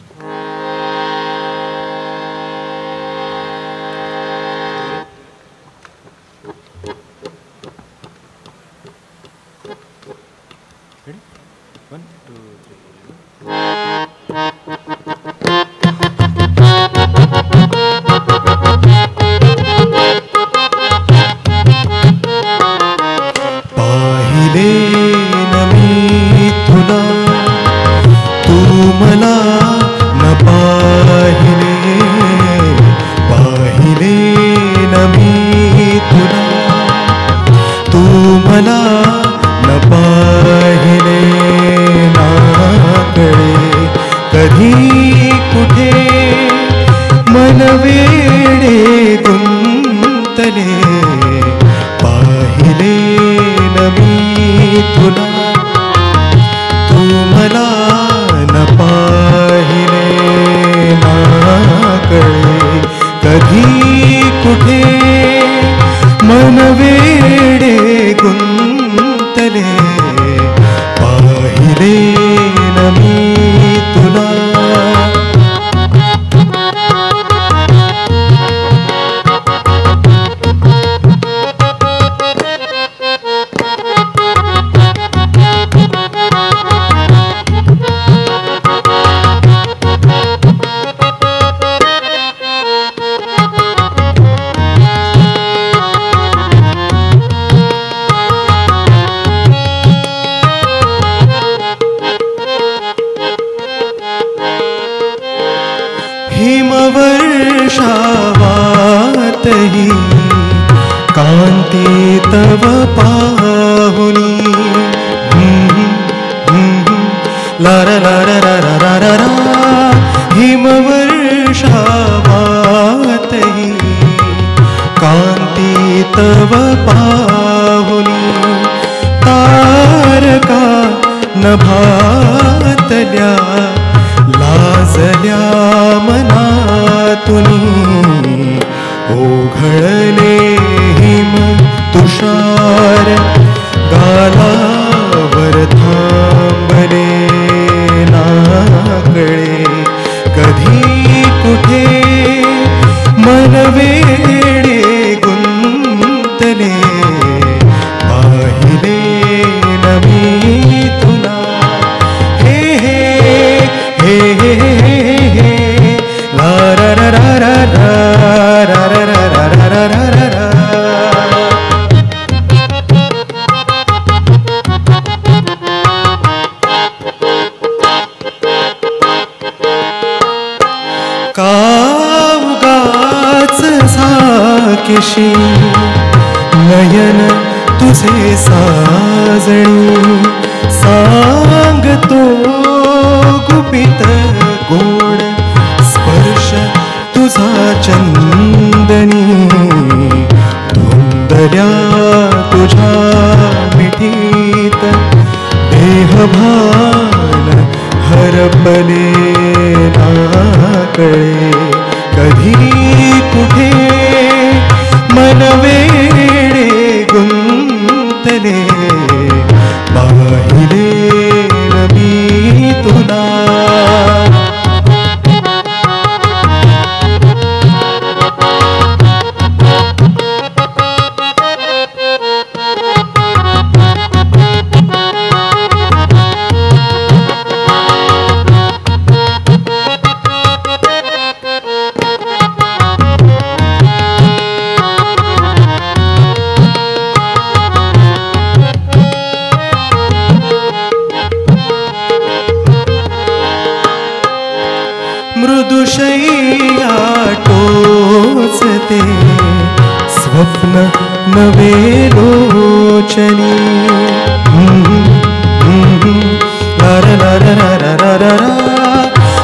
हिमवर्षावातही कांती तव पाहुनी लारा लारा लारा लारा रा. हिमवर्षावातही कांती तव पाहुनी तारका नभातल्या लाजल्या मनातुनी ओघळले हिम तुषार गालावर थांबले नाकळे कधी कुठे मन वेडे गुंतले पाहिले नमी तुला हे हे हे हे हे ला रा रा रा रा रा रा रा रा रा रा रा रा. कावगाच साकेशी नयन तुझे साजणी सांगतो गुपित गोड स्पर्श तुझा चंदनी धुंदल्या तुझ्या मिठीत देहभान हरपले नाकळे कधी कुठे मन वेडे गुंतले टोचते स्वप्न नवे लोचनी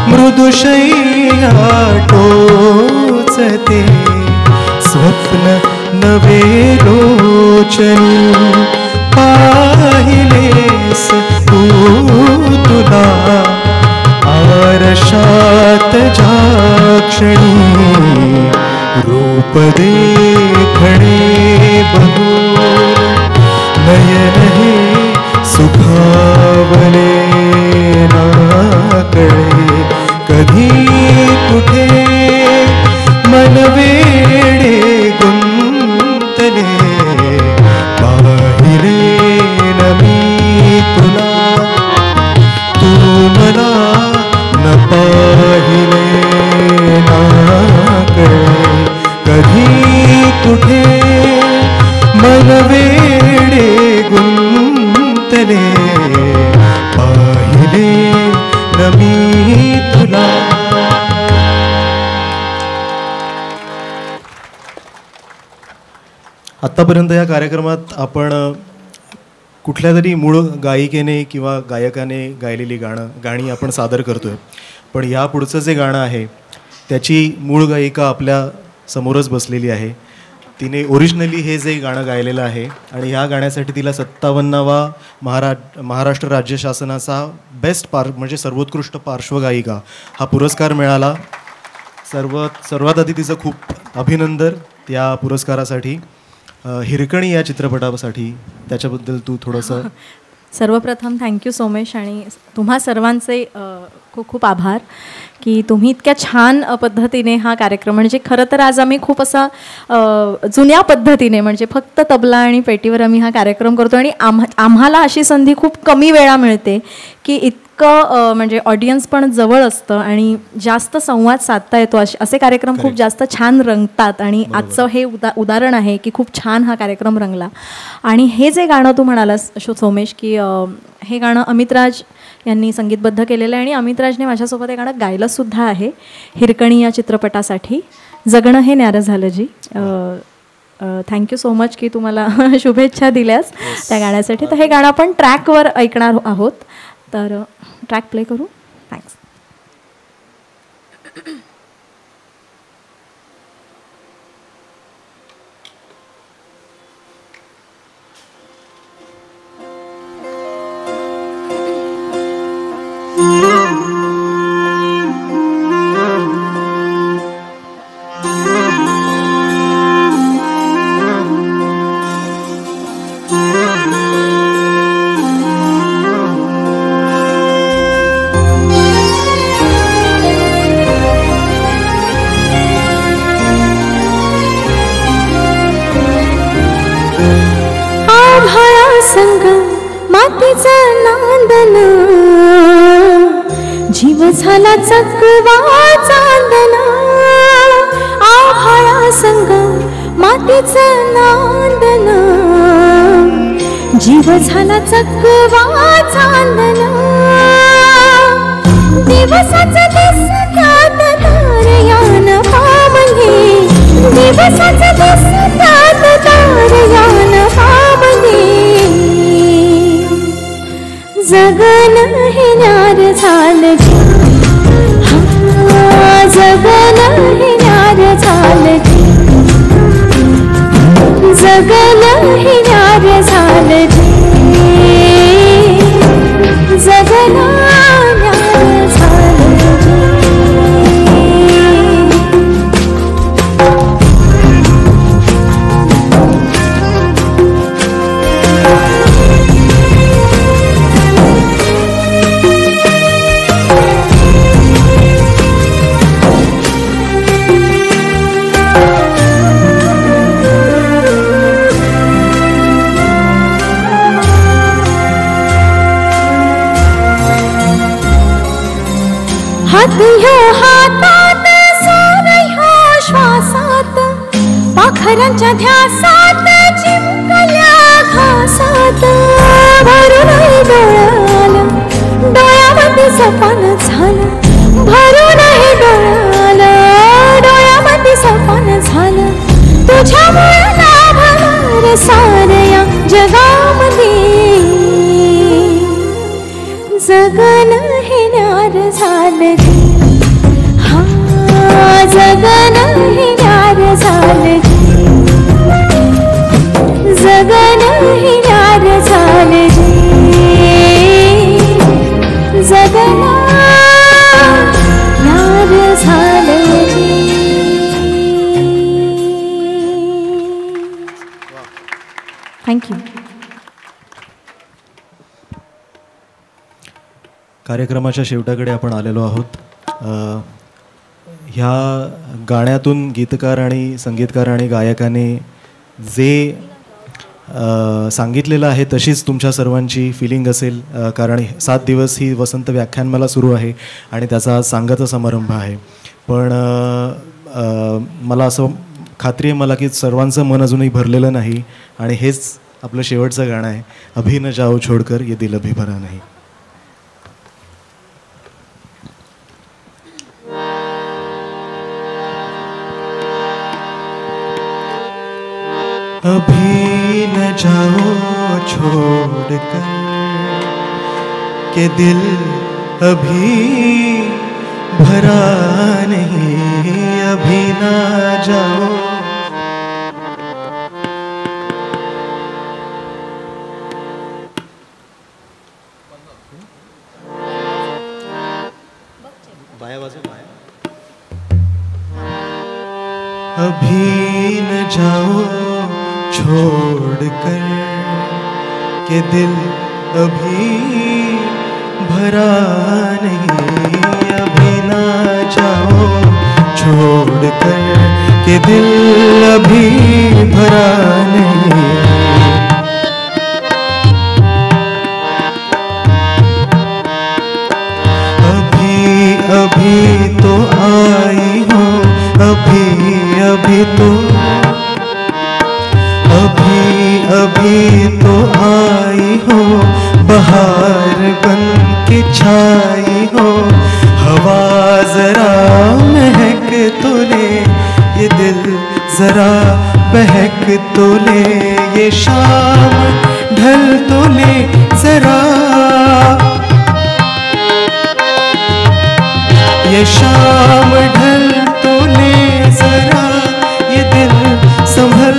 मृदुशय्या टोचते स्वप्न नवे लोचनी पाहिलेस तू तुला आरशात जाक्षणी रूप देखणे बघून नयन हे सुखावले ना कळे कधी कुठे मन वेडे गुंतले पाहिले न मी तुला तू मला न पाहिले ना कळे कधी कुठे मन वेडे गुंतले पाहिले न मी तुला. आत्तापर्यंत या कार्यक्रमात आपण कुठल्या तरी मूळ गायिकेने किंवा गायकाने गायलेली गाणी आपण सादर करतोय, पण या पुढचं जे गाणं आहे त्याची मूळ गायिका आपल्या समोरच बसलेली आहे. तिने ओरिजिनली हे जे गाणं गायलेलं आहे आणि ह्या गाण्यासाठी तिला 57वा महाराष्ट्र राज्य शासनाचा बेस्ट म्हणजे सर्वोत्कृष्ट पार्श्वगायिका हा पुरस्कार मिळाला. सर्वात आधी तिचं खूप अभिनंदन त्या पुरस्कारासाठी. हिरकणी या चित्रपटासाठी त्याच्याबद्दल तू थोडंसं. सर्वप्रथम थँक्यू सोमेश आणि तुम्हा सर्वांचे खूप खूप आभार की तुम्ही इतक्या छान पद्धतीने हा कार्यक्रम, म्हणजे खरं तर आज आम्ही खूप असा जुन्या पद्धतीने म्हणजे फक्त तबला आणि पेटीवर आम्ही हा कार्यक्रम करतो आणि आम्हाला अशी संधी खूप कमी वेळा मिळते की इतकं म्हणजे ऑडियन्स पण जवळ असतं आणि जास्त संवाद साधता येतो. असे कार्यक्रम खूप जास्त छान रंगतात आणि आजचं हे उदाहरण आहे की खूप छान हा कार्यक्रम रंगला. आणि हे जे गाणं तू म्हणालास सोमेश की हे गाणं अमितराज यांनी संगीतबद्ध केलेलं आहे आणि अमितराजने माझ्यासोबत हे गाणं गायलंसुद्धा आहे हिरकणी या चित्रपटासाठी. जगणं हे न्यारं झालं जी. थँक्यू सो मच की तुम्हाला शुभेच्छा दिल्यास त्या गाण्यासाठी. तर हे गाणं आपण ट्रॅकवर ऐकणार आहोत, तर ट्रॅक प्ले करू. थँक्स. मातीचं नांदन जीव झाला चकवा चांदना. आभाळा संग मातीचं नांदन जीव झाला चकवा चांदना. दिवसाचं दिसतात तारयान पामली, दिवसाचं दिसतात तारयान पामली. जगन हे न्यार झालं जी, जगन हे न्यार झालं जी, जगन हे न्यार झालं जी, जगन न्यार झालं जी. हातात सोन ह्या श्वासात, पाखरांच्या ध्यासात चिमकल्या घासात. भरून डोळ्याला डोळ्यामध्ये सपन झालं, भरून डोळ्याला डोळ्यामध्ये सपन झालं. तुझ्यामुळे लाभणार साऱ्या जगामध्ये जगन हे न्यार झालं गे हा जगन हे न्यार झालं गे जगन हे न्यार झालं गे जगन न्यार झालं गे. थँक्यू. कार्यक्रमाच्या शेवटाकडे आपण आलेलो आहोत. ह्या गाण्यातून गीतकार आणि संगीतकार आणि गायकाने जे सांगितलेलं आहे तशीच तुमच्या सर्वांची फिलिंग असेल, कारण 7 दिवस ही वसंत व्याख्यानमाला सुरू आहे आणि त्याचा आज सांगता समारंभ आहे. पण मला असं खात्री आहे मला की सर्वांचं मन अजूनही भरलेलं नाही आणि हेच आपलं शेवटचं गाणं आहे. अभी न जाओ छोडकर ये दिल अभी भरा नहीं. अभी न जाओ छोड़कर के दिल अभी भरा नहीं. अभी न जाओ अभी न जाओ छोड़कर के दिल अभी भरा नहीं. अभी न जाओ छोड़कर के दिल अभी भरा नहीं. अभी अभी तो आई हो अभी अभी तो अभी अभी तो आई हो बहार बन के छाई हो. हवा जरा महक तो ले ये दिल जरा बहक तो ले. ये शाम ढल तो ले जरा ये शाम ढल तो ले जरा. ये दिल संभल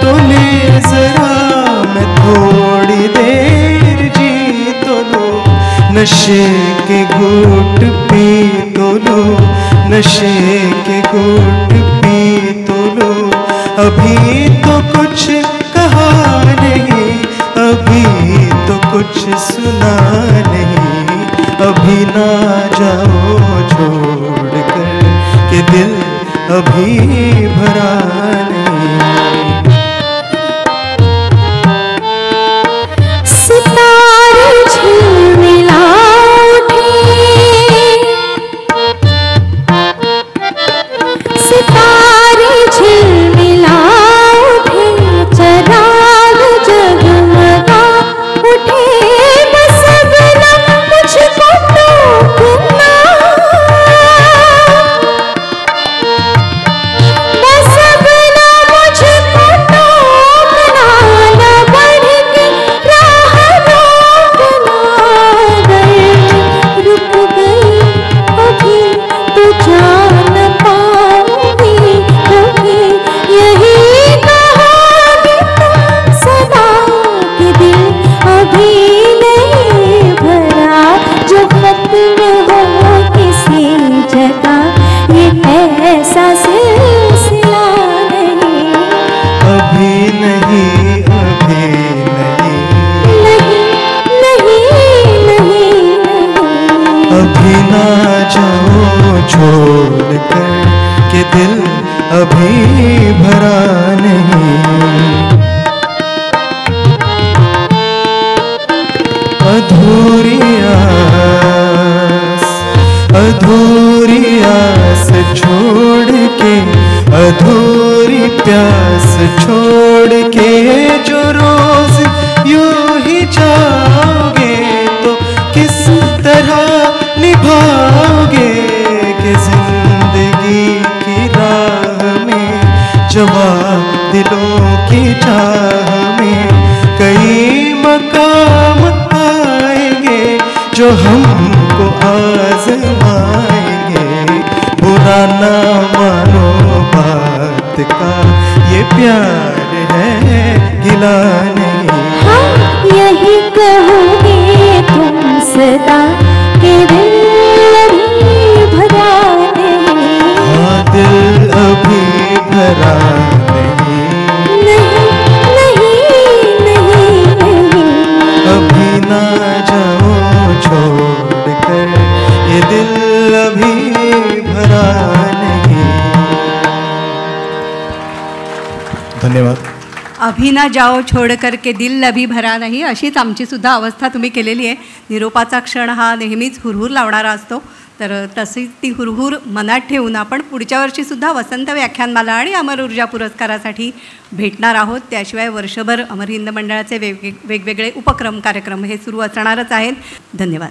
तो ले जरा. मैं थोड़ी देर जी तो लो नशे के घूंट पी तो लो नशे के घूंट पी तो लो. अभी तो कुछ कहा नहीं अभी तो कुछ सुना नहीं. अभी ना जाओ छोड़कर के दिल अभी भरा नहीं. सितारे झिलमिला उठे सितारे झिलमिला उठे चराग जगमगा उठे. बस अब न मुझको टोकना बस अब न मुझको टोकना न बढ़ के राह रोकना. गए रुक गई अभी तो जान पाऊंगी कभी यही कहोगी तुम सदा कि दिल अभी नहीं भरा. जो खत्म हो किसी जगह ये ऐसा सिलसिला नहीं. अभी नहीं अभी नहीं नहीं नहीं नहीं अभी ना जाओ छोड़कर के दिल अभी भरा नहीं. अधूरी आस छोड़ के अधूरी प्यास छोड़ के जो रोज यूं ही जाओगे तो किस तरह निभाओगे कि जिंदगी की राह में जवाब दिलों की चाह में कई मकाम आएंगे जो हमको आजमाएंगे। बुरा ना मानो बात का, ये प्यार है गिला नहीं। हाँ, यही कहोगे तुम सदा कि दिल अभी भरा नहीं। हाँ, दिल अभी भरा नहीं। नहीं नहीं नहीं, अभी ना जाओ छोड़ कर, ये दिल अभी भरा नहीं। धन्यवाद। अभी ना जाओ छोड कर के दिल अभी भरा नाही, अशीच आमची सुद्धा अवस्था तुम्ही केलेली आहे. निरोपाचा क्षण हा नेहमीच हुरहुर लावणारा असतो, तर तशीच ती हुरहुर मनात ठेवून आपण पुढच्या वर्षीसुद्धा वसंत व्याख्यानमाला आणि अमर ऊर्जा पुरस्कारासाठी भेटणार आहोत. त्याशिवाय वर्षभर अमर हिंद मंडळाचे वेगवेगळे उपक्रम कार्यक्रम हे सुरू असणारच आहेत. धन्यवाद.